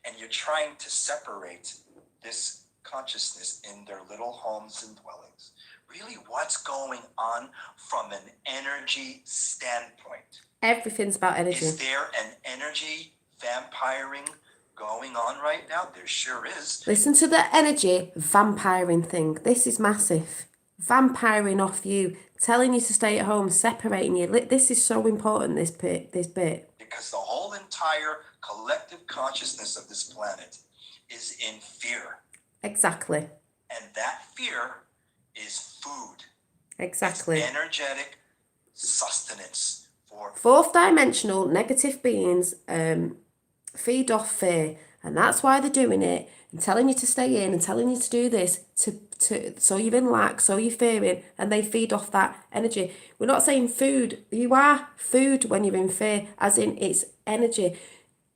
and you're trying to separate this consciousness in their little homes and dwellings, really, what's going on from an energy standpoint? Everything's about energy. Is there an energy vampiring going on right now? There sure is. Listen to the energy vampiring thing. This is massive. Vampiring off you, telling you to stay at home, separating you. This is so important, this bit. Because the whole entire collective consciousness of this planet is in fear. Exactly. And that fear is food. Exactly. It's energetic sustenance for fourth dimensional negative beings feed off fear, and that's why they're doing it and telling you to stay in and telling you to do this to so you're in lack, so you're fearing, and they feed off that energy. We're not saying food. You are food when you're in fear, as in it's energy.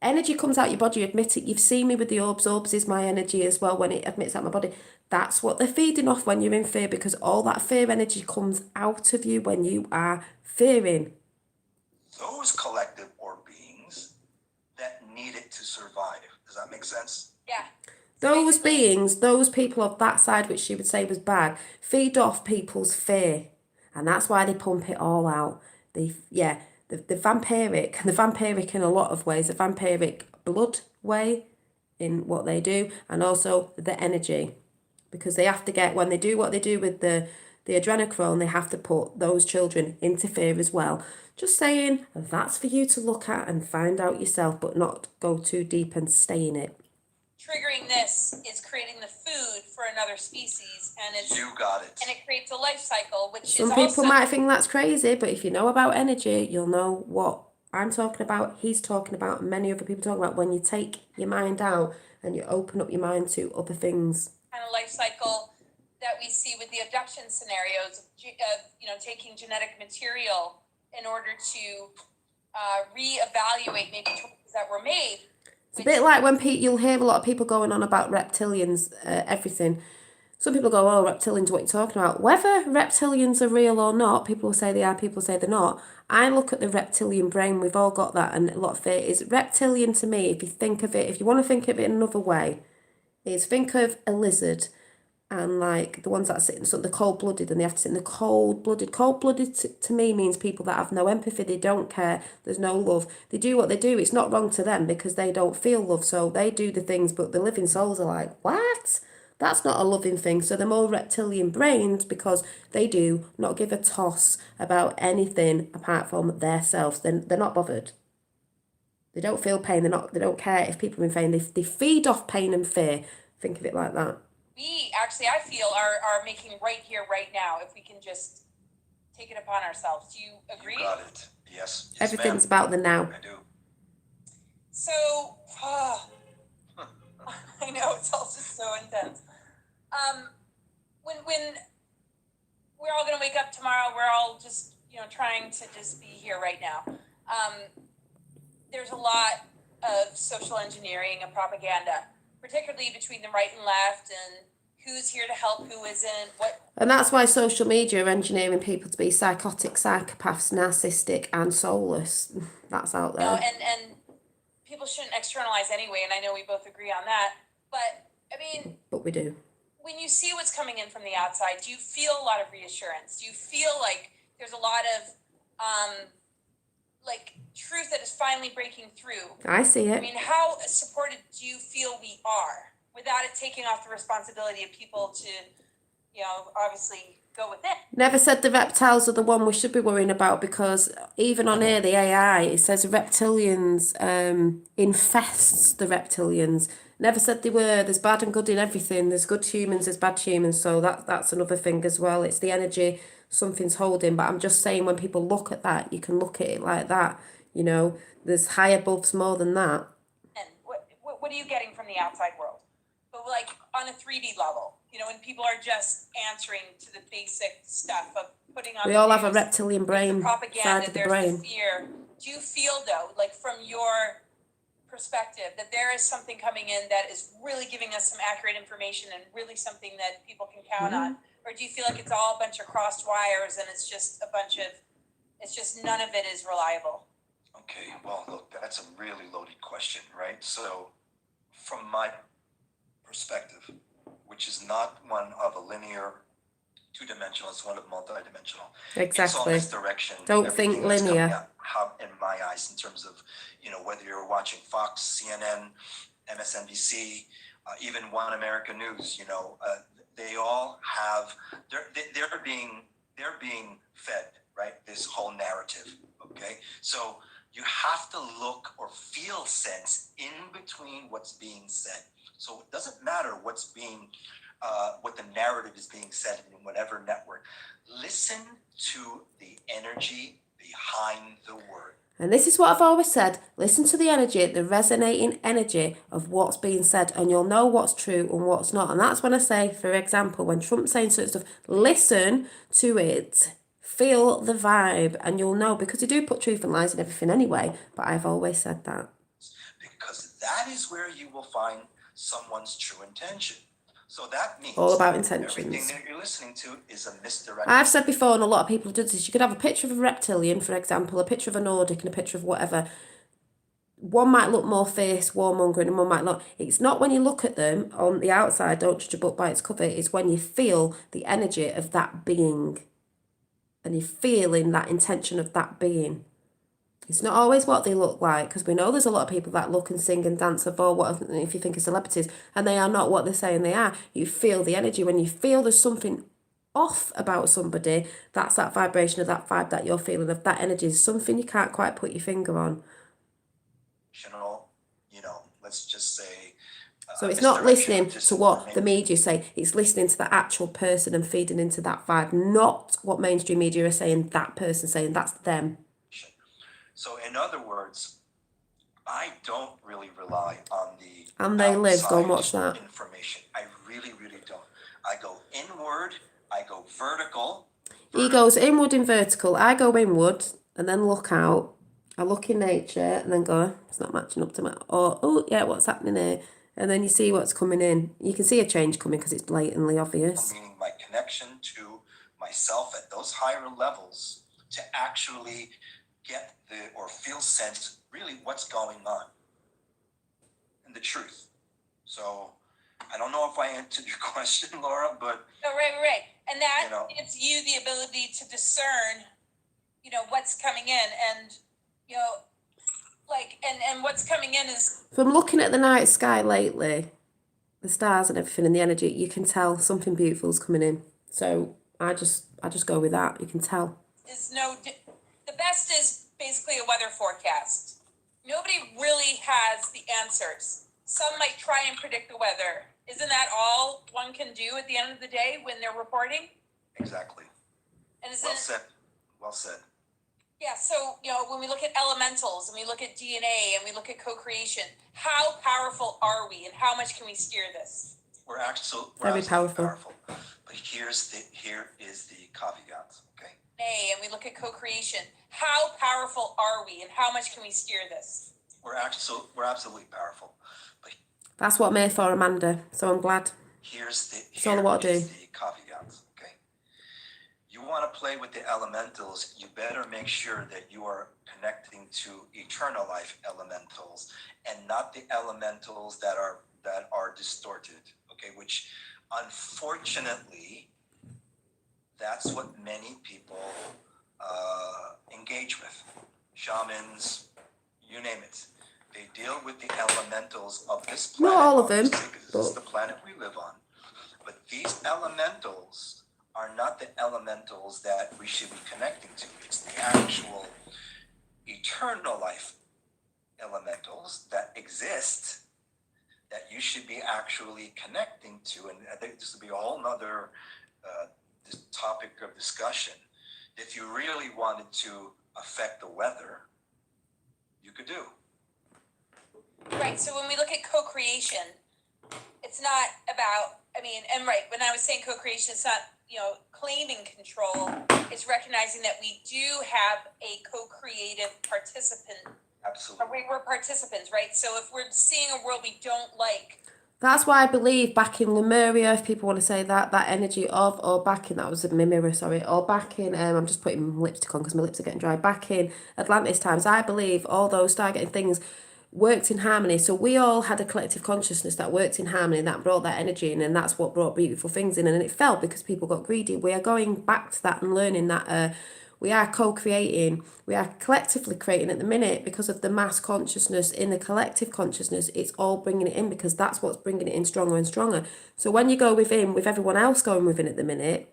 Energy comes out your body, you admit it. You've seen me with the orbs. Orbs is my energy as well when it admits out my body. That's what they're feeding off when you're in fear, because all that fear energy comes out of you when you are fearing. Those collective or beings that need it to survive. Does that make sense? Yeah. Those beings, those people of that side, which she would say was bad, feed off people's fear. And that's why they pump it all out. The vampiric in a lot of ways, the vampiric blood way in what they do, and also the energy. Because they have to get, when they do what they do with the adrenochrome, they have to put those children into fear as well. Just saying, that's for you to look at and find out yourself, but not go too deep and stay in it. Triggering this is creating the food for another species, and You got it. and it creates a life cycle, which Some is people also might think that's crazy, but if you know about energy, you'll know what I'm talking about, he's talking about, and many other people talking about, when you take your mind out and you open up your mind to other things. kind of life cycle that we see with the abduction scenarios of taking genetic material in order to reevaluate maybe choices that were made. It's a bit like when you'll hear a lot of people going on about reptilians, everything. Some people go, oh, reptilians, what are you talking about? Whether reptilians are real or not, people will say they are, people say they're not. I look at the reptilian brain, we've all got that, and a lot of it is reptilian to me. If you think of it, if you want to think of it in another way, is think of a lizard, and like the ones that sit in the cold-blooded, and they have to sit in the cold-blooded. Cold-blooded to me means people that have no empathy, they don't care, there's no love. They do what they do, it's not wrong to them because they don't feel love, so they do the things, but the living souls are like, what? That's not a loving thing. So they're more reptilian brains because they do not give a toss about anything apart from their selves. They're not bothered. They don't feel pain, they don't care if people are in pain. They feed off pain and fear. Think of it like that. We actually, I feel, are making right here, right now, if we can just take it upon ourselves. Do you agree? You got it. Yes. Everything's ma'am. about the now. I do. So, I know it's all just so intense. When we're all gonna wake up tomorrow, we're all just trying to just be here right now. There's a lot of social engineering and propaganda, particularly between the right and left, and who's here to help, who isn't, what. And that's why social media are engineering people to be psychotic, psychopaths, narcissistic, and soulless. That's out there. And people shouldn't externalize anyway, and I know we both agree on that. But I mean, But we do. when you see what's coming in from the outside, do you feel a lot of reassurance? Do you feel like there's a lot of truth that is finally breaking through? I see I it. mean, how supported do you feel we are without it taking off the responsibility of people to, obviously go with it? Never said the reptiles are the one we should be worrying about, because even on here, the AI, it says reptilians infests the reptilians. Never said they were. There's bad and good in everything. There's good humans, there's bad humans. So that's another thing as well. It's the energy something's holding. But I'm just saying, when people look at that, you can look at it like that. There's high aboves more than that. And what are you getting from the outside world? But like on a 3D level, when people are just answering to the basic stuff of putting on. We the all have a news, reptilian brain the propaganda, side of the there's brain. the fear. Do you feel though, like from your perspective, that there is something coming in that is really giving us some accurate information and really something that people can count on? Or do you feel like it's all a bunch of crossed wires and it's just none of it is reliable? Okay, well, look, that's a really loaded question, right? So, from my perspective, which is not one of a linear, two-dimensional, it's one of multi-dimensional. It's all Exactly. misdirection. Don't Everything think that's coming linear. out, how, in my eyes, in terms of, whether you're watching Fox, CNN, MSNBC, even One America News, they all have, they're being fed, right? This whole narrative, okay? So you have to look or feel sense in between what's being said. So it doesn't matter what the narrative is being said in whatever network. Listen to the energy behind the word. And this is what I've always said. Listen to the energy, the resonating energy of what's being said, and you'll know what's true and what's not. And that's when I say, for example, when Trump's saying certain stuff, listen to it. Feel the vibe, and you'll know, because you do put truth and lies in everything anyway. But I've always said that. because that is where you will find someone's true intention. So that means All about everything intentions. that you're listening to is a misdirection. I've said before, and a lot of people do this, you could have a picture of a reptilian, for example, a picture of a Nordic and a picture of whatever. One might look more fierce, warmongering, and one might not. It's not when you look at them on the outside, don't judge a book by its cover, it's when you feel the energy of that being. And you're feeling that intention of that being. It's not always what they look like, because we know there's a lot of people that look and sing and dance of all what if you think of celebrities, and they are not what they're saying they are. You feel the energy. When you feel there's something off about somebody, that's that vibration of that vibe that you're feeling, of that energy. Is something you can't quite put your finger on. Let's just say. So it's not listening to what the media say, it's listening to the actual person and feeding into that vibe, not what mainstream media are saying, that person saying, that's them. So in other words, I don't really rely on the And They Live, go and watch that. information. I really, really don't. I go inward, I go vertical. He goes inward and vertical. I go inward and then look out. I look in nature and then go, it's not matching up to my, or, oh yeah, what's happening here? And then you see what's coming in. You can see a change coming because it's blatantly obvious. Meaning my connection to myself at those higher levels to actually get or feel sense really what's going on and the truth. So I don't know if I answered your question, Laura, but No, right. And that gives you the ability to discern, what's coming in, and and what's coming in is from looking at the night sky lately, the stars and everything and the energy, you can tell something beautiful is coming in. So I just go with that. You can tell. The best is basically a weather forecast. Nobody really has the answers. Some might try and predict the weather. Isn't that all one can do at the end of the day when they're reporting? Exactly. And Well said. Yeah, so, when we look at elementals and we look at DNA and we look at co-creation, how powerful are we and how much can we steer this? We're absolutely Very powerful. But here is the caveat, okay? And we look at co-creation, how powerful are we and how much can we steer this? We're absolutely powerful. But that's what I'm here for, Amanda. So I'm glad. That's all I want to do. The caveat, okay? You want to play with the elementals, you better make sure that you are connecting to eternal life elementals and not the elementals that are distorted, okay? Which unfortunately, that's what many people engage with. Shamans, you name it. They deal with the elementals of this planet. Not all of them. This is the planet we live on. But these elementals are not the elementals that we should be connecting to. It's the actual eternal life elementals that exist that you should be actually connecting to. And I think this would be a whole nother topic of discussion. If you really wanted to affect the weather, you could do. Right, so when we look at co-creation, it's not about, when I was saying co-creation, it's not, claiming control. It's recognizing that we do have a co-creative participant. Absolutely. We're participants, right? So if we're seeing a world we don't like. That's why I believe back in Lemuria, if people want to say that energy of, or back in, that was my mirror, sorry, or back in, I'm just putting lipstick on because my lips are getting dry, back in Atlantis times, I believe all those stargating things worked in harmony. So we all had a collective consciousness that worked in harmony, that brought that energy in, and that's what brought beautiful things in, and it fell because people got greedy. We are going back to that and learning that we are co-creating, we are collectively creating at the minute because of the mass consciousness in the collective consciousness. It's all bringing it in because that's what's bringing it in stronger and stronger. So when you go within, with everyone else going within at the minute,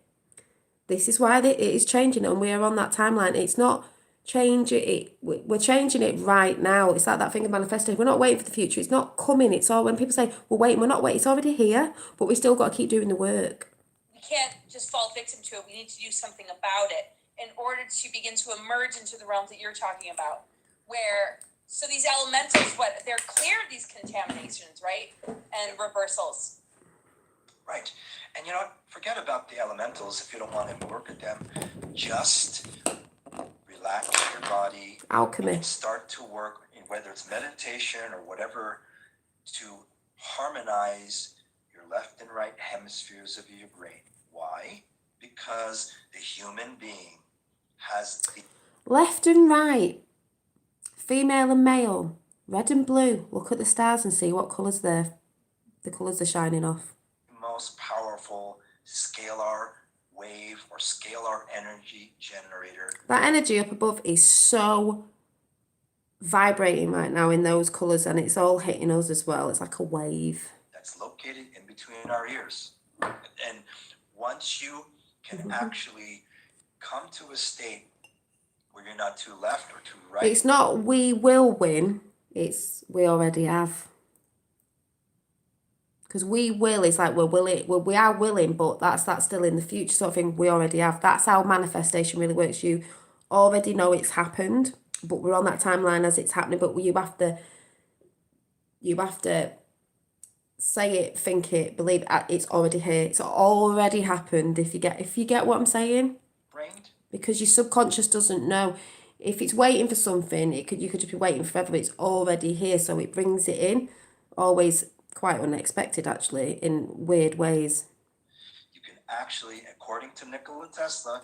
this is why it is changing, and we are on that timeline. It's not changing it, we're changing it right now. It's like that thing of manifesting. We're not waiting for the future. It's not coming. It's all, when people say, we're waiting, we're not waiting. It's already here, but we still got to keep doing the work. We can't just fall victim to it. We need to do something about it in order to begin to emerge into the realms that you're talking about, so these elementals, they're clear of these contaminations, right? And reversals. Right. And forget about the elementals if you don't want to work with them. Just relax your body, Alchemy. and start to work, in whether it's meditation or whatever, to harmonize your left and right hemispheres of your brain. Why? Because the human being has the Left and right, female and male, red and blue. Look at the stars and see what colours the colours are shining off. most powerful scalar wave or scalar energy generator. That energy up above is so vibrating right now in those colours, and it's all hitting us as well. It's like a wave. That's located in between our ears. And once you can actually come to a state where you're not too left or too right. It's not we will win, it's we already have. Because we will is like we are willing, but that's still in the future sort of thing. We already have. That's how manifestation really works. You already know it's happened, but we're on that timeline as it's happening. But you have to say it, think it, believe it. It's already here. It's already happened. If you get what I'm saying, Brained. because your subconscious doesn't know. If it's waiting for something, you could just be waiting forever. But it's already here, so it brings it in. Always quite unexpected, actually, in weird ways. You can actually, according to Nikola Tesla,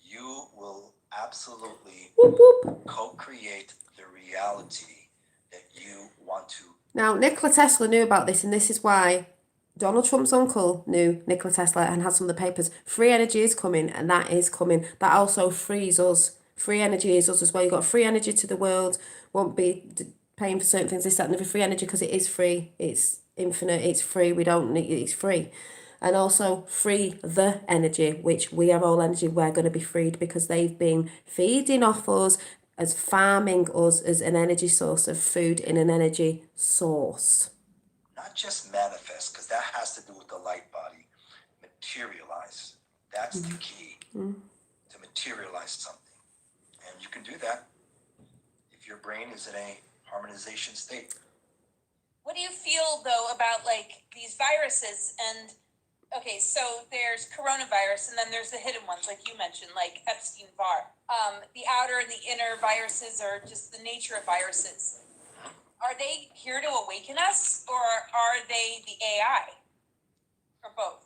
you will absolutely Whoop, whoop. co-create the reality that you want to. Now, Nikola Tesla knew about this, and this is why Donald Trump's uncle knew Nikola Tesla and had some of the papers. Free energy is coming, and that is coming. That also frees us. Free energy is us as well. You've got free energy to the world. Won't be paying for certain things, this, that, and the free energy, because it is free. It's infinite. It's free. We don't need it's free. And also free the energy, which we are all energy. We're going to be freed because they've been feeding off us, as farming us as an energy source of food in an energy source. Not just manifest, because that has to do with the light body. Materialize. That's the key. To materialize something. And you can do that if your brain is in a harmonization state. What do you feel though about like these viruses and okay, so there's coronavirus and then there's the hidden ones like you mentioned, like Epstein-Barr. The outer and the inner viruses are just the nature of viruses. Are they here to awaken us or are they the AI? Or both?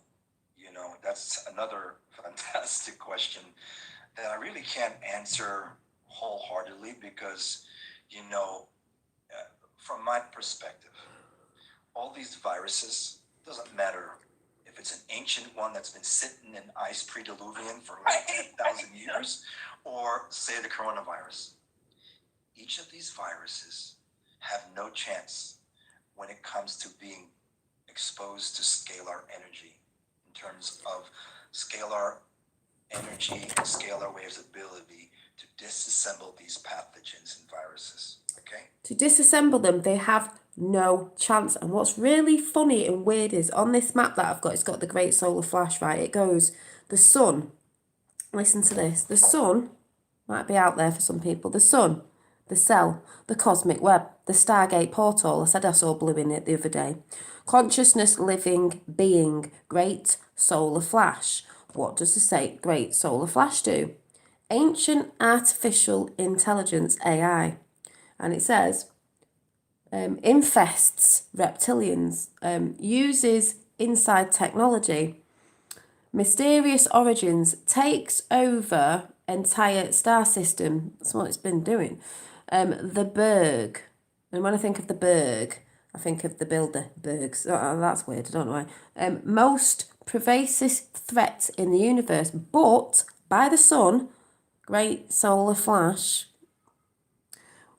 You know, that's another fantastic question that I really can't answer wholeheartedly because, you know, from my perspective, all these viruses, doesn't matter if it's an ancient one that's been sitting in ice pre-diluvian for like 10,000 years, or say the coronavirus. Each of these viruses have no chance when it comes to being exposed to scalar energy in terms of scalar energy and scalar waves' ability to disassemble these pathogens and viruses. Okay? To disassemble them, they have no chance. And what's really funny and weird is on this map that I've got, it's got the Great Solar Flash, right? It goes, the sun, listen to this, the sun, might be out there for some people, the sun, the cell, the cosmic web, the Stargate portal, I said I saw blue in it the other day, consciousness, living, being, Great Solar Flash. What does the Great Solar Flash do? Ancient Artificial Intelligence, AI. And it says, infests reptilians, uses inside technology, mysterious origins, takes over entire star system. That's what it's been doing. The Berg. And when I think of the Berg, I think of the builder, Bergs. Oh, that's weird, I don't know why. Most pervasive threat in the universe, but by the sun, Great Solar Flash,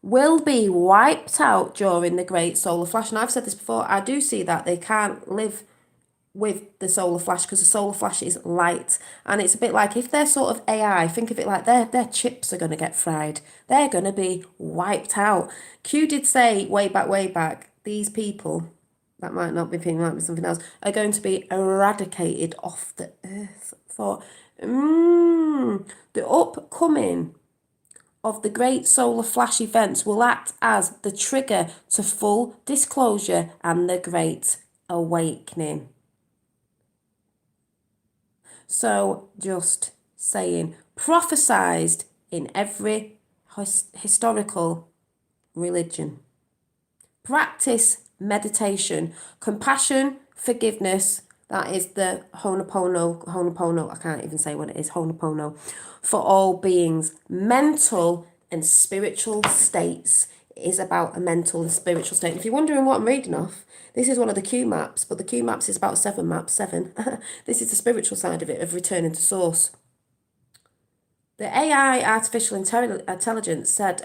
will be wiped out during the Great Solar Flash. And I've said this before, I do see that they can't live with the solar flash because the solar flash is light, and it's a bit like if they're sort of AI, think of it like their chips are going to get fried, they're going to be wiped out. Q did say way back, these people, that might not be might be something else, are going to be eradicated off the earth. I thought, the upcoming of the Great Solar Flash events will act as the trigger to full disclosure and the Great Awakening. So, just saying, prophesized in every historical religion. Practice meditation, compassion, forgiveness. That is the Ho'oponopono, I can't even say what it is, Ho'oponopono, for all beings. Mental and spiritual states. It is about a mental and spiritual state. If you're wondering what I'm reading off, this is one of the Q maps, but the Q maps is about 7 maps, 7. This is the spiritual side of it, of returning to source. The AI, artificial intelligence, said,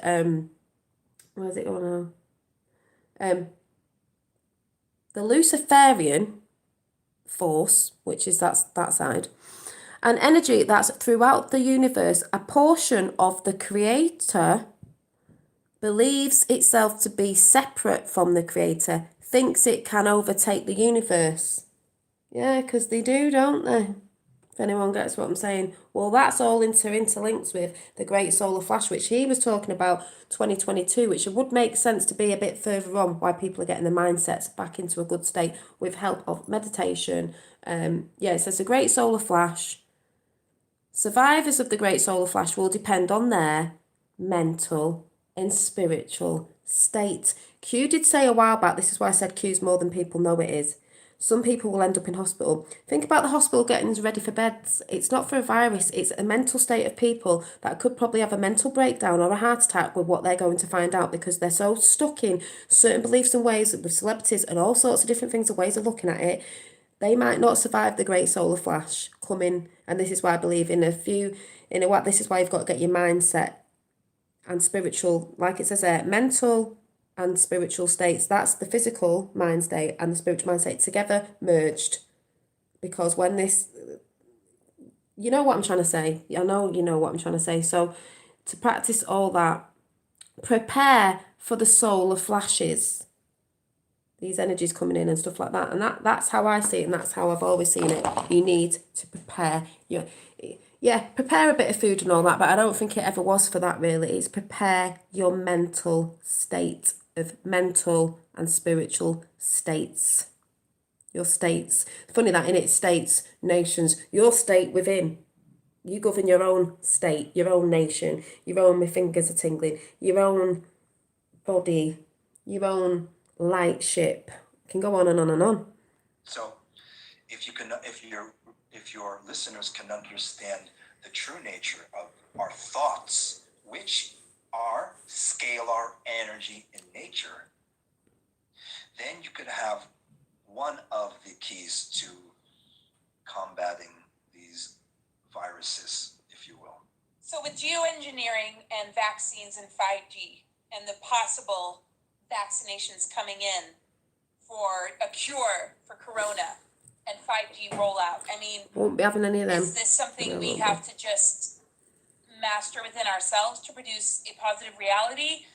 where's it going now? The Luciferian force, which is that side, an energy that's throughout the universe, a portion of the creator believes itself to be separate from the creator, thinks it can overtake the universe. Yeah, because they do, don't they? If anyone gets what I'm saying. Well, that's all interlinked with the Great Solar Flash, which he was talking about 2022, which would make sense to be a bit further on, why people are getting their mindsets back into a good state with help of meditation. It says the Great Solar Flash. Survivors of the Great Solar Flash will depend on their mental and spiritual state. Q did say a while back, this is why I said Q's more than people know it is. Some people will end up in hospital. Think about the hospital getting us ready for beds. It's not for a virus. It's a mental state of people that could probably have a mental breakdown or a heart attack with what they're going to find out, because they're so stuck in certain beliefs and ways with celebrities and all sorts of different things and ways of looking at it. They might not survive the Great Solar Flash coming. And this is why I believe this is why you've got to get your mindset and spiritual, like it says there, mental and spiritual states. That's the physical mind state and the spiritual mind state together merged. Because when this, you know what I'm trying to say. I know you know what I'm trying to say. So to practice all that, prepare for the solar flashes. These energies coming in and stuff like that. And that's how I see it, and that's how I've always seen it. You need to prepare. Prepare a bit of food and all that, but I don't think it ever was for that really. It's prepare your mental state of mental and spiritual states. Your states. Funny that in it states, nations, your state within. You govern your own state, your own nation, your own, my fingers are tingling, your own body, your own light ship. Can go on and on and on. So if your listeners can understand the true nature of our thoughts, which are scalar energy in nature, then you could have one of the keys to combating these viruses, if you will. So with geoengineering and vaccines and 5G and the possible vaccinations coming in for a cure for corona and 5G rollout, I mean, won't be having any of them. Is this something we have to just master within ourselves to produce a positive reality?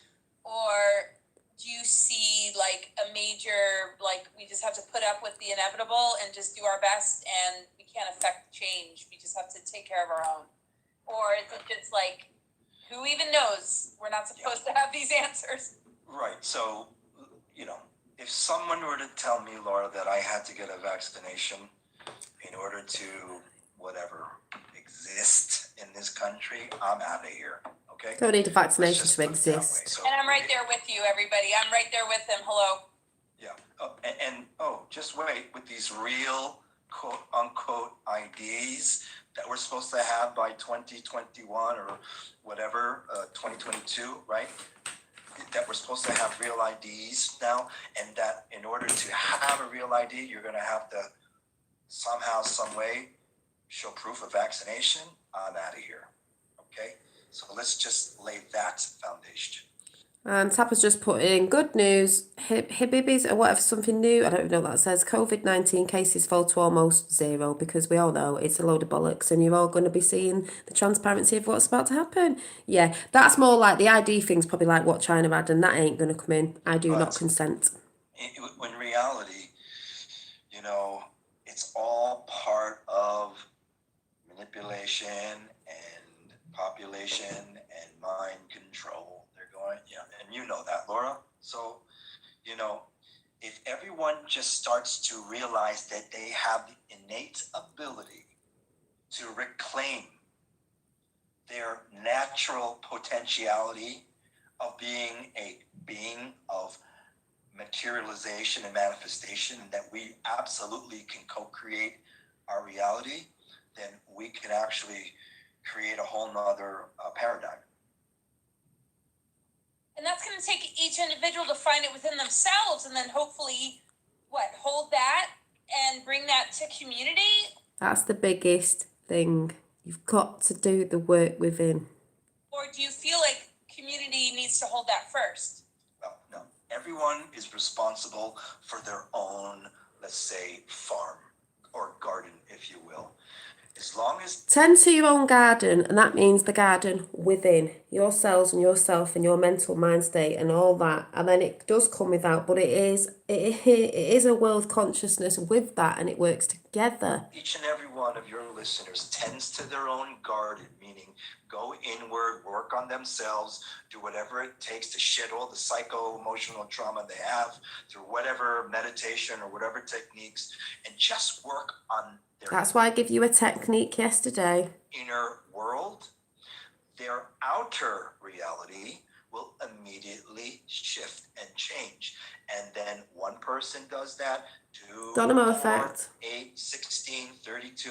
Or do you see like a major, like we just have to put up with the inevitable and just do our best and we can't affect change, we just have to take care of our own? Or is it just like, who even knows? We're not supposed to have these answers. Right. So, if someone were to tell me, Laura, that I had to get a vaccination in order to exist in this country, I'm out of here. Okay? Don't need a vaccination to exist. So, and I'm right there with you, everybody. I'm right there with them. Hello. Yeah. Just wait, with these real quote unquote IDs that we're supposed to have by 2021 or whatever, 2022, right? That we're supposed to have real IDs now, and that in order to have a real ID, you're going to have to somehow, some way show proof of vaccination. I'm out of here. Okay? So let's just lay that foundation. And Tapper's just put in good news, Hibibis or whatever, something new. I don't even know what that says. COVID-19 cases fall to almost zero, because we all know it's a load of bollocks and you're all going to be seeing the transparency of what's about to happen. Yeah, that's more like the ID thing's probably like what China had, and that ain't going to come in. I do not consent. In reality, it's all part of manipulation and population and mind control. And you know that, Laura. So, if everyone just starts to realize that they have the innate ability to reclaim their natural potentiality of being a being of materialization and manifestation, and that we absolutely can co-create our reality, then we can actually create a whole nother paradigm. And that's going to take each individual to find it within themselves, and then hopefully, hold that and bring that to community. That's the biggest thing. You've got to do the work within. Or do you feel like community needs to hold that first? Well, no. Everyone is responsible for their own, let's say, farm or garden, if you will. As long as Tend to your own garden, and that means the garden within your cells and yourself and your mental mind state and all that. And then it does come without, but it is a world consciousness with that, and it works together. each and every one of your listeners tends to their own garden, meaning go inward, work on themselves, do whatever it takes to shed all the psycho-emotional trauma they have through whatever meditation or whatever techniques, and just work on their That's why I give you a technique yesterday. inner world. Their outer reality will immediately shift and change. And then one person does that, 2, Dynamo 4, effect. 8, 16, 32,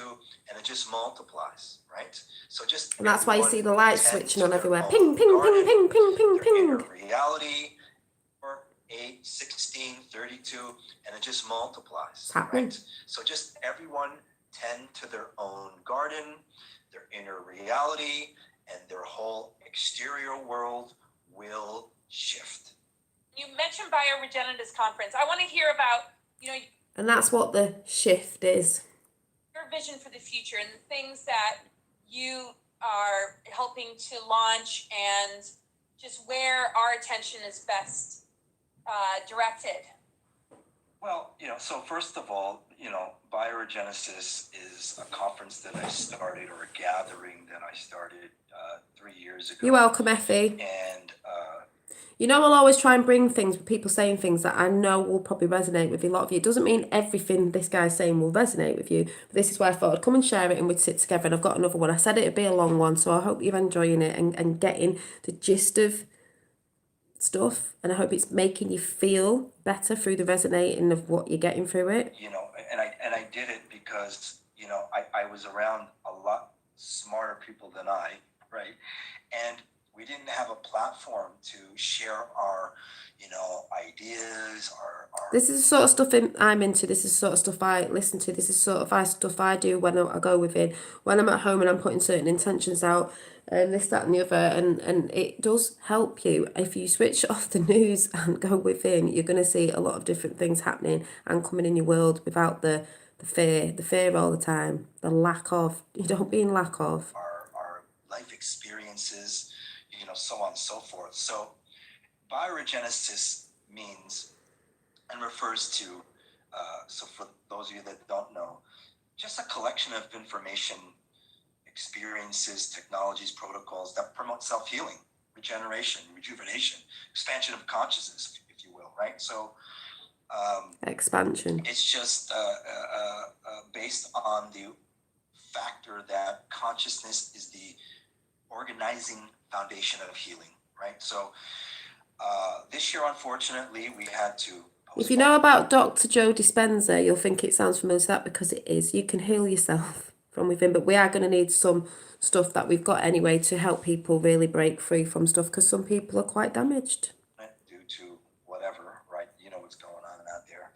and it just multiplies, right? So just And that's why you see the lights tend switching to on their everywhere. own Ping, ping, garden, ping, ping, ping, ping, their inner ping. reality, 4, 8, 16, 32, and it just multiplies. It's happening. Right? So just everyone tend to their own garden, their inner reality, and their whole exterior world will shift. You mentioned Bioregenetives Conference. I want to hear about, And that's what the shift is. your vision for the future and the things that you are helping to launch, and just where our attention is best directed. Well, so first of all, Bioregenesis is a conference that I started, or a gathering that I started 3 years ago. You're welcome, Effie. And I'll always try and bring things with people saying things that I know will probably resonate with a lot of you. It doesn't mean everything this guy's saying will resonate with you, but this is why I thought I'd come and share it and we'd sit together. And I've got another one. I said it'd be a long one, so I hope you're enjoying it and getting the gist of stuff. And I hope it's making you feel better through the resonating of what you're getting through it. and I did it because I was around a lot smarter people than I, right? And we didn't have a platform to share our ideas, our This is the sort of stuff I'm into. This is the sort of stuff I listen to. This is sort of stuff I do when I go within. When I'm at home and I'm putting certain intentions out, and this, that, and the other, and it does help you. If you switch off the news and go within, you're going to see a lot of different things happening and coming in your world without the fear all the time, the lack of. You don't be in lack of. our life experiences, so on and so forth. So bioregenesis means and refers to, so for those of you that don't know, just a collection of information, experiences, technologies, protocols that promote self-healing, regeneration, rejuvenation, expansion of consciousness, if you will, right? So Expansion. it's just based on the factor that consciousness is the organizing foundation of healing, right? So this year, unfortunately, we had to If you know about Dr. Joe Dispenza, you'll think it sounds familiar to that, because it is. You can heal yourself from within, but we are going to need some stuff that we've got anyway to help people really break free from stuff, because some people are quite damaged. due to whatever, right? You know what's going on out there.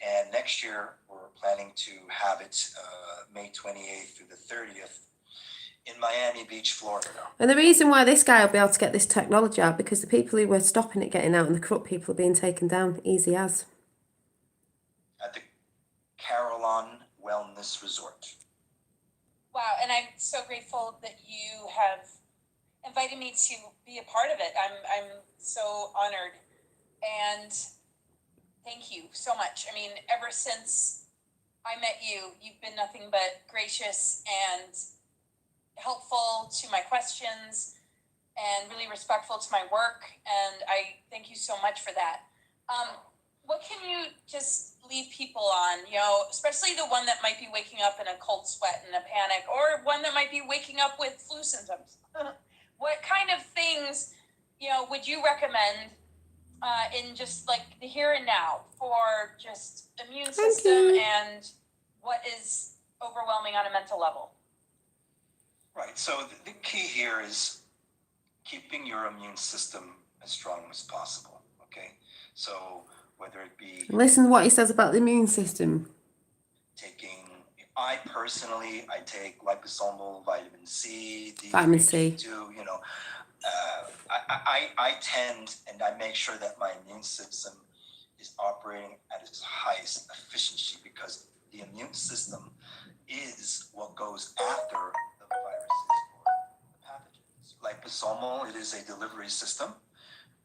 And next year, we're planning to have it May 28th through the 30th in Miami Beach, Florida. And the reason why this guy will be able to get this technology out, because the people who were stopping it getting out and the corrupt people are being taken down easy as. At the Carillon Wellness Resort. Wow, and I'm so grateful that you have invited me to be a part of it. I'm so honored, and thank you so much. I mean, ever since I met you, you've been nothing but gracious and helpful to my questions and really respectful to my work, and I thank you so much for that. What can you just leave people on, you know, especially the one that might be waking up in a cold sweat and a panic, or one that might be waking up with flu symptoms? What kind of things, you know, would you recommend in just like the here and now for just immune system and what is overwhelming on a mental level? Right. So the key here is keeping your immune system as strong as possible. Okay. So whether it be Listen to what he says about the immune system. I personally take liposomal vitamin C, Vitamin C. D2, you know, I tend and I make sure that my immune system is operating at its highest efficiency, because the immune system is what goes after the viruses or the pathogens. Liposomal, it is a delivery system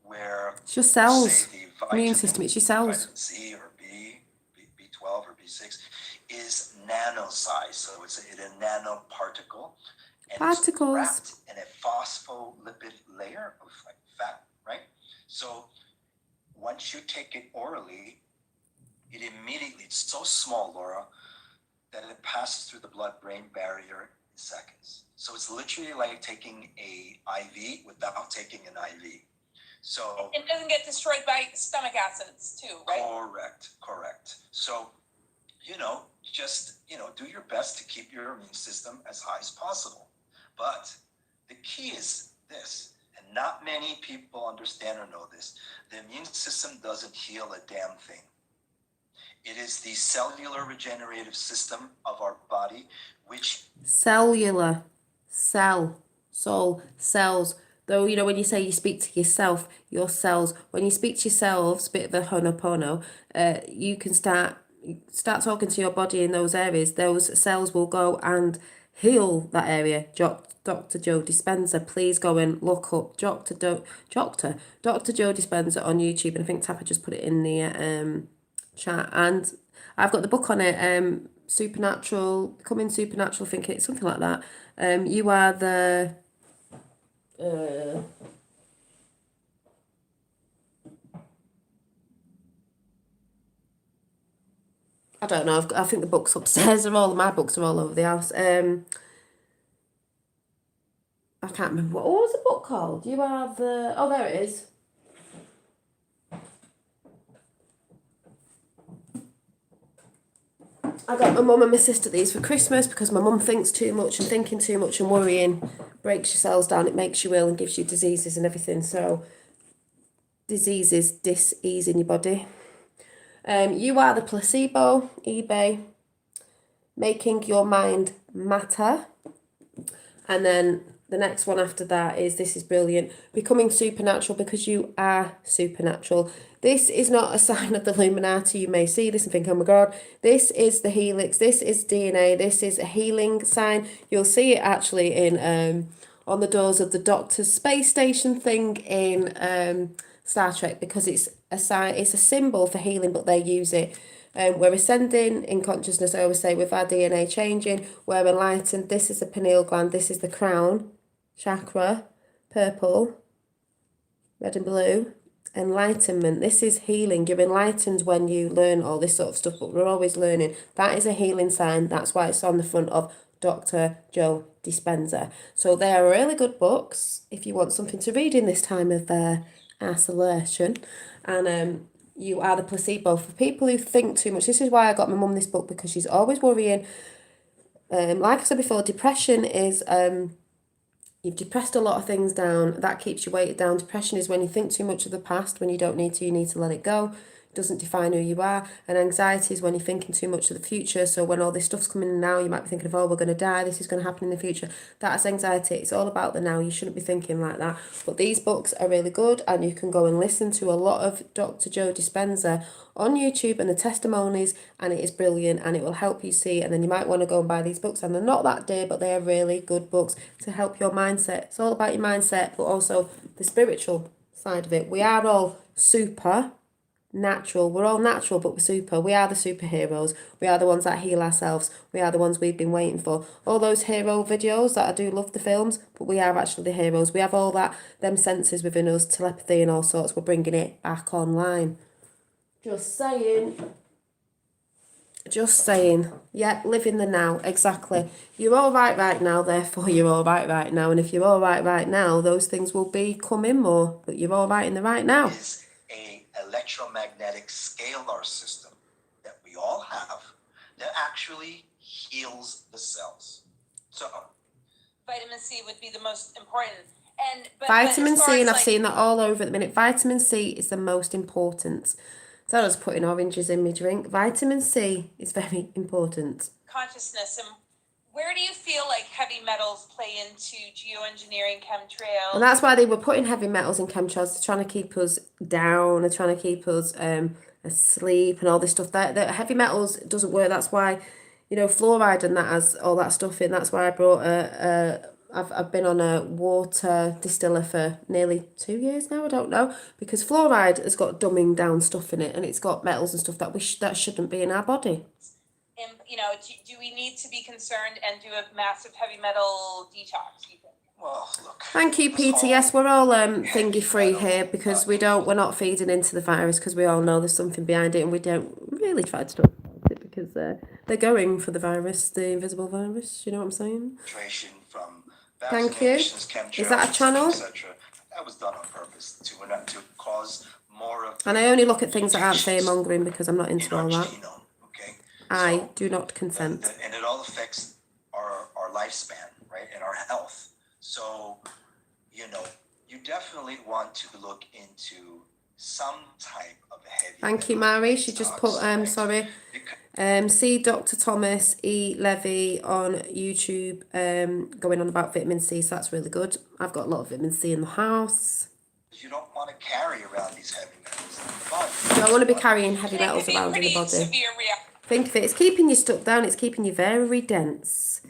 where it's your cells. say the Immune system, it's your cells. vitamin C or B12 or B6 is nano-sized, so it's a nanoparticle. And Particles. It's wrapped in a phospholipid layer of like fat, right? So once you take it orally, it immediately, it's so small, Laura, that it passes through the blood-brain barrier in seconds. So it's literally like taking a IV without taking an IV. So it doesn't get destroyed by stomach acids too, right? Correct. So, you know, just, you know, do your best to keep your immune system as high as possible. But the key is this, and not many people understand or know this: the immune system doesn't heal a damn thing. It is the cellular regenerative system of our body, which... Cellular. Cell. Soul. Cells. Though, you know, when you say you speak to yourself, your cells, when you speak to yourselves, bit of a honopono, you can start talking to your body in those areas. Those cells will go and heal that area. Dr. Joe Dispenza, please go and look up Dr. Joe Dispenza on YouTube, and I think Tapper just put it in the chat, and I've got the book on it, Supernatural, Becoming Supernatural, I think it's something like that. You are the... I don't know. I think the books upstairs are all my books are all over the house. I can't remember what was the book called. You are the... Oh, there it is. I got my mum and my sister these for Christmas because my mum thinks too much, and thinking too much and worrying breaks your cells down. It makes you ill and gives you diseases and everything. So diseases, dis-ease in your body. You Are the Placebo, eBay. Making Your Mind Matter. And then the next one after that is, this is brilliant, Becoming Supernatural Because You Are Supernatural. This is not a sign of the Illuminati. You may see this and think, oh my God, this is the helix, this is DNA, this is a healing sign. You'll see it actually in on the doors of the Doctor's space station thing in Star Trek, because it's a sign, it's a symbol for healing, but they use it. We're ascending in consciousness, I always say, with our DNA changing. We're enlightened. This is the pineal gland. This is the crown chakra, purple, red and blue. Enlightenment. This is healing. You're enlightened when you learn all this sort of stuff, but we're always learning. That is a healing sign. That's why it's on the front of Dr. Joe Dispenza. So they are really good books if you want something to read in this time of isolation. And You Are the Placebo, for people who think too much. This is why I got my mum this book, because she's always worrying. Like I said before, depression is... You've depressed a lot of things down. That keeps you weighted down. Depression is when you think too much of the past, when you don't need to, you need to let it go. It doesn't define who you are. And anxiety is when you're thinking too much of the future. So when all this stuff's coming in now, you might be thinking of, oh, we're going to die, this is going to happen in the future. That's anxiety. It's all about the now. You shouldn't be thinking like that. But these books are really good, and you can go and listen to a lot of Dr. Joe Dispenza on YouTube and the testimonies, and it is brilliant, and it will help you see. And then you might want to go and buy these books, and they're not that dear, but they are really good books to help your mindset. It's all about your mindset, but also the spiritual side of it. We are all super natural. We're all natural, but we're super. We are the superheroes. We are the ones that heal ourselves. We are the ones we've been waiting for. All those hero videos that I do love the films, but we are actually the heroes. We have all them senses within us, telepathy and all sorts. We're bringing it back online. Just saying. Just saying. Yeah, live in the now. Exactly. You're all right now, therefore you're all right now. And if you're all right now, those things will be coming more. But you're all right in the right now. Is a electromagnetic scalar system that we all have that actually heals the cells. So Vitamin C would be the most important. But Vitamin as far C, as, and I've like, seen that all over at the minute. Vitamin C is the most important. So I was putting oranges in my drink. Vitamin C is very important. consciousness, and where do you feel like heavy metals play into geoengineering, chemtrails? And that's why they were putting heavy metals in chemtrails. They're trying to keep us down. They're trying to keep us asleep and all this stuff. That heavy metals doesn't work. That's why, fluoride and that has all that stuff in. That's why I brought I've been on a water distiller for nearly 2 years now. I don't know, because fluoride has got dumbing down stuff in it, and it's got metals and stuff that shouldn't be in our body. And, do we need to be concerned and do a massive heavy metal detox, you think? well, look. Thank you, Peter. Yes, we're all thingy free here because we're not feeding into the virus, because we all know there's something behind it, and we don't really try to talk about it because they're going for the virus, the invisible virus. You know what I'm saying? Filtration from Thank you. vaccinations, chemtrails, Is that a channel? etc. That was done on purpose to cause more of. And I only look at things that aren't fear-mongering because I'm not into all that. Genome, okay? I So, do not consent. and it all affects our lifespan, right, and our health. So, you definitely want to look into some type of heavy. Thank you, metal Mary. She just put detox, right? sorry. Because See Dr. Thomas E. Levy on YouTube going on about vitamin C, so that's really good. I've got a lot of vitamin C in the house. you don't want to carry around these heavy metals in the body. You don't want to be carrying heavy It metals could be around in the pretty body. severe reaction. Think of it, it's keeping you stuck down, it's keeping you very dense.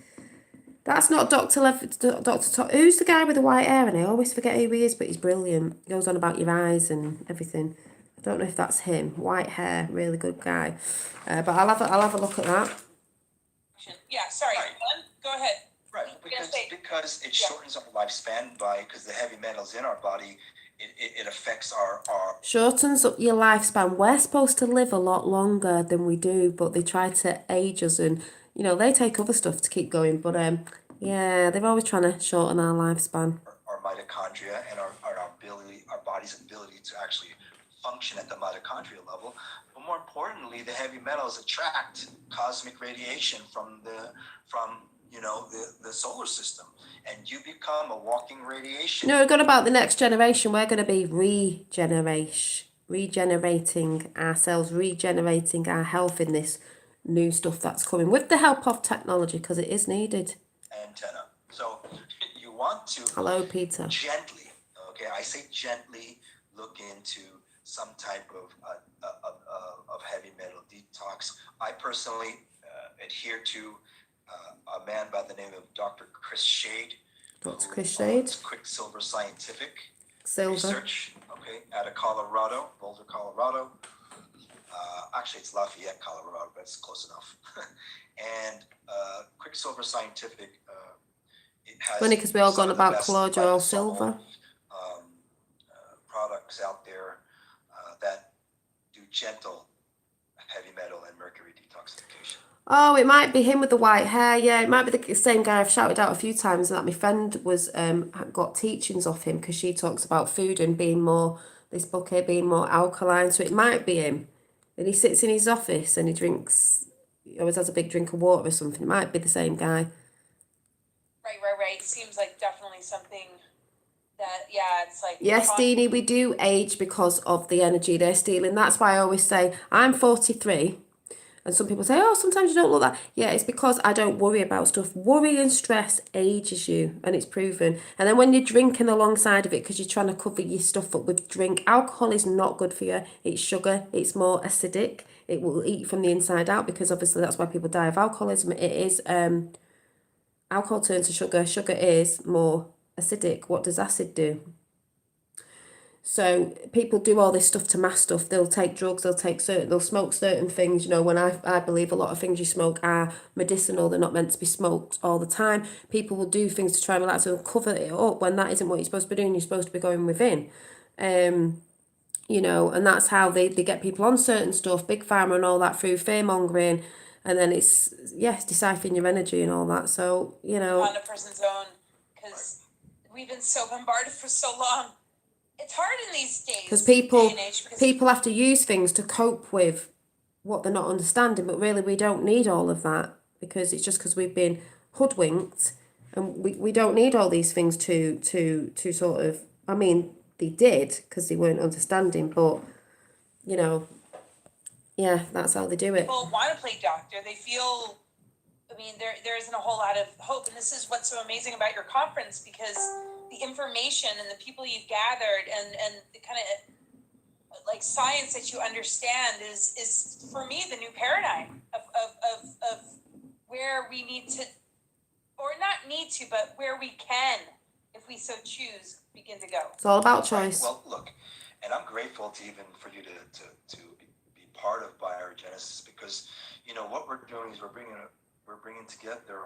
That's not Dr. Who's the guy with the white hair? And I always forget who he is, but he's brilliant. He goes on about your eyes and everything. I don't know if that's him. White hair, really good guy. But I'll have a look at that. Yeah, sorry. Right. Glenn, go ahead. Right, because it shortens our lifespan because the heavy metals in our body, it affects our Shortens up your lifespan. We're supposed to live a lot longer than we do, but they try to age us, and they take other stuff to keep going. But yeah, they're always trying to shorten our lifespan. our mitochondria and our ability, our body's ability to actually function at the mitochondrial level. But more importantly, the heavy metals attract cosmic radiation from the solar system, and you become a walking radiation. We're good about the next generation. We're going to be regenerating ourselves, regenerating our health in this new stuff that's coming with the help of technology, because it is needed. Antenna. So you want to Hello, Peter. gently, okay, I say gently, look into some type of heavy metal detox. I personally adhere to a man by the name of Dr. Chris Shade. Dr. who Chris Shade. owns Quicksilver Scientific Silver. Research, okay, out of Colorado, Boulder, Colorado. Actually, it's Lafayette, Colorado, but it's close enough. And Quicksilver Scientific, it has Funny because we all some gone of the about best Claudia or Lysol, Silver. products out there that do gentle heavy metal and mercury detoxification. Oh, it might be him with the white hair. Yeah, it might be the same guy I've shouted out a few times. That my friend was got teachings off him, because she talks about food and being more, this book here being more alkaline. So it might be him. And he sits in his office and he always has a big drink of water or something. It might be the same guy. Right. Seems like definitely something that, yeah, it's like. Yes, Deanie, we do age because of the energy they're stealing. That's why I always say I'm 43. And some people say, oh, sometimes you don't look that. Yeah, it's because I don't worry about stuff. Worry and stress ages you, and it's proven. And then when you're drinking alongside of it, because you're trying to cover your stuff up with drink, alcohol is not good for you. It's sugar. It's more acidic. It will eat you from the inside out, because obviously that's why people die of alcoholism. It is, alcohol turns to sugar. Sugar is more acidic. What does acid do? So people do all this stuff to mask stuff. They'll take drugs, they'll smoke certain things. When I believe a lot of things you smoke are medicinal, they're not meant to be smoked all the time. People will do things to try and relax and cover it up when that isn't what you're supposed to be doing. You're supposed to be going within. you know, and that's how they get people on certain stuff, big pharma and all that through fear mongering, and then it's yes, deciphering your energy and all that. So you know, On a person's own, because we've been so bombarded for so long. It's hard in these days. because day and age, because people have to use things to cope with what they're not understanding, but really we don't need all of that, because it's just because we've been hoodwinked, and we don't need all these things to sort of, I mean they did because they weren't understanding, but you know, yeah, that's how they do it. people want to play doctor. They feel, I mean, there isn't a whole lot of hope. And this is what's so amazing about your conference, because the information and the people you've gathered and the kind of like science that you understand is for me the new paradigm of where we need to, or not need to, but where we can, if we so choose, begin to go. It's all about choice. Well, look, and I'm grateful to even for you to be part of Biogenesis, because you know what we're doing is we're bringing together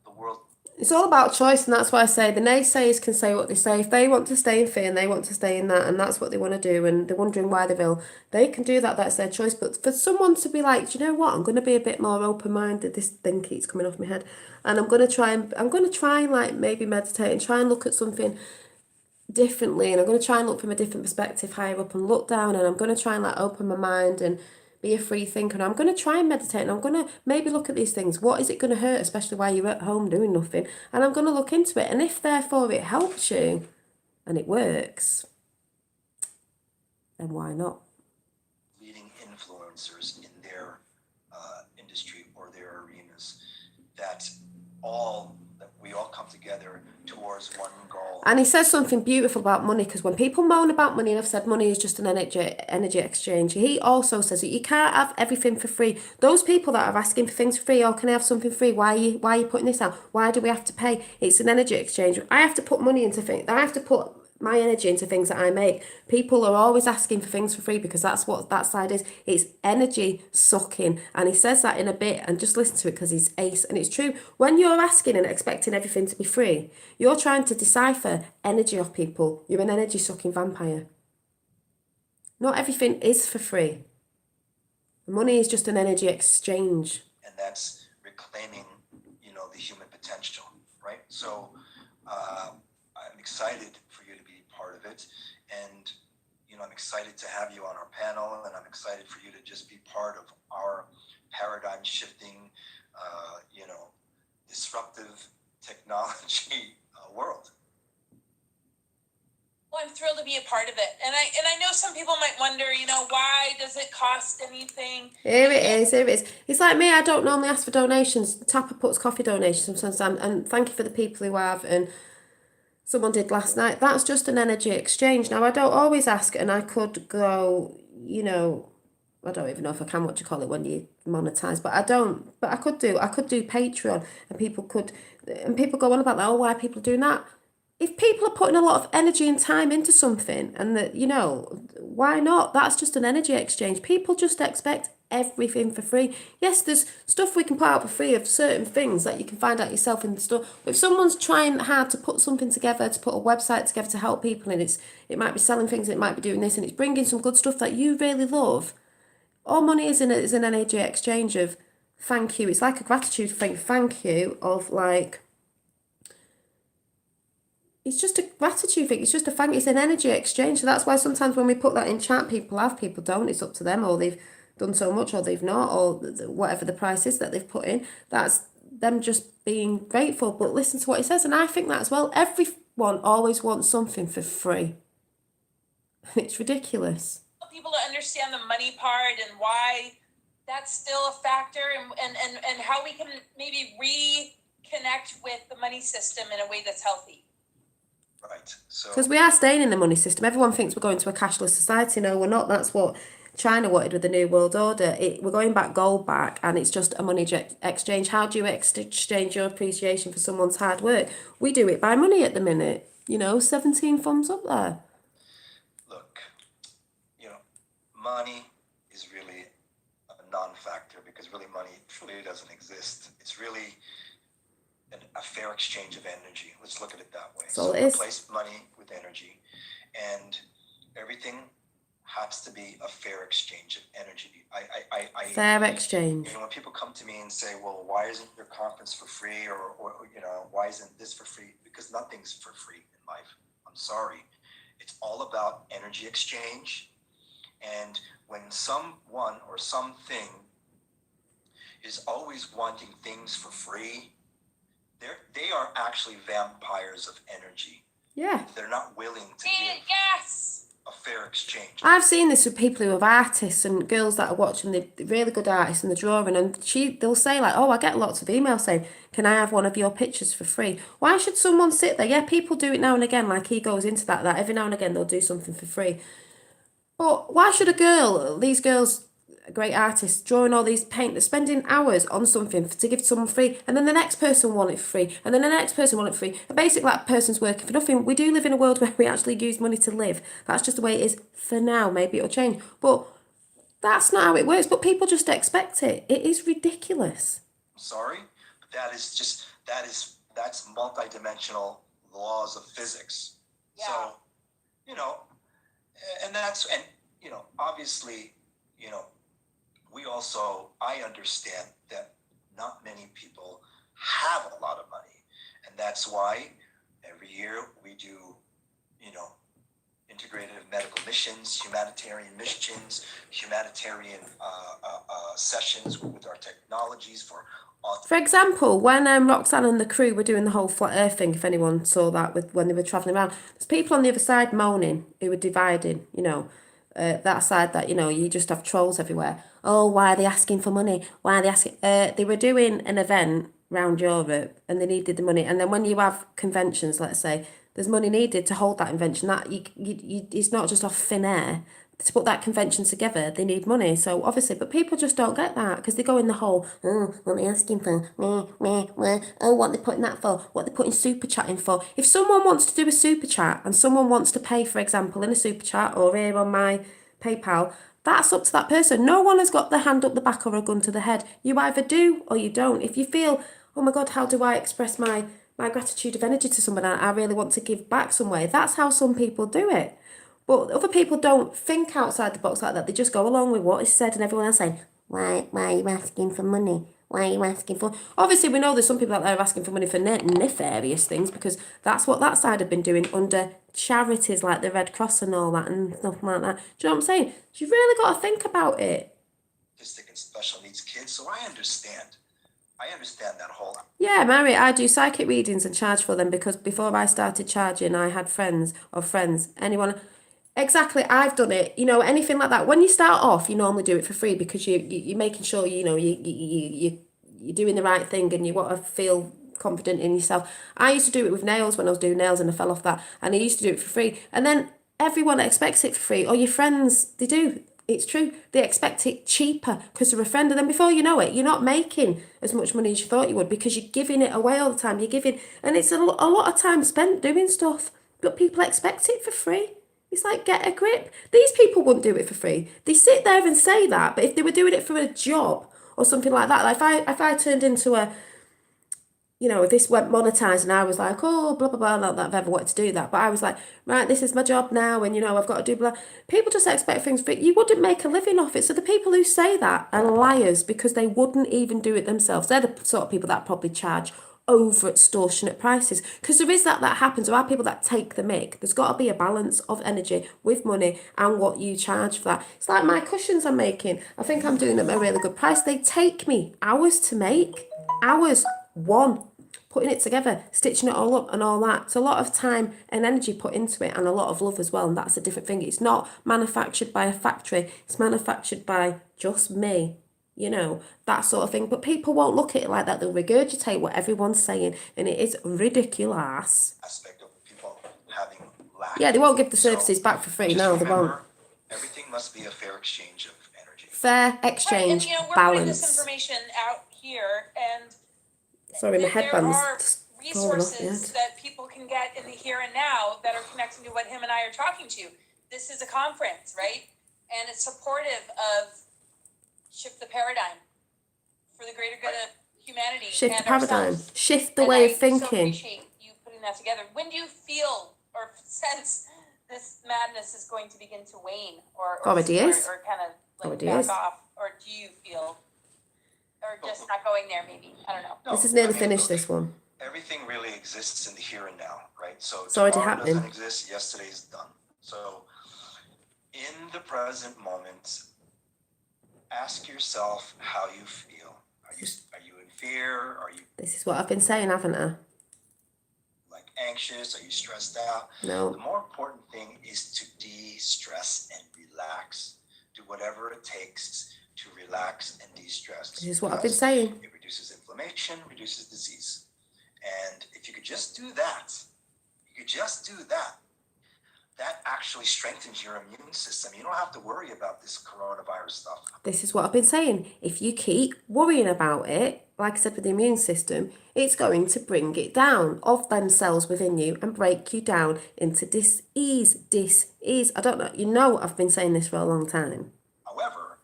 the world. It's all about choice, and that's why I say the naysayers can say what they say. If they want to stay in fear and they want to stay in that, and that's what they want to do, and they're wondering why they're ill, they can do that. That's their choice. But for someone to be like, do you know what? I'm going to be a bit more open minded. This thing keeps coming off my head, and I'm going to try and like maybe meditate and try and look at something differently, and I'm going to try and look from a different perspective higher up and look down, and I'm going to try and like open my mind and be a free thinker, and I'm going to try and meditate, and I'm going to maybe look at these things. What is it going to hurt, especially while you're at home doing nothing? And I'm going to look into it, and if therefore it helps you and it works, then why not? Leading influencers in their industry or their arenas, that we all come together towards one goal. And he says something beautiful about money, because when people moan about money, and I've said money is just an energy exchange, he also says that you can't have everything for free. Those people that are asking for things for free, or can I have something free? Why are you putting this out? Why do we have to pay? It's an energy exchange. I have to put money into things. I have to put my energy into things that I make. People are always asking for things for free, because that's what that side is. It's energy sucking. And he says that in a bit, and just listen to it because he's ace. And it's true. When you're asking and expecting everything to be free, you're trying to decipher energy off people. You're an energy sucking vampire. Not everything is for free. Money is just an energy exchange. And that's reclaiming, the human potential, right? So I'm excited for you to be part of it, and I'm excited to have you on our panel, and I'm excited for you to just be part of our paradigm shifting, disruptive technology world. Well, I'm thrilled to be a part of it, and I know some people might wonder, why does it cost anything? Here it is. It's like me, I don't normally ask for donations. Tapper puts coffee donations sometimes, and thank you for the people who have, and someone did last night. That's just an energy exchange. Now, I don't always ask, and I could go, I don't even know if I can, what you call it when you monetize, but I don't. But I could do Patreon, and people go on about that. Oh, why are people doing that? If people are putting a lot of energy and time into something, and that, why not? That's just an energy exchange. People just expect everything for free. Yes, there's stuff we can put out for free of certain things that you can find out yourself in the store. But if someone's trying hard to put something together, to put a website together to help people, and it might be selling things, it might be doing this, and it's bringing some good stuff that you really love, all money is an energy exchange of thank you. It's like a gratitude thing, thank you, of like, it's just a gratitude thing. It's just a thank. It's an energy exchange. So that's why sometimes when we put that in chat, people don't. It's up to them, or they've done so much, or they've not, or whatever the price is that they've put in. That's them just being grateful. But listen to what he says, and I think that as well. Everyone always wants something for free. It's ridiculous. People to understand the money part and why that's still a factor, and how we can maybe reconnect with the money system in a way that's healthy. Right. So because we are staying in the money system. Everyone thinks we're going to a cashless society. No, we're not. That's what China wanted with the New World Order. We're going back gold back, and it's just a money exchange. How do you exchange your appreciation for someone's hard work? We do it by money at the minute. 17 thumbs up there. Look, money is really a non-factor, because really money truly doesn't exist. It's really a fair exchange of energy. Let's look at it that way. So it is. Replace money with energy, and everything has to be a fair exchange of energy. Fair exchange. You know, when people come to me and say, well, why isn't your conference for free? Or you know, why isn't this for free? Because nothing's for free in life. I'm sorry. It's all about energy exchange. And when someone or something is always wanting things for free, they are actually vampires of energy. Yeah. They're not willing to give Yes. a fair exchange. I've seen this with people who have artists and girls that are watching, the really good artists and the drawing, and they'll say like, oh, I get lots of emails saying, can I have one of your pictures for free? Why should someone sit there? Yeah, people do it now and again, like he goes into that every now and again they'll do something for free. But why should these girls, great artists, drawing all these paint, they're spending hours on something to give someone free, and then the next person want it free, and then the next person want it free, and basically that person's working for nothing. We do live in a world where we actually use money to live. That's just the way it is for now. Maybe it'll change, but that's not how it works. But people just expect it. It is ridiculous. I'm sorry, but that's multidimensional laws of physics. Yeah. So, you know, and you know, obviously, you know, I understand that not many people have a lot of money. And that's why every year we do, you know, integrative medical missions, humanitarian sessions with our technologies for example, when Roxanne and the crew were doing the whole flat earth thing, if anyone saw that when they were travelling around, there's people on the other side moaning who were dividing, you know, that side that, you know, you just have trolls everywhere. Oh, why are they asking for money? Why are they asking? They were doing an event round Europe and they needed the money. And then when you have conventions, let's say, there's money needed to hold that convention. That it's not just off thin air. To put that convention together, they need money. So obviously, but people just don't get that because they go in the whole, oh, what are they asking for? Oh, what are they putting that for? What are they putting super chatting for? If someone wants to do a super chat and someone wants to pay, for example, in a super chat or here on my PayPal, that's up to that person. No one has got their hand up the back or a gun to the head. You either do or you don't. If you feel, oh my God, how do I express my gratitude of energy to someone? I really want to give back some way. That's how some people do it. But other people don't think outside the box like that. They just go along with what is said and everyone else saying, why are you asking for money? Why are you asking for... Obviously, we know there's some people out there asking for money for nefarious things because that's what that side have been doing under charities like the Red Cross and all that and stuff like that. Do you know what I'm saying? You've really got to think about it. Autistic and special needs kids, so I understand that whole... Yeah, Mary, I do psychic readings and charge for them because before I started charging, I had friends, anyone... Exactly, I've done it. You know, anything like that. When you start off, you normally do it for free because you're making sure you're doing the right thing and you want to feel confident in yourself. I used to do it with nails when I was doing nails and I fell off that, and I used to do it for free. And then everyone expects it for free, or your friends, they do. It's true. They expect it cheaper because they're a friend, and then before you know it, you're not making as much money as you thought you would because you're giving it away all the time. You're giving, and it's a lot of time spent doing stuff, but people expect it for free. It's like, get a grip. These people wouldn't do it for free. They sit there and say that, but if they were doing it for a job or something like that, like if I turned into a, you know, if this went monetized and I was like, oh, blah, blah, blah, not that I've ever wanted to do that, but I was like, right, this is my job now and, you know, I've got to do blah. People just expect things, but you wouldn't make a living off it. So the people who say that are liars because they wouldn't even do it themselves. They're the sort of people that probably charge over extortionate prices because there is that happens. There are people that take the mick. There's got to be a balance of energy with money and what you charge for that. It's like my cushions I'm making. I think I'm doing them at a really good price. They take me hours to make. Hours. Putting it together, stitching it all up and all that. It's a lot of time and energy put into it and a lot of love as well, and that's a different thing. It's not manufactured by a factory. It's manufactured by just me. You know, that sort of thing. But people won't look at it like that. They'll regurgitate what everyone's saying, and it is ridiculous. Aspect of people having lack. Yeah, they won't give the services back for free. No, they won't. Everything must be a fair exchange of energy. Fair exchange, and, you know, we're balance. putting this information out here, and sorry, my headband's there are resources that people can get in the here and now that are connecting to what him and I are talking to. This is a conference, right? And it's supportive of Shift the Paradigm for the greater good of humanity. Shift and the paradigm. ourselves. Shift the And way I of thinking. so appreciate you putting that together. When do you feel or sense this madness is going to begin to wane or Already is. or kind of like Already back is. off? Or do you feel, or just not going there maybe? I don't know. No, This is nearly I mean, finished, look, this one. everything really exists in the here and now, right? So It's already tomorrow happening. doesn't exist, yesterday's done. So in the present moment, ask yourself how you feel. Are you in fear? Are you This is what I've been saying, haven't I? like anxious? Are you stressed out? No. The more important thing is to de-stress and relax. Do whatever it takes to relax and de-stress. This is what I've been because saying. It reduces inflammation, reduces disease. And if you could just do that, that actually strengthens your immune system. You don't have to worry about this coronavirus stuff. This is what I've been saying. If you keep worrying about it, like I said with the immune system, it's going to bring it down of them cells within you and break you down into dis-ease. I don't know. You know I've been saying this for a long time. However,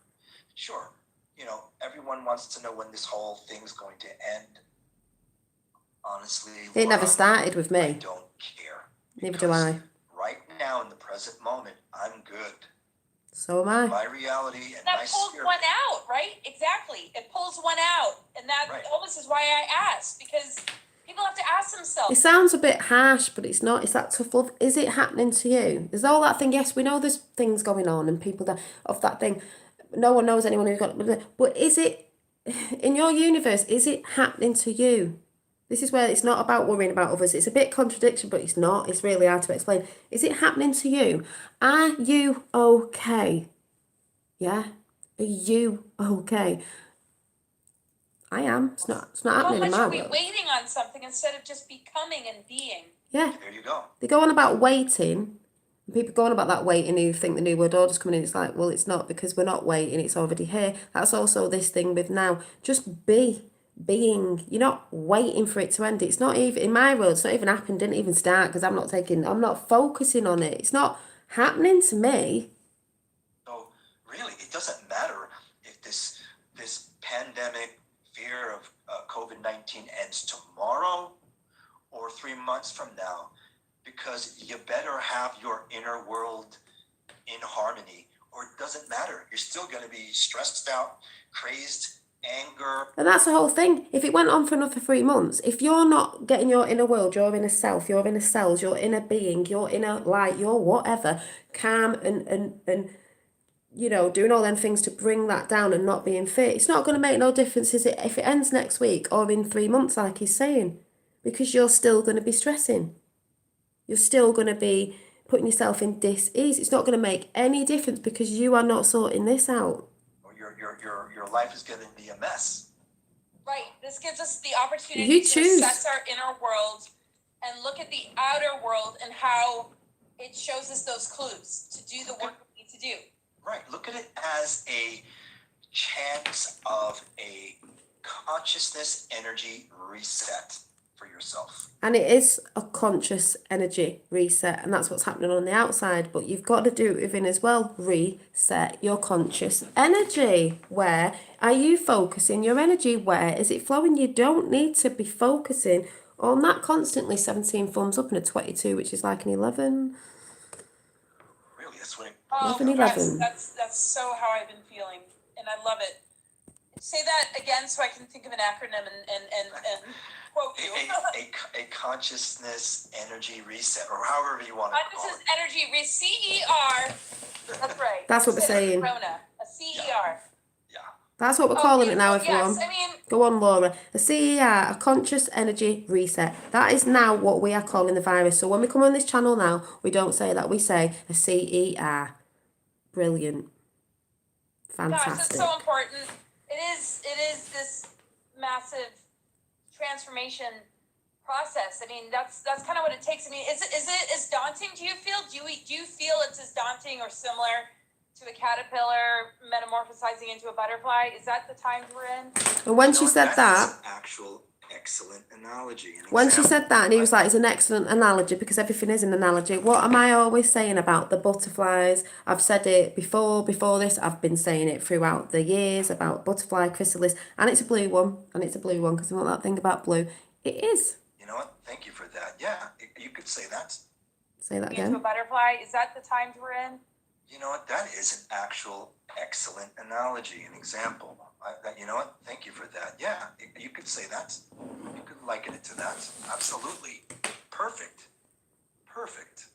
sure, everyone wants to know when this whole thing's going to end. Honestly, It never Laura, started with I me. don't care. Neither do Because I. Right now, in the present moment, I'm good. So am I. My reality and That my pulls spirit. one out, right? Exactly. It pulls one out. And that Right. almost is why I asked, because people have to ask It themselves. sounds a bit harsh, but it's not. It's that tough love. Is it happening to you? There's all that thing. Yes, we know there's things going on and people that of that thing. No one knows anyone who's got. But is it in your universe? Is it happening to you? This is where it's not about worrying about others. It's a bit contradiction, but it's not. It's really hard to explain. Is it happening to you? Are you okay? Yeah? Are you okay? I am. It's not How happening in much my are we world. waiting on something instead of just becoming and being? Yeah. There you go. They go on about waiting. And people go on about that waiting who think the New World Order's coming in. It's like, well, it's not because we're not waiting. It's already here. That's also this thing with now. Just being. You're not waiting for it to end. It's not even, in my world, it's not even happened. Didn't even start because I'm not focusing on it. It's not happening to me. So really, it doesn't matter if this pandemic fear of COVID-19 ends tomorrow or 3 months from now, because you better have your inner world in harmony, or it doesn't matter. You're still going to be stressed out, crazed, anger. And that's the whole thing. If it went on for another 3 months, if you're not getting your inner world, your inner self, your inner cells, your inner being, your inner light, your whatever, calm and doing all them things to bring that down and not being fit, it's not going to make no difference if it ends next week or in 3 months, like he's saying, because you're still going to be stressing. You're still going to be putting yourself in dis-ease. It's not going to make any difference because you are not sorting this out. Or your life is going to be a mess. Right. This gives us the opportunity You to choose. assess our inner world and look at the outer world and how it shows us those clues to do the work we need to do. Right. Look at it as a chance of a consciousness energy reset for yourself. And it is a conscious energy reset, and that's what's happening on the outside, but you've got to do it within as well. Reset your conscious energy. Where are you focusing your energy? Where is it flowing? You don't need to be focusing on that constantly. 17 thumbs up and a 22, which is like an 11. Really, that's what it. Oh, 11. that's so how I've been feeling, and I love it. Say that again so I can think of an acronym and quote you. A consciousness energy reset, or however you want to call Consciousness it. energy, CER. That's right. That's what we're saying. Corona, a CER. Yeah. That's what we're calling it now, beautiful. everyone. Yes, I mean, Go on, Laura. A CER, a conscious energy reset. That is now what we are calling the virus. So when we come on this channel now, we don't say that. We say a CER. Brilliant. Fantastic. gosh, that's so important. It is this massive transformation process. I mean, that's kind of what it takes. I mean, is it as daunting? Do you feel it's as daunting or similar to a caterpillar metamorphosizing into a butterfly? Is that the times we're in? And when she said that, Actual excellent analogy. when she said that, and he was like, it's an excellent analogy because everything is an analogy. What am I always saying about the butterflies? I've said it before this. I've been saying it throughout the years about butterfly chrysalis, and it's a blue one, because I want that thing about blue. It is. You know what? Thank you for that. Yeah, you could say that. Say that into a again. butterfly. Is that the times we're in? You know what? That is an actual excellent analogy, an example. You know what? Thank you for that. Yeah, you could say that. You could liken it to that. Absolutely. Perfect. Perfect.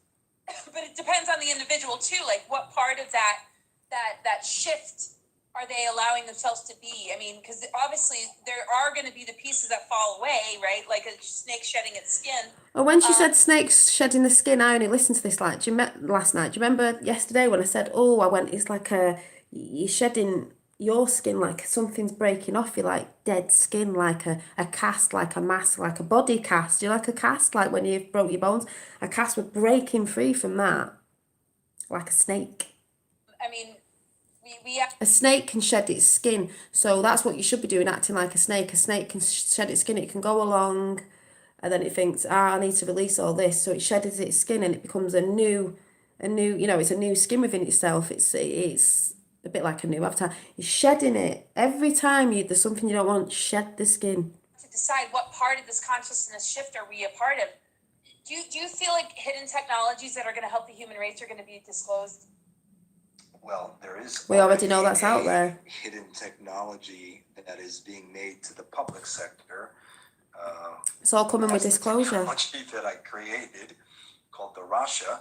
But it depends on the individual too. Like, what part of that shift are they allowing themselves to be? I mean, because obviously there are going to be the pieces that fall away, right? Like a snake shedding its skin. Oh, when she said snakes shedding the skin, I only listened to this like last night. Do you remember yesterday when I said, "Oh, I went. It's like you're shedding your skin, like something's breaking off you, like dead skin, like a cast, like a mask, like a body cast. Do you like a cast, like when you broke your bones? A cast was breaking free from that, like a snake. I mean, we have A snake can shed its skin, so that's what you should be doing, acting like a snake. A snake can shed its skin. It can go along, and then it thinks, I need to release all this, so it sheds its skin, and it becomes a new, it's a new skin within itself. It's a bit like a new avatar. You're shedding it every time there's something you don't want. Shed the skin. to decide what part of this consciousness shift are we a part of. Do you feel like hidden technologies that are going to help the human race are going to be disclosed? Well, there is. We already know that's out there. Hidden technology that is being made to the public sector. It's all coming with That's the disclosure. technology that I created, called the Rasha.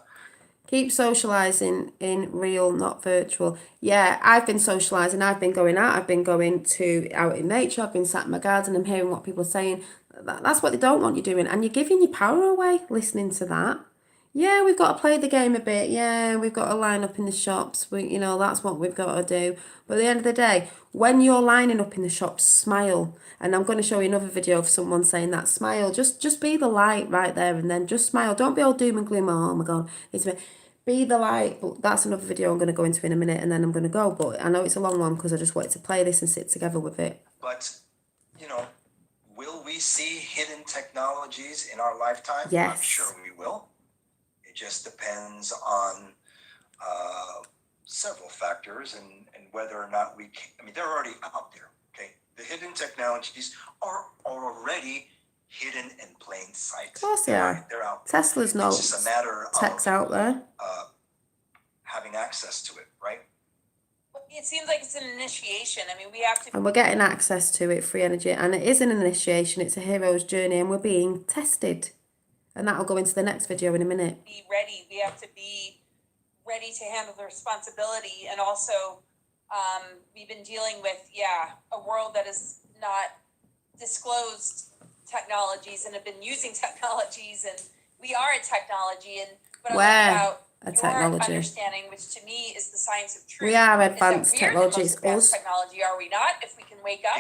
Keep socialising in real, not virtual. Yeah, I've been socialising. I've been going out. I've been going out in nature. I've been sat in my garden and hearing what people are saying. That's what they don't want you doing. And you're giving your power away listening to that. Yeah, we've got to play the game a bit. Yeah, we've got to line up in the shops. That's what we've got to do. But at the end of the day, when you're lining up in the shops, smile. And I'm going to show you another video of someone saying that. Smile. Just be the light right there and then. Just smile. Don't be all doom and gloom. Oh my God. Be the light. But that's another video I'm going to go into in a minute and then I'm going to go. But I know it's a long one because I just wanted to play this and sit together with it. But, will we see hidden technologies in our lifetime? Yes. I'm sure we will. It just depends on several factors and whether or not we can. I mean, they're already out there, okay? The hidden technologies are already hidden in plain sight. Of course they are. They're out there. Tesla's It's just a matter tech's of out there. having access to it, right? It seems like it's an initiation. I mean, we have to And we're getting access to it, free energy. And it is an initiation. It's a hero's journey and we're being tested. And that'll go into the next video in a minute. be ready. We have to be ready to handle the responsibility. And also, we've been dealing with, a world that is not disclosed technologies and have been using technologies. And we are a technology. And what I love about your understanding, which to me is the science of truth. We are is that advanced we're the most technology. It's advanced us. technology, are we not? If we can wake up.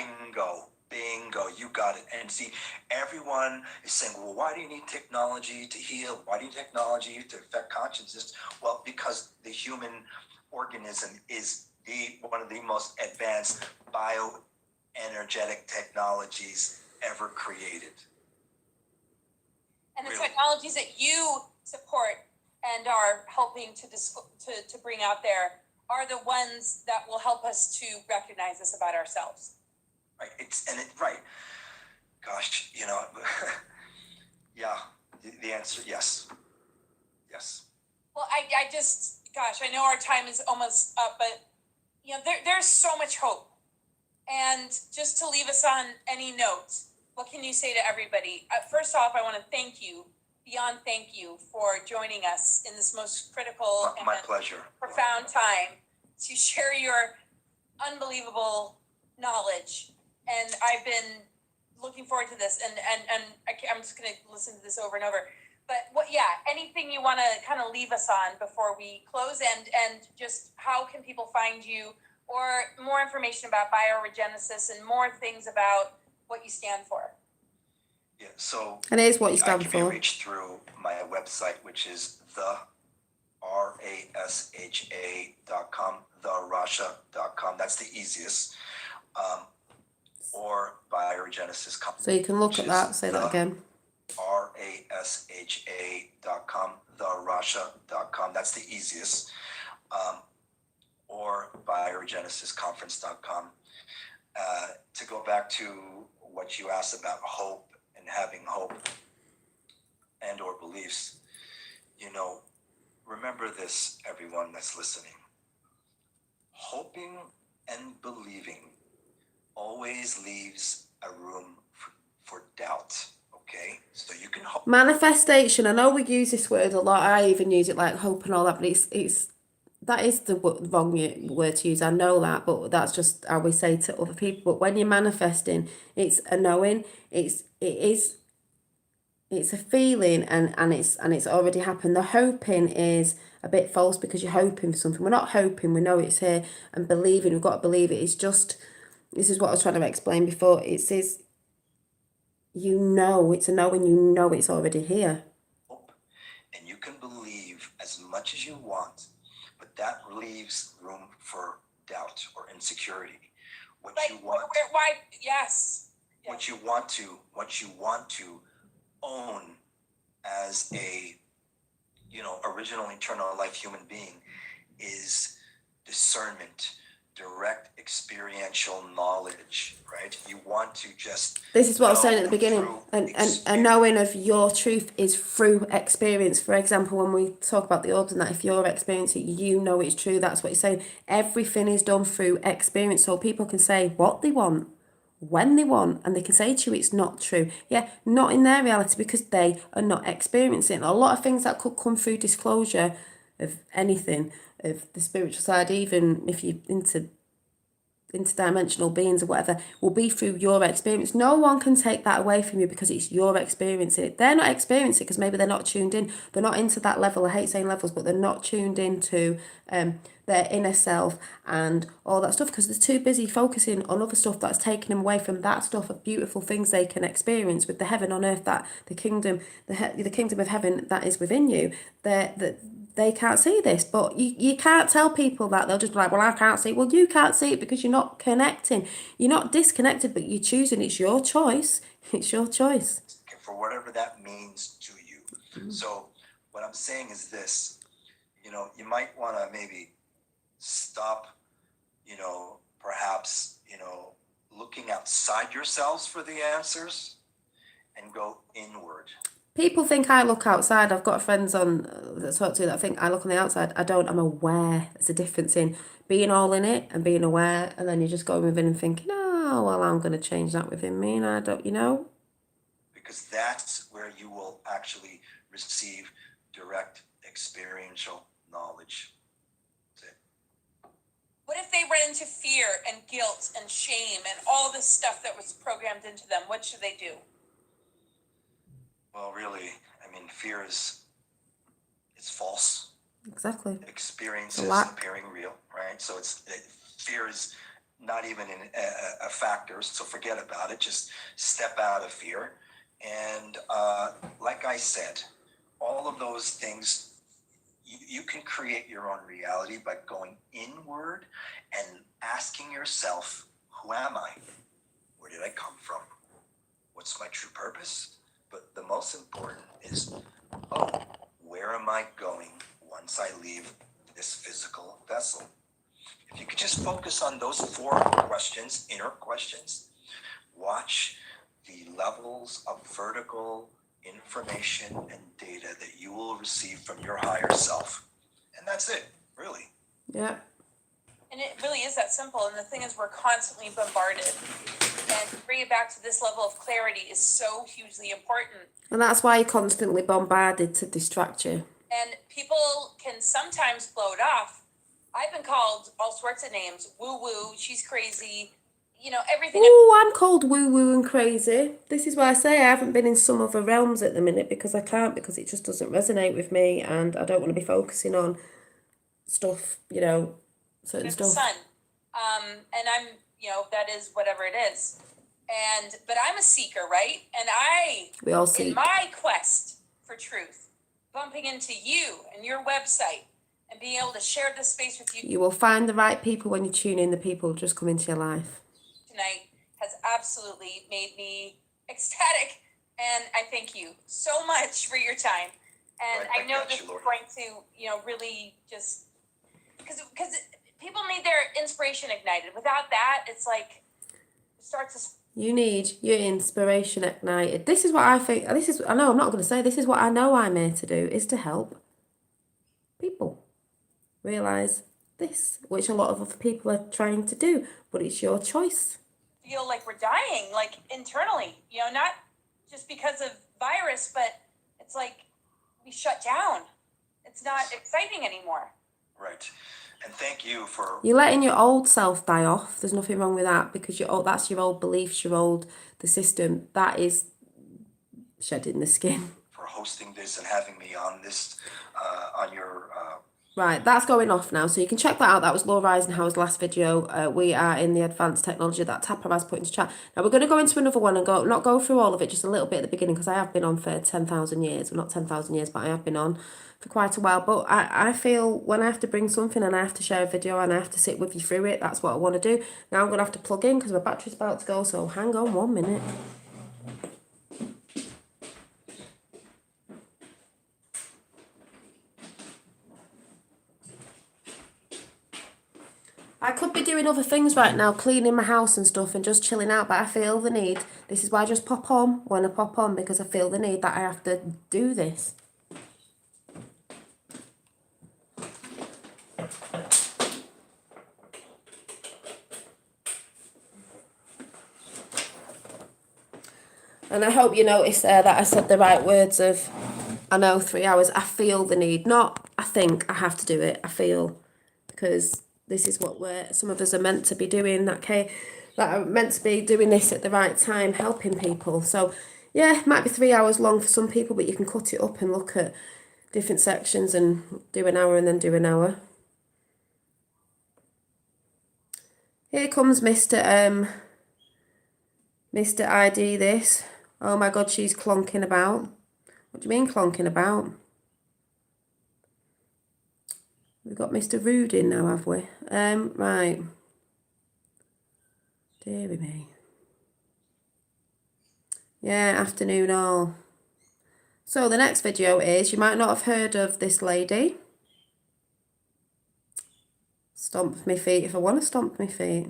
Bingo, you got it. And see, everyone is saying, well, why do you need technology to heal? Why do you need technology to affect consciousness? Well, because the human organism is one of the most advanced bioenergetic technologies ever created. And the Really? technologies that you support and are helping to bring out there are the ones that will help us to recognize this about ourselves. Right. Right. Gosh, yeah. The answer, yes. Yes. Well, I just, gosh, I know our time is almost up, but there's so much hope. And just to leave us on any note, what can you say to everybody? First off, I want to thank you, beyond thank you, for joining us in this most critical My and pleasure. profound time to share your unbelievable knowledge. And I've been looking forward to this, and I'm just going to listen to this over and over. But anything you want to kind of leave us on before we close, and just how can people find you, or more information about bioregenesis and more things about what you stand for? Yeah, so And it is what you stand I can for. be reached through my website, which is the rasha.com, therasha.com. That's the easiest. Or Bioregenesis Company. So you can look at that, say that again. rasha.com, therasha.com. That's the easiest. Or bioregenesisconference.com. To go back to what you asked about hope and having hope and or beliefs, you know, remember this, everyone that's listening. Hoping and believing always leaves a room for doubt, okay? So you can hope. Manifestation, I know we use this word a lot. I even use it like hope and all that, but it's that is the wrong word to use. I know that, but that's just how we say it to other people. But when you're manifesting, it's a knowing. It's a feeling, and it's already happened. The hoping is a bit false because you're hoping for something. We're not hoping. We know it's here, and believing. We've got to believe it. It's just, this is what I was trying to explain before. It says, you know, it's a knowing. You know it's already here. And you can believe as much as you want, but that leaves room for doubt or insecurity. What Like, you want, why? Yes. what you want to own as a, you know, original eternal life human being is discernment, direct experiential knowledge, right? You want to just This is what I was saying at the know beginning. through And a experience. knowing of your truth is through experience. For example, when we talk about the orbs and that, if you're experiencing it, you know it's true. That's what you're saying. Everything is done through experience. So people can say what they want, when they want, and they can say to you it's not true. Yeah, not in their reality because they are not experiencing it. A lot of things that could come through disclosure of anything, of the spiritual side, even if you're into interdimensional beings or whatever, will be through your experience. No one can take that away from you because it's your experience. They're not experiencing it because maybe they're not tuned in. They're not into that level. I hate saying levels, but they're not tuned into their inner self and all that stuff because they're too busy focusing on other stuff that's taking them away from that stuff of beautiful things they can experience with the heaven on earth, that the kingdom, the kingdom of heaven that is within you. They can't see this, but you can't tell people that. They'll just be like, well, I can't see it. Well, you can't see it because you're not connecting. You're not disconnected, but you're choosing. It's your choice. It's your choice. For whatever that means to you. So what I'm saying is this, you know, you might want to maybe stop, you know, perhaps, you know, looking outside yourselves for the answers and go inward. People think I look outside. I've got friends on that talk to that think I look on the outside. I don't. I'm aware. There's a difference in being all in it and being aware, and then you're just going within and thinking, oh, well, I'm going to change that within me, and I don't, you know. Because that's where you will actually receive direct experiential knowledge. That's it. What if they run into fear and guilt and shame and all this stuff that was programmed into them? What should they do? Well, really, I mean, fear is, it's false. Exactly. Experiences lack. appearing real, right? So fear is not even a factor, so forget about it. Just step out of fear. And like I said, all of those things, you can create your own reality by going inward and asking yourself, who am I? Where did I come from? What's my true purpose? But the most important is, where am I going once I leave this physical vessel? If you could just focus on those 4 questions, inner questions, watch the levels of vertical information and data that you will receive from your higher self. And that's it, really. Yeah. And it really is that simple. And the thing is, we're constantly bombarded. And to bring it back to this level of clarity is so hugely important. And that's why you're constantly bombarded to distract you. And people can sometimes blow it off. I've been called all sorts of names. Woo-woo, she's crazy. You know, everything. Oh, I'm called woo-woo and crazy. This is why I say I haven't been in some other realms at the minute because I can't, because it just doesn't resonate with me and I don't want to be focusing on stuff, you know, certain There's stuff. the sun. And I'm, you know, that is whatever it is. But I'm a seeker, right? And We all in seek. my quest for truth, bumping into you and your website and being able to share this space with you You will find the right people when you tune in. The people will just come into your life. tonight has absolutely made me ecstatic. And I thank you so much for your time. And Right, I know got this you, is Lord. going to, you know, really just, because people need their inspiration ignited. Without that, it's like, it starts to. You need your inspiration ignited. This is what I think. I know I'm not going to say this is what I know I'm here to do, is to help. people realise this, which a lot of other people are trying to do, but it's your choice. Feel like we're dying, like internally, not just because of virus, but it's like we shut down. It's not exciting anymore. Right. And thank you for You're letting your old self die off. There's nothing wrong with that, because that's your old beliefs, the system. That is shedding the skin. hosting this and having me on this on your Right, that's going off now, so you can check that out. That was Laura Eisenhower's last video. We are in the advanced technology that Tapper has put into chat. Now we're going to go into another one and not go through all of it, just a little bit at the beginning, because I have been on for 10,000 years. Well, not 10,000 years, but I have been on for quite a while. But I feel when I have to bring something and I have to share a video and I have to sit with you through it, that's what I want to do. Now I'm going to have to plug in because my battery's about to go, so hang on 1 minute. I could be doing other things right now, cleaning my house and stuff and just chilling out, but I feel the need. This is why I just pop on when I pop on, because I feel the need that I have to do this. And I hope you noticed there that I said the right words of, I know, 3 hours. I feel the need, not I think I have to do it. I feel, because this is what some of us are meant to be doing, that are meant to be doing this at the right time, helping people. So yeah, it might be 3 hours long for some people, but you can cut it up and look at different sections and do an hour and then do an hour. Here comes Mr. ID this. Oh my God, she's clonking about. What do you mean clonking about? We've got Mr. Rude in now, have we? Right. Deary me. Yeah, afternoon all. So the next video is, you might not have heard of this lady. Stomp my feet if I want to stomp my feet.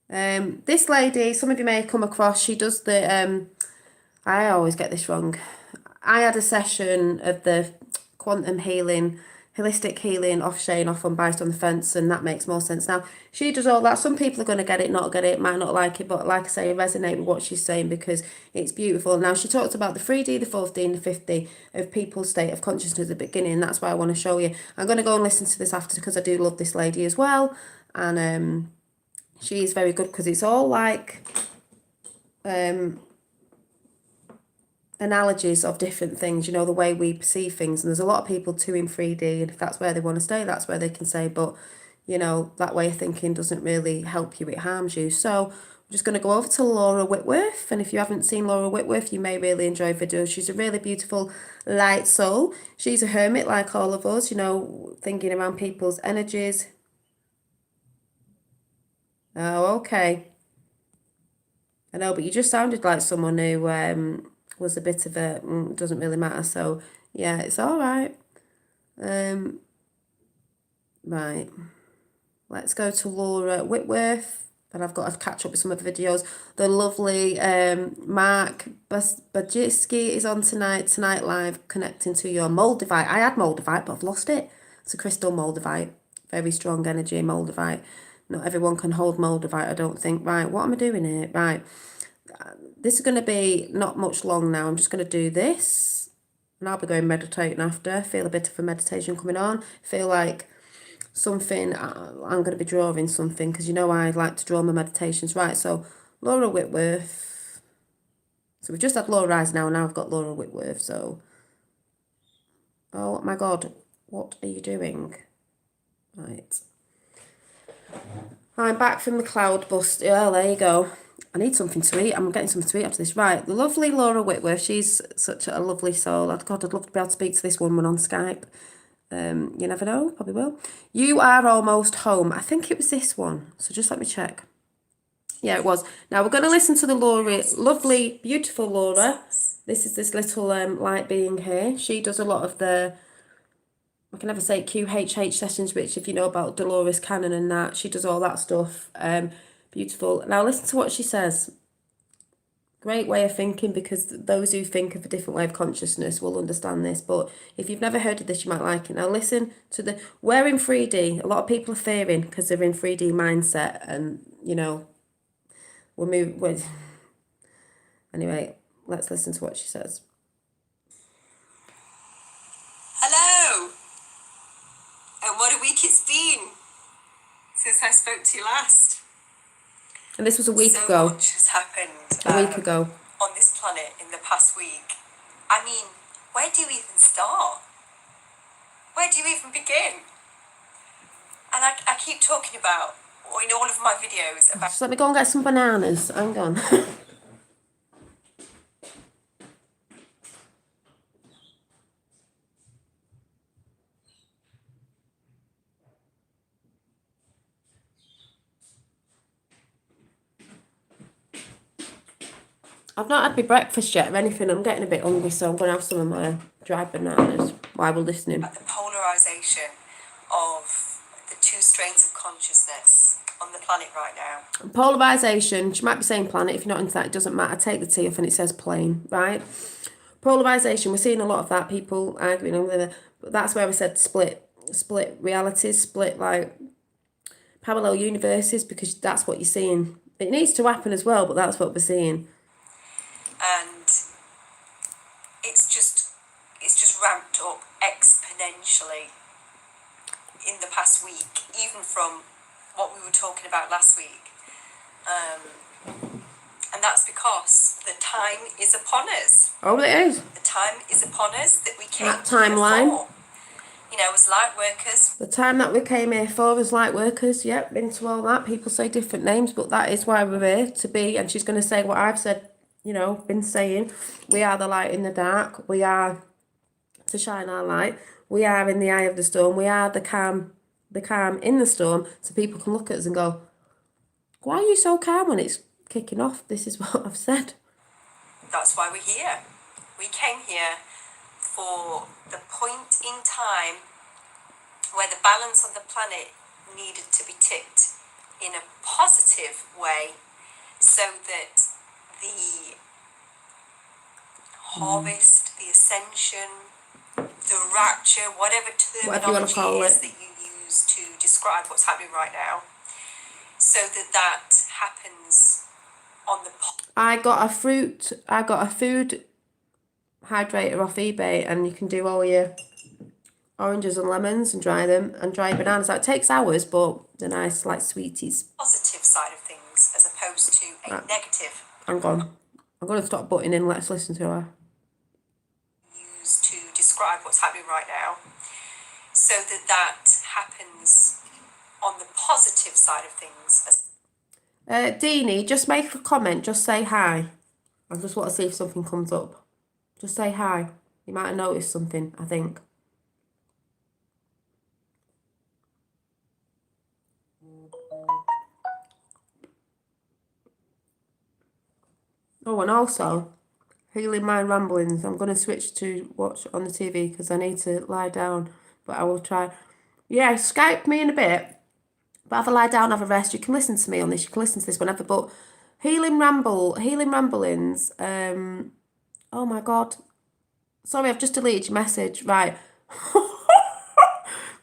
This lady, some of you may come across, she does the, I always get this wrong. I had a session of the quantum healing, holistic healing off Shane, off on Biased on the Fence, and that makes more sense now. She does all that. Some people are going to get it, not get it, might not like it, but like I say, resonate with what she's saying because it's beautiful. Now, she talks about the 3D, the 4D, and the 5D of people's state of consciousness at the beginning. That's why I want to show you. I'm going to go and listen to this after because I do love this lady as well. And she's very good because it's all like analogies of different things, you know, the way we perceive things. And there's a lot of people too in 3D, and if that's where they want to stay, that's where they can stay. But, you know, that way of thinking doesn't really help you, it harms you. So I'm just going to go over to Laura Whitworth. And if you haven't seen Laura Whitworth, you may really enjoy videos. She's a really beautiful light soul. She's a hermit like all of us, you know, thinking around people's energies. Oh, okay. I know, but you just sounded like someone who was a bit of a, doesn't really matter. So, yeah, it's all right. Right. Let's go to Laura Whitworth. And I've got to catch up with some of the videos. The lovely Mark Bajiski is on tonight live, connecting to your Moldavite. I had Moldavite, but I've lost it. It's a crystal Moldavite. Very strong energy Moldavite. Not everyone can hold Moldavite, I don't think. Right, what am I doing here? Right. This is going to be not much long now. I'm just going to do this. And I'll be going meditating after. Feel a bit of a meditation coming on. Feel like something, I'm going to be drawing something. Because you know I like to draw my meditations. Right, so Laura Whitworth. So we've just had Laura Eisenhower. Now I've got Laura Whitworth. So, oh my God. What are you doing? Right. I'm back from the cloud bust. Oh, there you go. I need something to eat. I'm getting something to eat after this. Right, the lovely Laura Whitworth. She's such a lovely soul. God, I'd love to be able to speak to this woman on Skype. You never know, probably will. You are almost home. I think it was this one. So just let me check. Yeah, it was. Now we're going to listen to the Laura, lovely, beautiful Laura. This is this little light being here. She does a lot of the, I can never say QHH sessions, which if you know about Dolores Cannon and that, she does all that stuff. Beautiful. Now listen to what she says. Great way of thinking, because those who think of a different way of consciousness will understand this. But if you've never heard of this, you might like it. Now listen to the, we're in 3D. A lot of people are fearing because they're in 3D mindset, and you know, we're moving with. Anyway, let's listen to what she says. Hello! And what a week it's been since I spoke to you last. And this was a week So ago. much has happened A week ago. on this planet in the past week. I mean, where do you even start? Where do you even begin? And I keep talking about, or in all of my videos, about Just let me go and get some bananas. Hang on. I've not had my breakfast yet or anything. I'm getting a bit hungry, so I'm going to have some of my dried bananas while we're listening. the polarization of the two strains of consciousness on the planet right now. Polarisation, she might be saying planet. If you're not into that, it doesn't matter. Take the T off and it says plane, right? Polarisation, we're seeing a lot of that, people arguing over there. But that's where we said split realities, split like parallel universes, because that's what you're seeing. It needs to happen as well, but that's what we're seeing. And it's just ramped up exponentially in the past week, even from what we were talking about last week. And that's because the time is upon us. Oh, it is. The time is upon us that we came That timeline. here for. You know, as light workers. The time that we came here for as light workers, yep, into all that. People say different names, but that is why we're here to be. And she's going to say what I've said, you know, been saying. We are the light in the dark. We are to shine our light. We are in the eye of the storm. We are the calm in the storm. So people can look at us and go, why are you so calm when it's kicking off? This is what I've said. That's why we're here. We came here for the point in time where the balance on the planet needed to be tipped in a positive way, so that the harvest, the ascension, the rapture, whatever Whatever you want to terminology call is it. that you use to describe what's happening right now, so that happens on the I got a food hydrator off eBay, and you can do all your oranges and lemons and dry them, and dry bananas. That takes hours, but they're nice, like sweeties. positive side of things as opposed to a Right. negative. Hang on. I'm going to stop butting in. Let's listen to her. Use to describe what's happening right now, so that happens on the positive side of things. Deanie, just make a comment. Just say hi. I just want to see if something comes up. Just say hi. You might have noticed something, I think. Oh, and also, Healing My Ramblings. I'm going to switch to watch on the TV because I need to lie down. But I will try. Yeah, Skype me in a bit. But have a lie down, have a rest. You can listen to me on this. You can listen to this whenever. But Healing Ramblings. Oh my God. Sorry, I've just deleted your message. Right.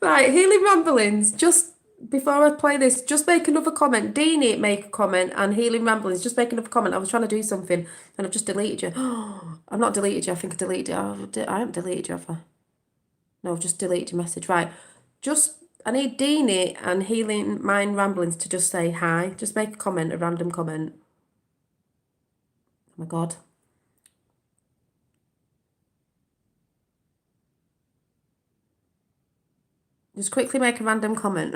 Right, Healing Ramblings. Just before I play this, just make another comment. Deanie, make a comment. And Healing Ramblings, just make another comment. I was trying to do something and I've just deleted you. I've not deleted you. I think I deleted you. I haven't deleted you, have I? No, I've just deleted your message. Right. I need Deanie and Healing Mind Ramblings to just say hi. Just make a comment, a random comment. Oh my God. Just quickly make a random comment.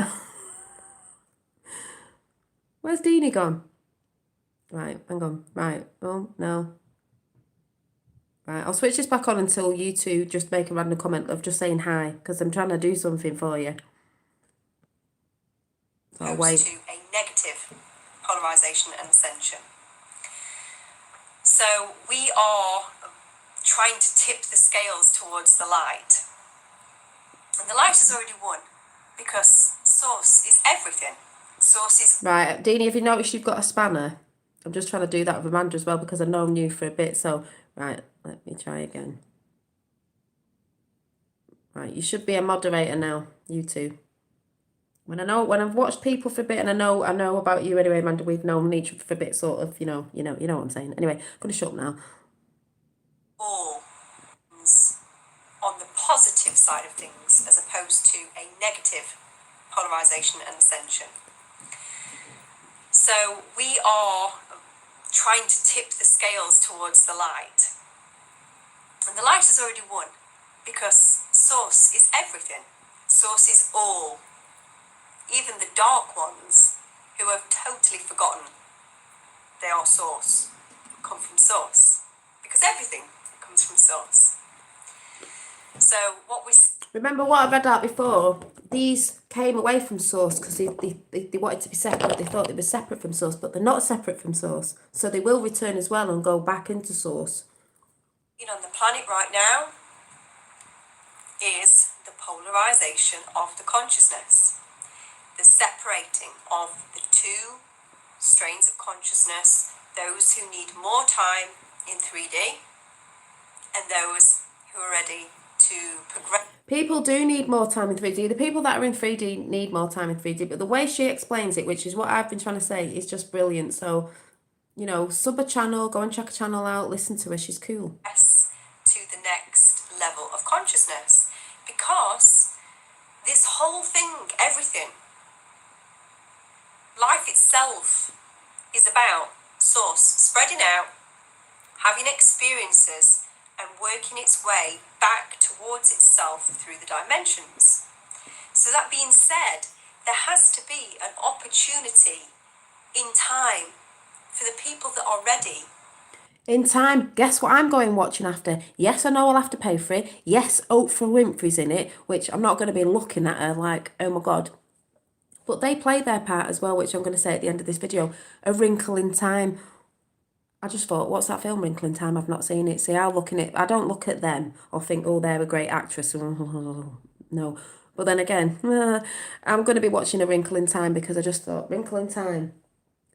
Where's Deanie gone? Right, hang on. Right. Oh, no. Right, I'll switch this back on until you two just make a random comment of just saying hi, because I'm trying to do something for you. So I'll wait. To a negative polarization and ascension. So we are trying to tip the scales towards the light. And the light has already won, because source is everything. Source is... Right, Deanie, have you noticed you've got a spanner? I'm just trying to do that with Amanda as well because I know I'm new for a bit. So, right, let me try again. Right, you should be a moderator now, you two. When I've watched people for a bit and I know about you anyway, Amanda, we've known each other for a bit, sort of, you know what I'm saying. Anyway, I'm gonna shut up now. All on the positive side of things as opposed to a negative polarization and ascension. So we are trying to tip the scales towards the light. And the light has already won because Source is everything. Source is all. Even the dark ones who have totally forgotten they are Source come from Source because everything comes from Source. So what we Remember what I've read out before? These came away from Source because they wanted to be separate. They thought they were separate from Source, but they're not separate from Source. So they will return as well and go back into Source. on the planet right now is the polarization of the consciousness, the separating of the two strains of consciousness, those who need more time in 3D and those who are ready to progress. People do need more time in 3D. The people that are in 3D need more time in 3D. But the way she explains it, which is what I've been trying to say, is just brilliant. So, you know, sub a channel, go and check a channel out, listen to her. She's cool. To the next level of consciousness, because this whole thing, everything, life itself is about Source spreading out, having experiences and working its way back towards itself through the dimensions. So that being said, there has to be an opportunity in time for the people that are ready. In time, guess what I'm going watching after? Yes, I know I'll have to pay for it. Yes, Oprah Winfrey's in it, which I'm not going to be looking at her like, oh my God. But they play their part as well, which I'm going to say at the end of this video. A Wrinkle in Time. I just thought, what's that film, Wrinkle in Time? I've not seen it. See, I don't look at them or think, oh, they're a great actress. No. But then again, I'm going to be watching A Wrinkle in Time because I just thought, Wrinkle in Time.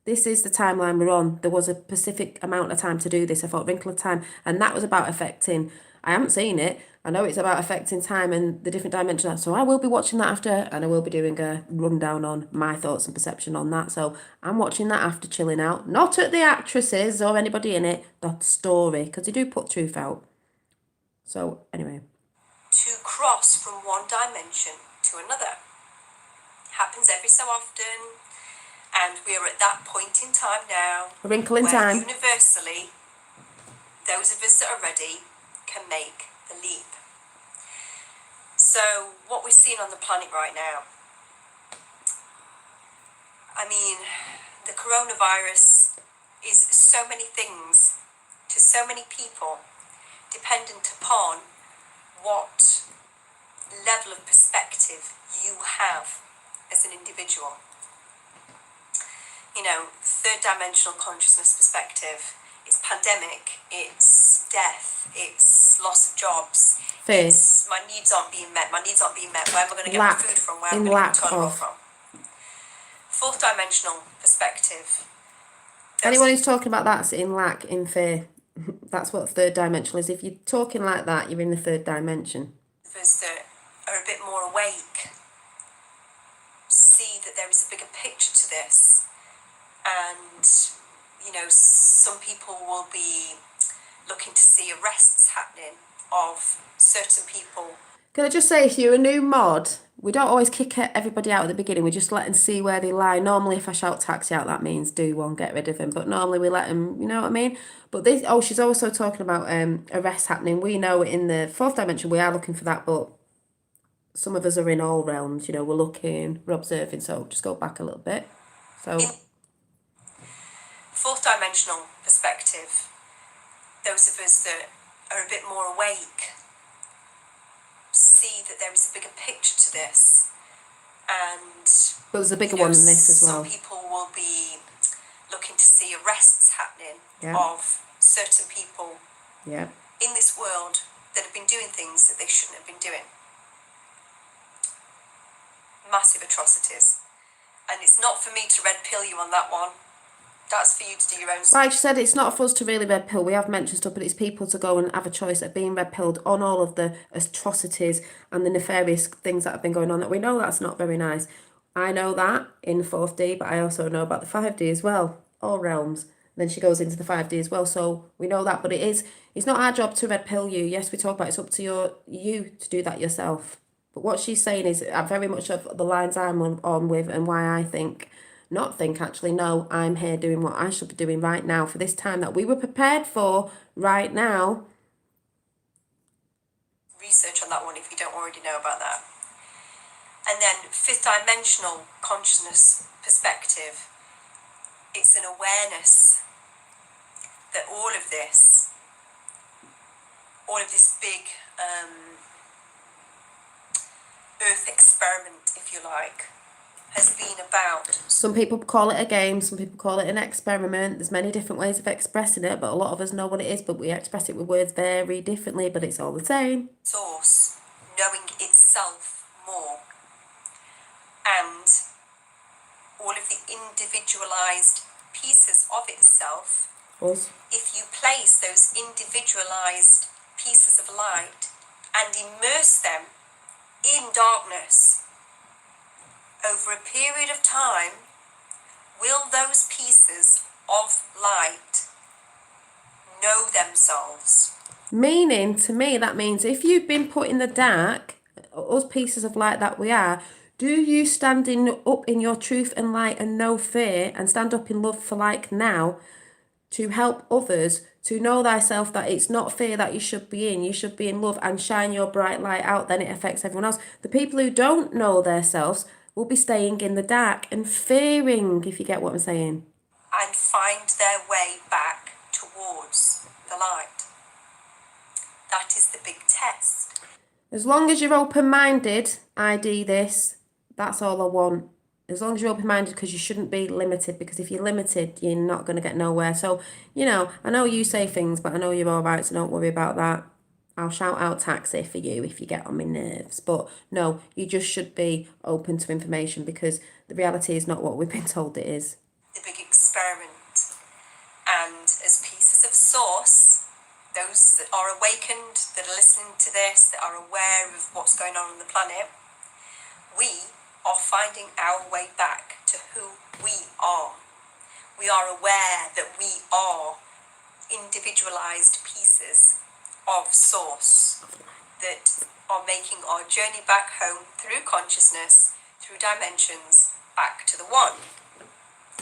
This is the timeline we're on. There was a specific amount of time to do this. I thought Wrinkle of Time. And that was about affecting, I haven't seen it. I know it's about affecting time and the different dimensions. So I will be watching that after, and I will be doing a rundown on my thoughts and perception on that. So I'm watching that after, chilling out. Not at the actresses or anybody in it, the story, because they do put truth out. So anyway. To cross from one dimension to another. Happens every so often. And we are at that point in time now. A Wrinkle in where Time. Universally, those of us that are ready can make the leap. So, what we're seeing on the planet right now, I mean, the coronavirus is so many things to so many people, dependent upon what level of perspective you have as an individual. You know, third dimensional consciousness perspective, it's pandemic, it's death, it's loss of jobs, it's my needs aren't being met, where am I going to get my food from, where am I going to get my toilet roll from? Fourth dimensional perspective. Anyone who's talking about that's in lack, in fear. That's what third dimensional is. If you're talking like that, you're in the third dimension. Those that are a bit more awake see that there is a bigger picture to this. And, you know, some people will be looking to see arrests happening of certain people. Can I just say, if you're a new mod, we don't always kick everybody out at the beginning. We just let them see where they lie. Normally, if I shout taxi out, that means do one, get rid of him. But normally we let them, you know what I mean? But this, she's also talking about arrests happening. We know in the fourth dimension, we are looking for that, but some of us are in all realms, you know, we're looking, we're observing. So just go back a little bit. So... Fourth dimensional perspective, those of us that are a bit more awake see that there is a bigger picture to this, and but there's a bigger one than this as well. Some people will be looking to see arrests happening of certain people in this world that have been doing things that they shouldn't have been doing. Massive atrocities. And it's not for me to red pill you on that one. That's for you to do your own stuff. Like she said, it's not for us to really red pill. We have mentioned stuff, but it's people to go and have a choice of being red pilled on all of the atrocities and the nefarious things that have been going on, that we know that's not very nice. I know that in 4th D, but I also know about the 5D as well, all realms. Then she goes into the 5D as well, so we know that, but it's not our job to red pill you. Yes, we talk about it's up to you to do that yourself. But what she's saying is very much of the lines I'm on with, and why I actually, no, I'm here doing what I should be doing right now for this time that we were prepared for right now. Research on that one if you don't already know about that. And then 5th dimensional consciousness perspective, it's an awareness that all of this big Earth experiment, if you like, has been about. Some people call it a game, some people call it an experiment. There's many different ways of expressing it, but a lot of us know what it is, but we express it with words very differently, but it's all the same. Source, knowing itself more, and all of the individualized pieces of itself. Us. If you place those individualized pieces of light and immerse them in darkness over a period of time, will those pieces of light know themselves? Meaning, to me, that means if you've been put in the dark, us pieces of light that we are, do you standing up in your truth and light and no fear, and stand up in love for like now, to help others, to know thyself that it's not fear that you should be in love, and shine your bright light out, then it affects everyone else. The people who don't know themselves will be staying in the dark and fearing, if you get what I'm saying. And find their way back towards the light. That is the big test. As long as you're open-minded, ID this, that's all I want. As long as you're open-minded, because you shouldn't be limited, because if you're limited, you're not going to get nowhere. So, I know you say things, but I know you're all right, so don't worry about that. I'll shout out taxi for you if you get on my nerves. But no, you just should be open to information, because the reality is not what we've been told it is. The big experiment. And as pieces of source, those that are awakened, that are listening to this, that are aware of what's going on the planet, we are finding our way back to who we are. We are aware that we are individualized pieces of source that are making our journey back home through consciousness, through dimensions, back to the one.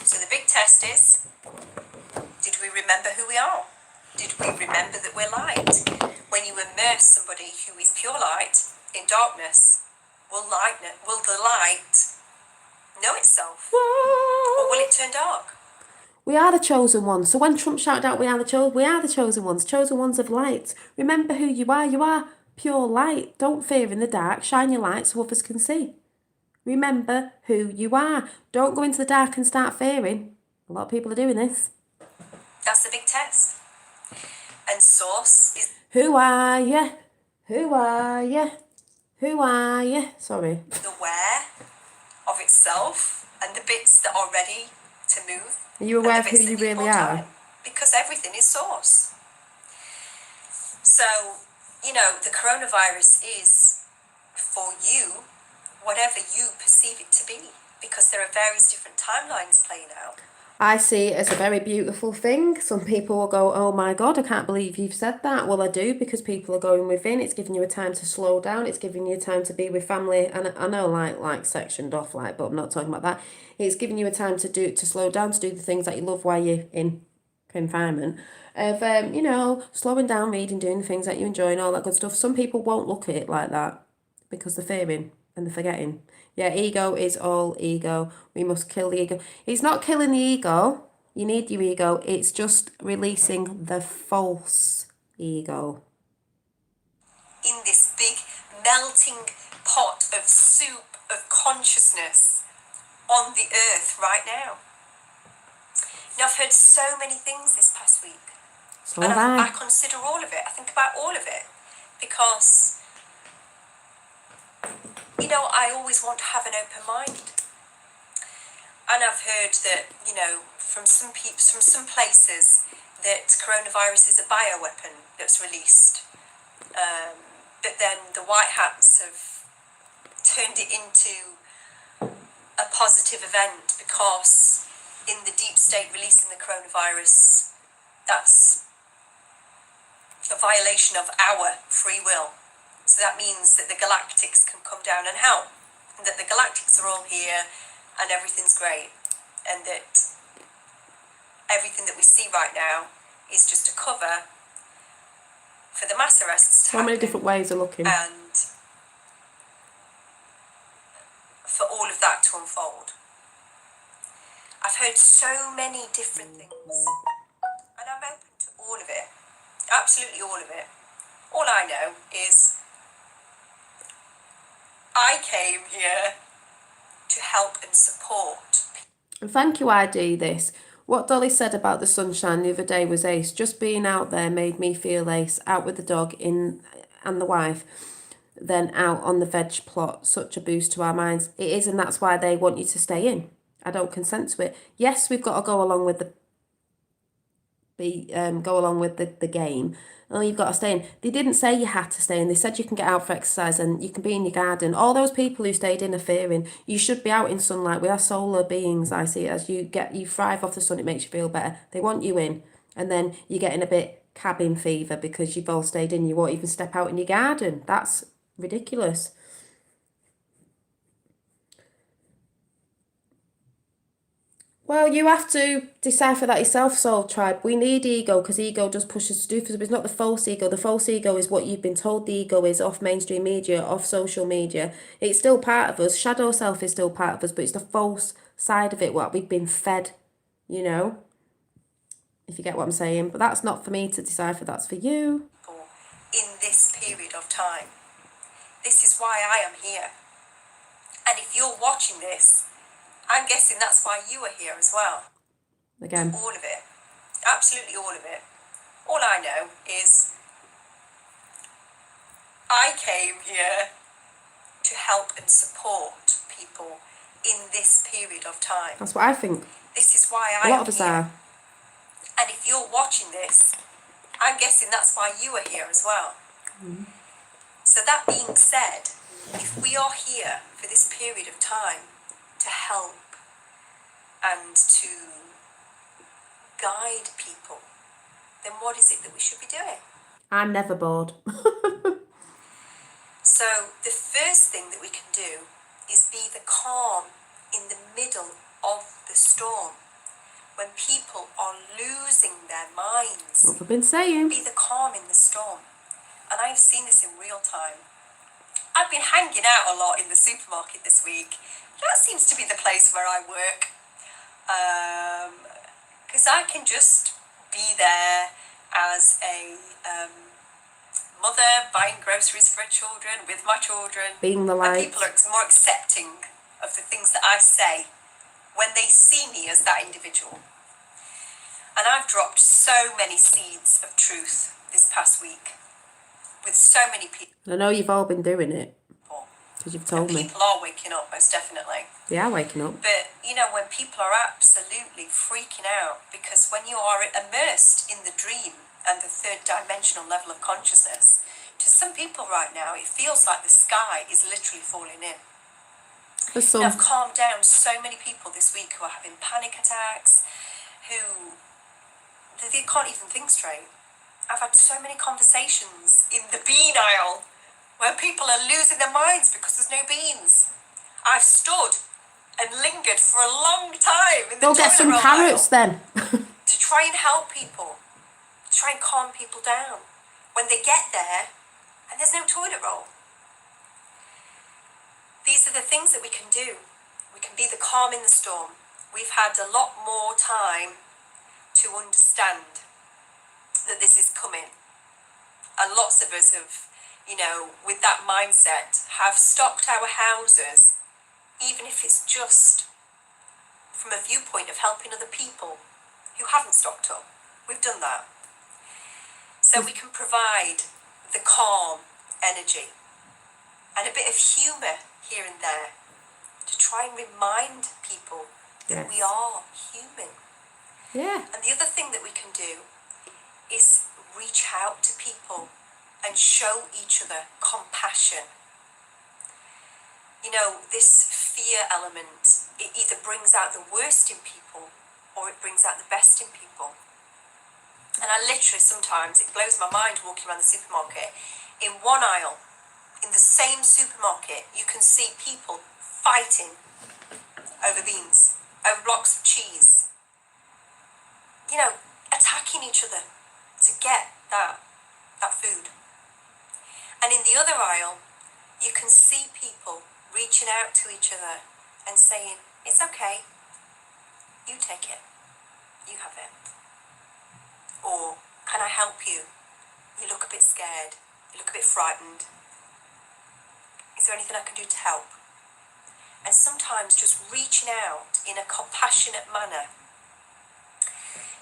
So the big test is, did we remember who we are? Did we remember that we're light? When you immerse somebody who is pure light in darkness, will the light know itself? Or will it turn dark? We are the chosen ones. So when Trump shouted out, we are the chosen ones, chosen ones of light. Remember who you are. You are pure light. Don't fear in the dark. Shine your light so others can see. Remember who you are. Don't go into the dark and start fearing. A lot of people are doing this. That's the big test. And source is... Who are you? Who are you? Who are you? Sorry. Aware of itself and the bits that are ready to move. Are you aware of who you really are? Because everything is source. So, the coronavirus is, for you, whatever you perceive it to be. Because there are various different timelines playing out. I see it as a very beautiful thing. Some people will go, oh my God, I can't believe you've said that. Well, I do, because people are going within. It's giving you a time to slow down. It's giving you time to be with family. And I know like sectioned off, but I'm not talking about that. It's giving you a time to slow down, to do the things that you love while you're in confinement. Of, slowing down, reading, doing the things that you enjoy and all that good stuff. Some people won't look at it like that because they're fearing and they're forgetting. Yeah, ego is all ego. We must kill the ego. It's not killing the ego. You need your ego. It's just releasing the false ego. In this big melting pot of soup of consciousness on the earth right now. Now, I've heard so many things this past week. So and have I consider all of it. I think about all of it. Because... I always want to have an open mind. And I've heard that, you know, from some places, that coronavirus is a bioweapon that's released. But then the White Hats have turned it into a positive event because in the deep state releasing the coronavirus, that's a violation of our free will. So that means that the galactics can come down and help, and that the galactics are all here and everything's great, and that everything that we see right now is just a cover for the mass arrests to So many happen, different ways of looking. and for all of that to unfold. I've heard so many different things, and I'm open to all of it, absolutely all of it. All I know is I came here to help and support. And thank you, ID, this. What Dolly said about the sunshine the other day was ace. Just being out there made me feel ace. Out with the dog and the wife, then out on the veg plot. Such a boost to our minds. It is, and that's why they want you to stay in. I don't consent to it. Yes, we've got to go along with the game. Oh, you've got to stay in. They didn't say you had to stay in. They said you can get out for exercise and you can be in your garden. All those people who stayed in are fearing. You should be out in sunlight. We are solar beings, I see it as. You thrive off the sun, it makes you feel better. They want you in. And then you're getting a bit cabin fever because you've all stayed in. You won't even step out in your garden. That's ridiculous. Well, you have to decipher that yourself, Soul Tribe. We need ego because ego does push us to do things, but it's not the false ego. The false ego is what you've been told the ego is off mainstream media, off social media. It's still part of us. Shadow self is still part of us, but it's the false side of it, what we've been fed, you know, if you get what I'm saying. But that's not for me to decipher, that's for you. In this period of time. This is why I am here. And if you're watching this, I'm guessing that's why you are here as well. Again. All of it. Absolutely all of it. All I know is I came here to help and support people in this period of time. That's what I think. This is why I A lot am of us here. are. And if you're watching this, I'm guessing that's why you are here as well. So that being said, if we are here for this period of time to help and to guide people, then what is it that we should be doing? I'm never bored. So the first thing that we can do is be the calm in the middle of the storm. When people are losing their minds, What have I been saying? be the calm in the storm. And I've seen this in real time. I've been hanging out a lot in the supermarket this week. That seems to be the place where I work. Because I can just be there as a mother buying groceries for her children, with my children. Being the And light. people are more accepting of the things that I say when they see me as that individual. And I've dropped so many seeds of truth this past week with so many people. I know you've all been doing it because you've told me. People are waking up, most definitely. They are waking up. But, you know, when people are absolutely freaking out, because when you are immersed in the dream and the third dimensional level of consciousness, to some people right now, it feels like the sky is literally falling in. For some. I've calmed down so many people this week who are having panic attacks, who they can't even think straight. I've had so many conversations in the bean aisle where people are losing their minds because there's no beans. I've stood and lingered for a long time in the Go get toilet some roll carrots aisle then. to try and help people, to try and calm people down when they get there and there's no toilet roll. These are the things that we can do. We can be the calm in the storm. We've had a lot more time to understand that this is coming. And lots of us have, you know, with that mindset, have stocked our houses, even if it's just from a viewpoint of helping other people who haven't stocked up. We've done that. So we can provide the calm energy and a bit of humour here and there to try and remind people that we Yes. are human. Yeah. And the other thing that we can do is reach out to people and show each other compassion. You know, this fear element, it either brings out the worst in people or it brings out the best in people. And I literally sometimes, it blows my mind walking around the supermarket. In one aisle, in the same supermarket, you can see people fighting over beans, over blocks of cheese. You know, attacking each other to get that food. And in the other aisle, you can see people reaching out to each other and saying, it's okay, you take it, you have it. Or, can I help you? You look a bit scared, you look a bit frightened. Is there anything I can do to help? And sometimes just reaching out in a compassionate manner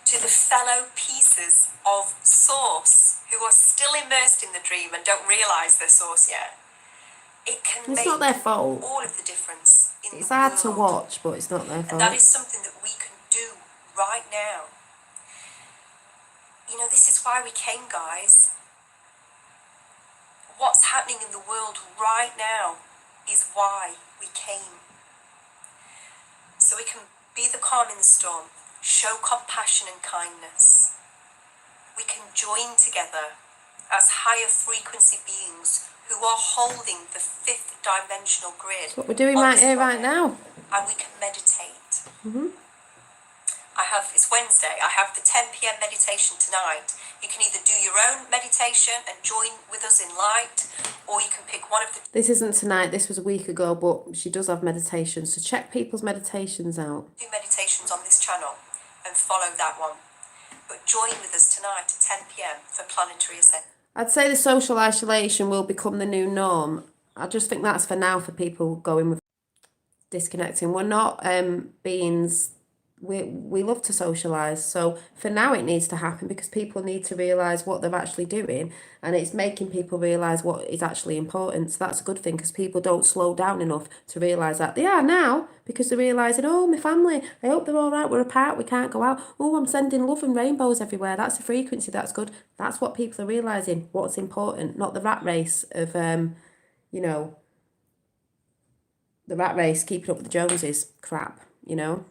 to the fellow pieces of source who are still immersed in the dream and don't realise their source yet. It can It's make not their fault. all of the difference in It's the hard to world. watch, but it's not their And that fault. is something that we can do right now. You know, this is why we came, guys. What's happening in the world right now is why we came. So we can be the calm in the storm, show compassion and kindness. We can join together as higher frequency beings who are holding the fifth dimensional grid. That's what we're doing on right this here, right planet. now. And we can meditate. It's Wednesday, I have the 10 p.m. meditation tonight. You can either do your own meditation and join with us in light, or you can pick one of the This isn't tonight, this was a week ago, but she does have meditations. So check people's meditations out. two meditations on this channel and follow that one. But join with us tonight at 10 p.m. for Planetary Ascension. I'd say the social isolation will become the new norm. I just think that's for now for people going with disconnecting. We're not beings. We love to socialise. So for now it needs to happen because people need to realise what they're actually doing, and it's making people realise what is actually important. So that's a good thing because people don't slow down enough to realise that they are now, because they're realising, oh, my family, I hope they're all right, we're apart, we can't go out. Oh, I'm sending love and rainbows everywhere. That's a frequency, that's good. That's what people are realising, what's important, not the rat race of, you know, the rat race, keeping up with the Joneses crap, you know.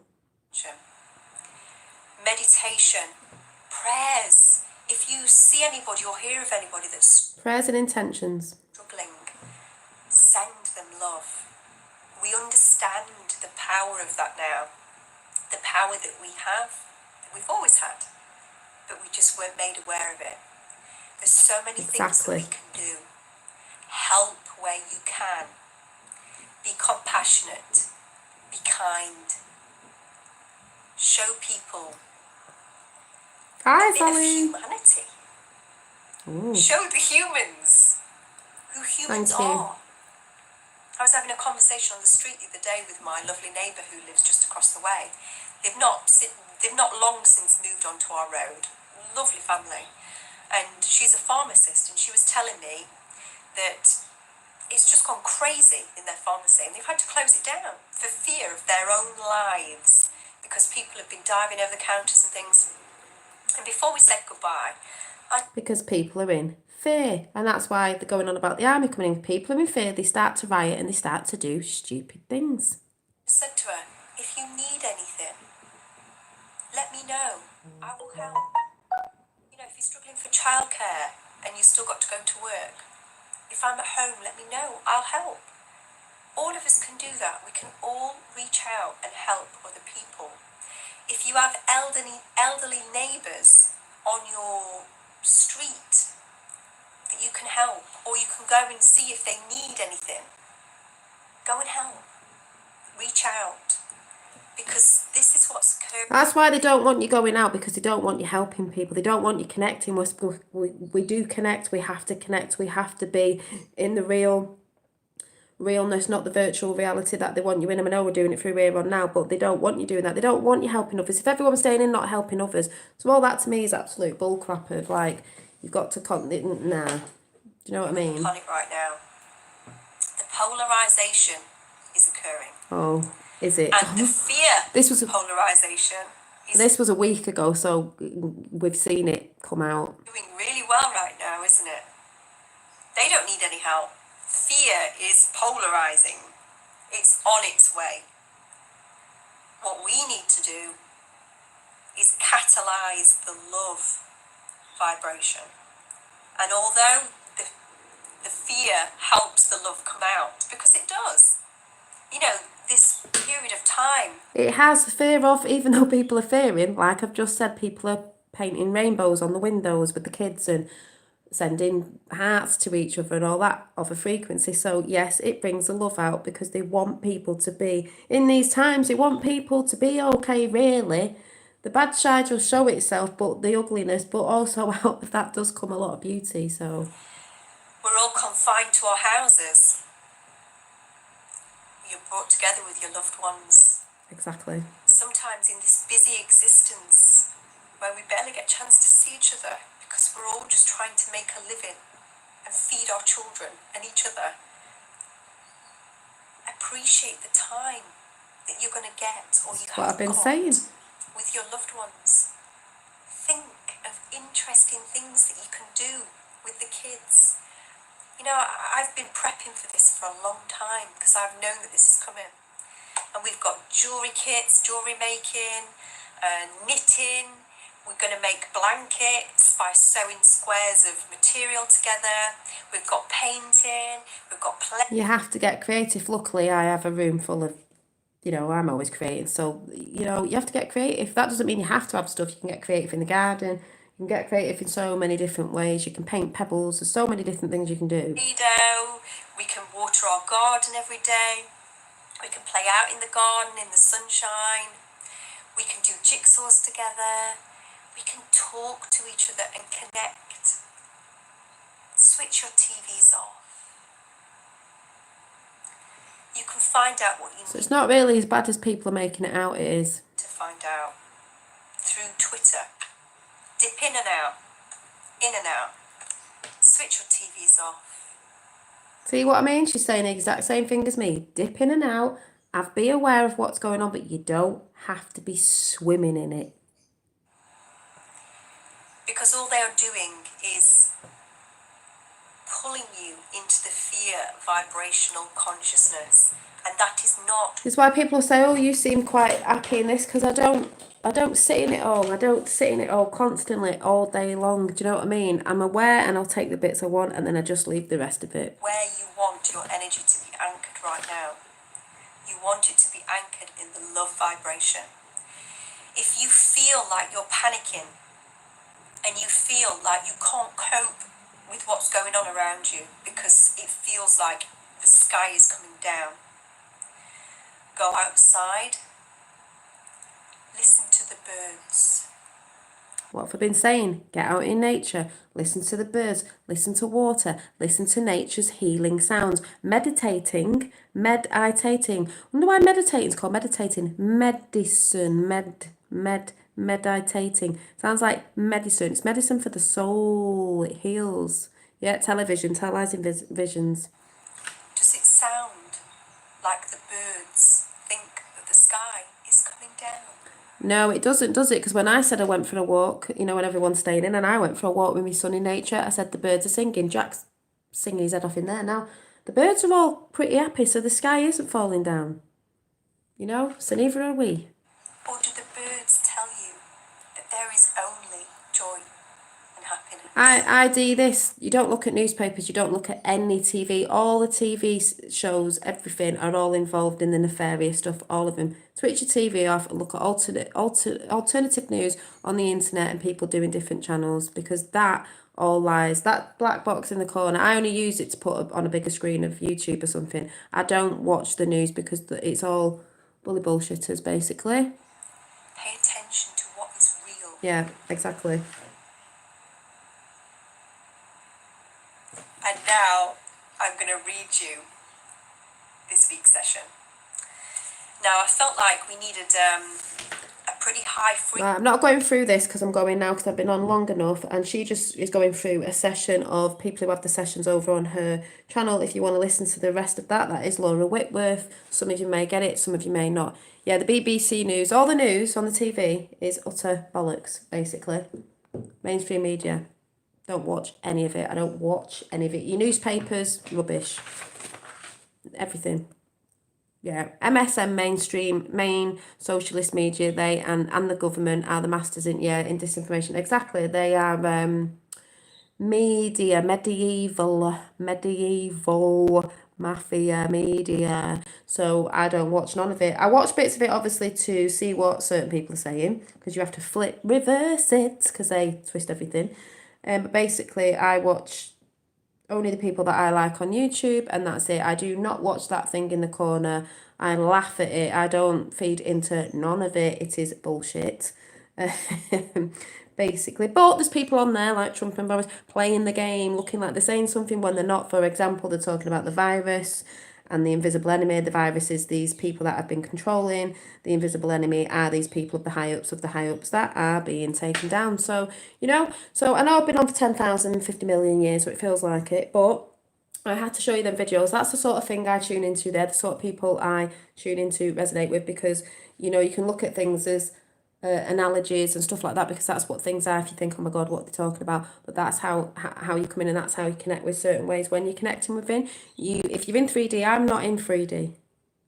Meditation, prayers. If you see anybody or hear of anybody that's Prayers and intentions. struggling, send them love. We understand the power of that now. The power that we have, that we've always had, but we just weren't made aware of it. There's so many things that we Exactly. can do. Help where you can. Be compassionate. Be kind. Show people Hi, a bit of Sally. humanity. Ooh. Show the humans who humans Thank you. are. I was having a conversation on the street the other day with my lovely neighbour who lives just across the way. They've not long since moved onto our road. Lovely family. And she's a pharmacist, and she was telling me that it's just gone crazy in their pharmacy, and they've had to close it down for fear of their own lives because people have been diving over the counters and things. And before we said goodbye, Because people are in fear. And that's why they're going on about the army coming in. People are in fear, they start to riot and they start to do stupid things. said to her, if you need anything, let me know. I will help. You know, if you're struggling for childcare and you've still got to go to work, if I'm at home, let me know. I'll help. All of us can do that. We can all reach out and help other people. If you have elderly neighbours on your street that you can help, or you can go and see if they need anything, go and help. Reach out. Because this is what's occurring. That's why they don't want you going out, because they don't want you helping people. They don't want you connecting. We do connect. We have to connect. We have to be in the realness, not the virtual reality that they want you in. I know we're doing it through here on now, but they don't want you doing that. They don't want you helping others. If everyone's staying in, not helping others. So all that to me is absolute bullcrap of like, you've got to, nah. Do you know what I mean? Planet right now. The polarization is occurring. Oh, Is it? And the fear This was polarization is this was a week ago, so we've seen it come out. doing really well right now, isn't it? They don't need any help. Fear is polarizing. It's on its way. What we need to do is catalyze the love vibration. And although the fear helps the love come out, because it does, you know, this period of time. It has fear of, even though people are fearing, like I've just said, people are painting rainbows on the windows with the kids and sending hearts to each other and all that of a frequency. So yes, it brings the love out because they want people to be, in these times, they want people to be okay, really. The bad side will show itself, but the ugliness, but also out of that does come a lot of beauty, so. We're all confined to our houses. You're brought together with your loved ones. Exactly. Sometimes in this busy existence where we barely get a chance to see each other because we're all just trying to make a living and feed our children and each other. Appreciate the time that you're going to get or you That's what I've been got saying. with your loved ones. Think of interesting things that you can do with the kids. You know, I've been prepping for this for a long time because I've known that this is coming. And we've got jewellery kits, jewellery making, knitting. We're going to make blankets by sewing squares of material together. We've got painting. We've got play. You have to get creative. Luckily, I have a room full of, you know, I'm always creating. So, you know, you have to get creative. That doesn't mean you have to have stuff. You can get creative in the garden. You can get creative in so many different ways. You can paint pebbles. There's so many different things you can do. We can water our garden every day. We can play out in the garden in the sunshine. We can do jigsaws together. We can talk to each other and connect. Switch your TVs off. You can find out what you So need it's not really as bad as people are making it out, it is. to find out through Twitter. Dip in and out. In and out. Switch your TVs off. See what I mean? She's saying the exact same thing as me. Dip in and out. Be aware of what's going on, but you don't have to be swimming in it. Because all they are doing is pulling you into the fear vibrational consciousness, and that is not. It's why people say, "Oh, you seem quite happy in this," because I don't sit in it all. I don't sit in it all constantly all day long. Do you know what I mean? I'm aware, and I'll take the bits I want, and then I just leave the rest of it. Where you want your energy to be anchored right now. You want it to be anchored in the love vibration. If you feel like you're panicking and you feel like you can't cope with what's going on around you because it feels like the sky is coming down, go outside, listen to the birds. What have I been saying? Get out in nature, listen to the birds, listen to water, listen to nature's healing sounds. Meditating. I wonder why meditating is called meditating. Medicine, meditating. Sounds like medicine. It's medicine for the soul. It heals. Yeah, televising visions. Does it sound like the birds think that the sky is coming down? No, it doesn't, does it? Because when I said I went for a walk, you know, when everyone's staying in, and I went for a walk with my son in nature, I said the birds are singing. Jack's singing his head off in there now. The birds are all pretty happy, so the sky isn't falling down. You know, so neither are we. Or do the birds tell you that there is only joy and happiness? I do this. You don't look at newspapers, you don't look at any TV. All the TV shows, everything, are all involved in the nefarious stuff, all of them. Switch your TV off and look at alternative news on the internet and people doing different channels, because that all lies. That black box in the corner, I only use it to put on a bigger screen of YouTube or something. I don't watch the news because it's all bully bullshitters, basically. Pay attention to what is real. Yeah, exactly. And now I'm going to read you this week's session. Now I felt like we needed a pretty high frequency. I'm not going through this because I'm going now because I've been on long enough, and she just is going through a session of people who have the sessions over on her channel. If you want to listen to the rest of that, that is Laura Whitworth. Some of you may get it, some of you may not. Yeah, the BBC News, all the news on the TV is utter bollocks, basically. Mainstream media. Don't watch any of it. I don't watch any of it. Your newspapers, rubbish. Everything. Yeah, MSM, mainstream, main socialist media, they and the government are the masters in disinformation. Exactly, they are medieval mafia media. So I don't watch none of it. I watch bits of it obviously to see what certain people are saying, because you have to reverse it because they twist everything. But basically, I watch only the people that I like on YouTube, and that's it. I do not watch that thing in the corner. I laugh at it. I don't feed into none of it. It is bullshit. Basically. But there's people on there like Trump and Boris playing the game, looking like they're saying something when they're not. For example, they're talking about the virus and the invisible enemy. The virus is these people that have been controlling. The invisible enemy are these people of the high ups that are being taken down. So, I know I've been on for 10,000, 50 million years, so it feels like it, but I had to show you them videos. That's the sort of thing I tune into. They're the sort of people I tune into, resonate with, because, you can look at things as analogies and stuff like that, because that's what things are. If you think, oh my God, what are they talking about? But that's how you come in, and that's how you connect with certain ways when you're connecting within. If you're in 3D, I'm not in 3D.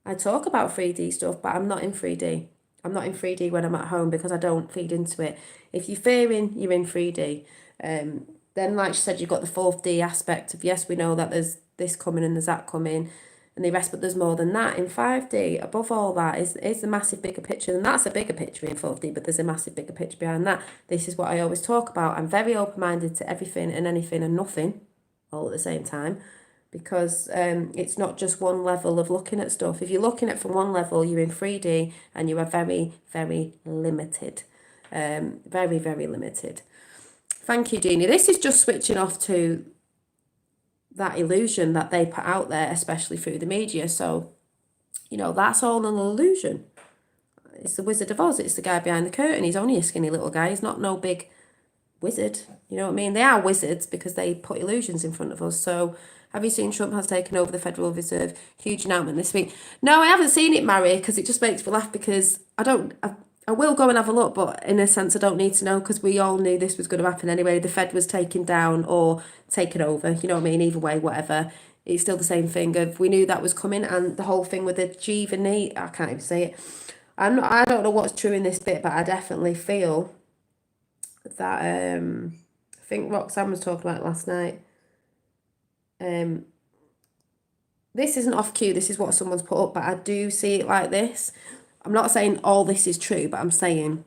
I talk about 3D stuff, but I'm not in 3D. I'm not in 3D when I'm at home because I don't feed into it. If you're fearing you're in 3D, then like she said, you've got the 4D aspect of, yes, we know that there's this coming and there's that coming and the rest, but there's more than that. In 5D, above all that is the massive bigger picture, and that's a bigger picture in 4D, but there's a massive bigger picture behind that. This is what I always talk about. I'm very open-minded to everything and anything and nothing all at the same time, because it's not just one level of looking at stuff. If you're looking at from one level, you're in 3D and you are very, very limited. Very, very limited. Thank you, Jeannie. This is just switching off to that illusion that they put out there, especially through the media. So, that's all an illusion. It's the Wizard of Oz. It's the guy behind the curtain. He's only a skinny little guy. He's not no big wizard. You know what I mean? They are wizards because they put illusions in front of us. So, have you seen Trump has taken over the Federal Reserve? Huge announcement this week. No, I haven't seen it, Mary, because it just makes me laugh, because I will go and have a look, but in a sense I don't need to know, because we all knew this was going to happen anyway. The Fed was taken down or taken over, you know what I mean? Either way, whatever. It's still the same thing. We knew that was coming, and the whole thing with the Giovanni, I can't even say it. I don't know what's true in this bit, but I definitely feel that I think Roxanne was talking about it last night. This isn't off cue, this is what someone's put up, but I do see it like this. I'm not saying all this is true, but I'm saying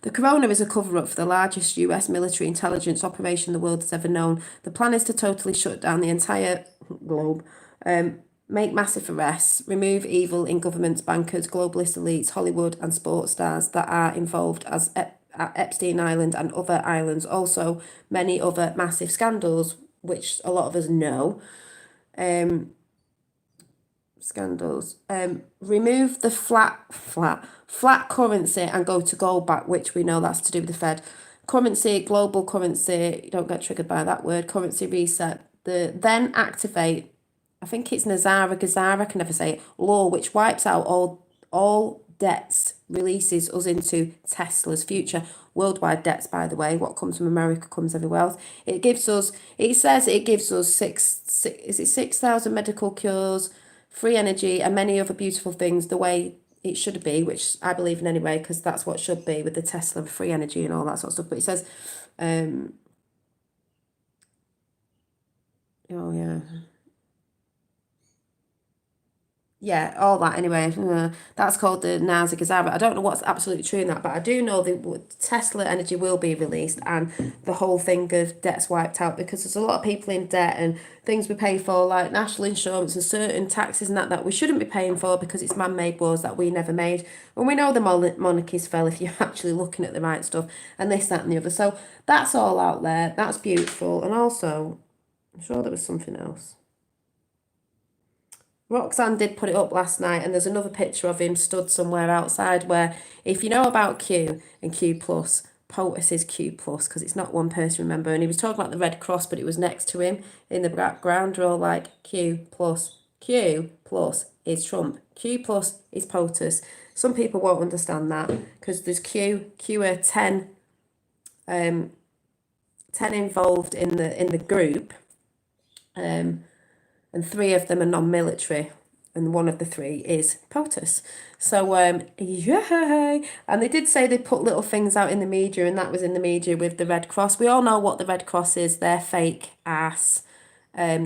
the corona is a cover-up for the largest US military intelligence operation the world has ever known. The plan is to totally shut down the entire globe, make massive arrests, remove evil in governments, bankers, globalist elites, Hollywood and sports stars that are involved as at Epstein Island and other islands. Also, many other massive scandals, which a lot of us know. Remove the flat currency and go to gold back, which we know that's to do with the Fed. Currency, global currency, don't get triggered by that word, currency reset. Then activate, I think it's Gazara, I can never say it, law, which wipes out all debts, releases us into Tesla's future. Worldwide debts, by the way, what comes from America comes everywhere else. It says it gives us 6,000 medical cures, free energy, and many other beautiful things the way it should be, which I believe in anyway, because that's what should be with the Tesla, free energy and all that sort of stuff. But it says, yeah, all that anyway. That's called the Nazi Gazara. I don't know what's absolutely true in that, but I do know the Tesla energy will be released and the whole thing of debt's wiped out, because there's a lot of people in debt and things we pay for, like national insurance and certain taxes and that we shouldn't be paying for because it's man-made wars that we never made. And we know the monarchies fell if you're actually looking at the right stuff, and this, that and the other. So that's all out there. That's beautiful. And also, I'm sure there was something else. Roxanne did put it up last night, and there's another picture of him stood somewhere outside where, if you know about Q and Q plus, POTUS is Q plus because it's not one person, remember? And he was talking about the Red Cross, but it was next to him in the background. We're all like, Q plus is Trump. Q plus is POTUS. Some people won't understand that because there's Q are 10 involved in the group, and 3 of them are non-military, and one of the 3 is POTUS. So yeah, and they did say they put little things out in the media, and that was in the media with the Red Cross. We all know what the Red Cross is. They're fake ass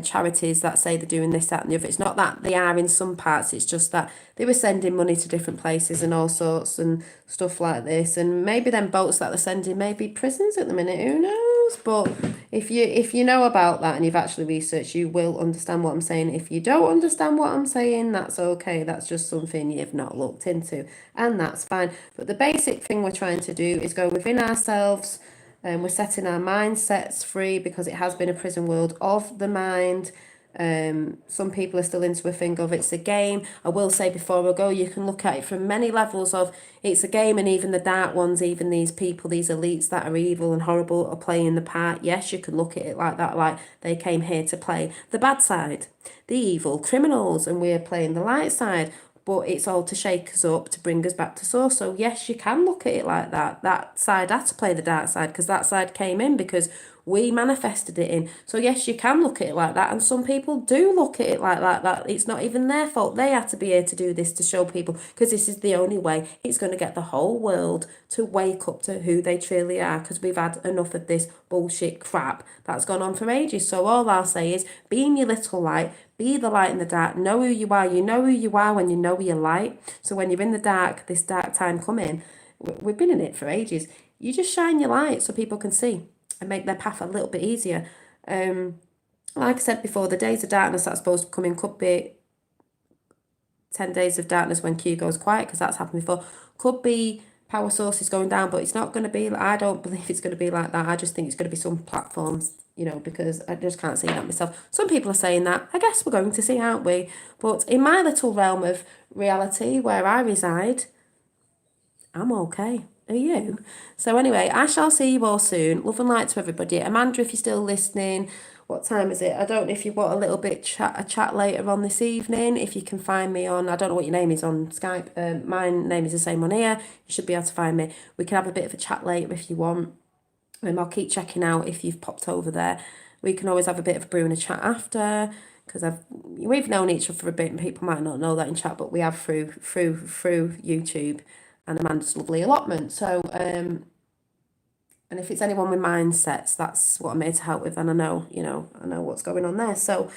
charities that say they're doing this, that and the other. It's not that they are in some parts, it's just that they were sending money to different places and all sorts and stuff like this. And maybe them boats that they're sending may be prisons at the minute, who knows? But if you know about that and you've actually researched, you will understand what I'm saying. If you don't understand what I'm saying, that's okay. That's just something you've not looked into, and that's fine. But the basic thing we're trying to do is go within ourselves, and we're setting our mindsets free because it has been a prison world of the mind. Some people are still into a thing of it's a game. I will say before I go, you can look at it from many levels of it's a game, and even the dark ones, even these people, these elites that are evil and horrible are playing the part. Yes, you can look at it like that, like they came here to play the bad side, the evil criminals, and we're playing the light side. But it's all to shake us up, to bring us back to source. So yes, you can look at it like that. That side had to play the dark side because that side came in because we manifested it in. So yes, you can look at it like that. And some people do look at it like that. That it's not even their fault. They had to be here to do this to show people, because this is the only way it's going to get the whole world to wake up to who they truly are, because we've had enough of this bullshit crap that's gone on for ages. So all I'll say is be in your little light. Be the light in the dark. Know who you are. You know who you are when you know your light. So when you're in the dark, this dark time coming, we've been in it for ages. You just shine your light so people can see and make their path a little bit easier. Like I said before, the days of darkness that's supposed to come in could be 10 days of darkness when Q goes quiet, because that's happened before. Could be power sources going down, but it's not going to be, I don't believe it's going to be like that. I just think it's going to be some platforms, because I just can't see that myself. Some people are saying that. I guess we're going to see, aren't we? But in my little realm of reality where I reside, I'm okay. Are you? So anyway, I shall see you all soon. Love and light to everybody. Amanda, if you're still listening, what time is it? I don't know if you want a little bit chat later on this evening. If you can find me on, I don't know what your name is on Skype. My name is the same on here. You should be able to find me. We can have a bit of a chat later if you want. I'll keep checking out if you've popped over there. We can always have a bit of a brew and a chat after, because we've known each other for a bit, and people might not know that in chat, but we have through YouTube and Amanda's lovely allotment. So and if it's anyone with mindsets, that's what I'm here to help with, and I know what's going on there. So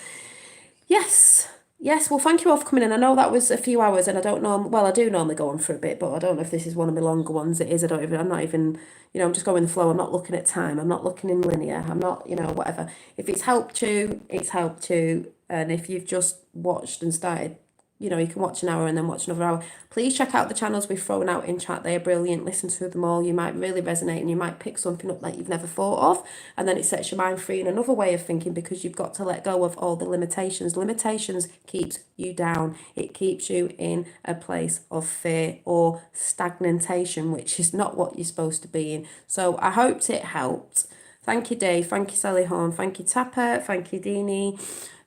yes, well, thank you all for coming in. I know that was a few hours, and I don't know, well, I do normally go on for a bit, but I don't know if this is one of my longer ones. It is, I'm not even, I'm just going with the flow. I'm not looking at time. I'm not looking in linear. I'm not, whatever. If it's helped you, it's helped you. And if you've just watched and started, you can watch an hour and then watch another hour. Please check out the channels we've thrown out in chat. They are brilliant. Listen to them all. You might really resonate, and you might pick something up that you've never thought of. And then it sets your mind free in another way of thinking, because you've got to let go of all the limitations. Limitations keeps you down. It keeps you in a place of fear or stagnation, which is not what you're supposed to be in. So I hoped it helped. Thank you, Dave. Thank you, Sally Horn. Thank you, Tapper. Thank you, Deanie.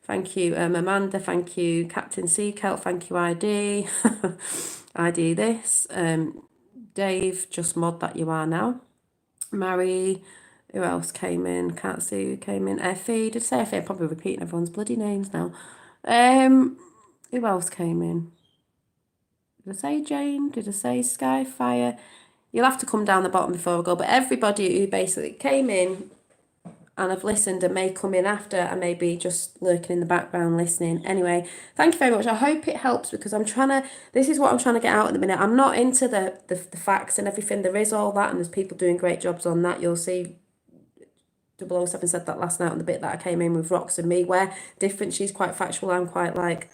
Thank you, Amanda. Thank you, Captain Seakelt. Thank you, ID. ID this. Dave, just mod that you are now. Mary. Who else came in? Can't see who came in. Effie. Did I say Effie? I'm probably repeating everyone's bloody names now. Who else came in? Did I say Jane? Did I say Skyfire? You'll have to come down the bottom before I go. But everybody who basically came in and I've listened and may come in after and maybe just lurking in the background listening. Anyway, thank you very much. I hope it helps, because this is what I'm trying to get out at the minute. I'm not into the facts and everything. There is all that, and there's people doing great jobs on that. You'll see 007 said that last night on the bit that I came in with Rox and me, where different, she's quite factual, I'm quite like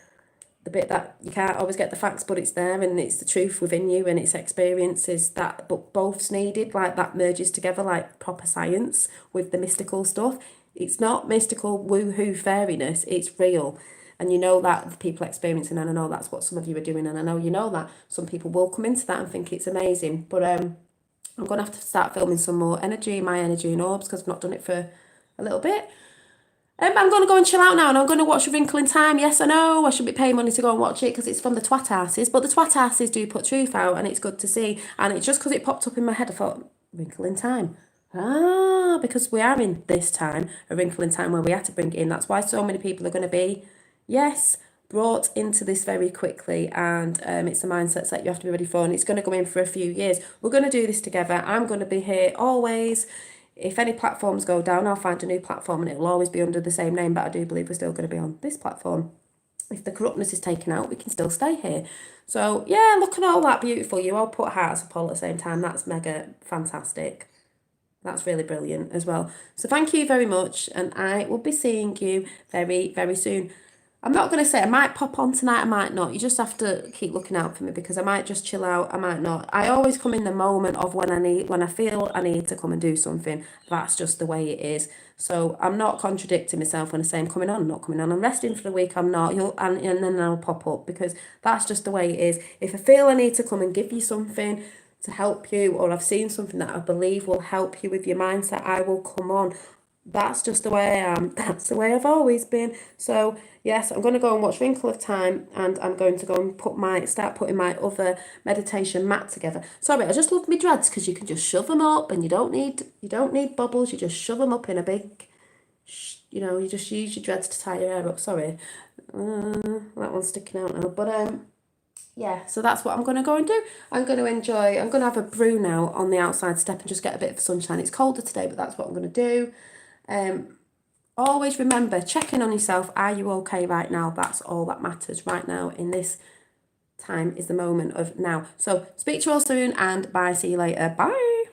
the bit that you can't always get the facts, but it's there, and it's the truth within you, and it's experiences that, but both's needed, like that merges together, like proper science with the mystical stuff. It's not mystical woo-hoo fairiness, it's real. And you know that the people experiencing, and I know that's what some of you are doing, and I know you know that some people will come into that and think it's amazing. But I'm going to have to start filming some more my energy and orbs, because I've not done it for a little bit. I'm going to go and chill out now, and I'm going to watch A Wrinkle in Time. Yes, I know I should be paying money to go and watch it because it's from the twat asses, but the twat asses do put truth out, and it's good to see. And it's just because it popped up in my head, I thought, Wrinkle in Time. Ah, because we are in this time, A Wrinkle in Time, where we had to bring it in. That's why so many people are going to be, yes, brought into this very quickly, and it's a mindset that you have to be ready for, and it's going to go in for a few years. We're going to do this together. I'm going to be here always. If any platforms go down, I'll find a new platform, and it'll always be under the same name, but I do believe we're still going to be on this platform. If the corruptness is taken out, we can still stay here. So yeah, look at all that beautiful. You all put hearts up all at the same time. That's mega fantastic. That's really brilliant as well. So thank you very much, and I will be seeing you very, very soon. I'm not going to say I might pop on tonight, I might not. You just have to keep looking out for me, because I might just chill out, I might not. I always come in the moment of when I feel I need to come and do something. That's just the way it is. So I'm not contradicting myself when I say I'm coming on, I'm not coming on. I'm resting for the week, I'm not. And then I'll pop up, because that's just the way it is. If I feel I need to come and give you something to help you, or I've seen something that I believe will help you with your mindset, I will come on. That's just the way I am. That's the way I've always been. So yes, I'm going to go and watch Wrinkle of Time, and I'm going to go and start putting my other meditation mat together. Sorry, I just love my dreads, because you can just shove them up, and you don't need bubbles. You just shove them up in a big, you just use your dreads to tie your hair up. Sorry, that one's sticking out now. But yeah, so that's what I'm going to go and do. I'm going to have a brew now on the outside step and just get a bit of sunshine. It's colder today, but that's what I'm going to do. Always remember, checking on yourself. Are you okay right now? That's all that matters right now. In this time is the moment of now. So speak to you all soon, and bye. See you later. Bye.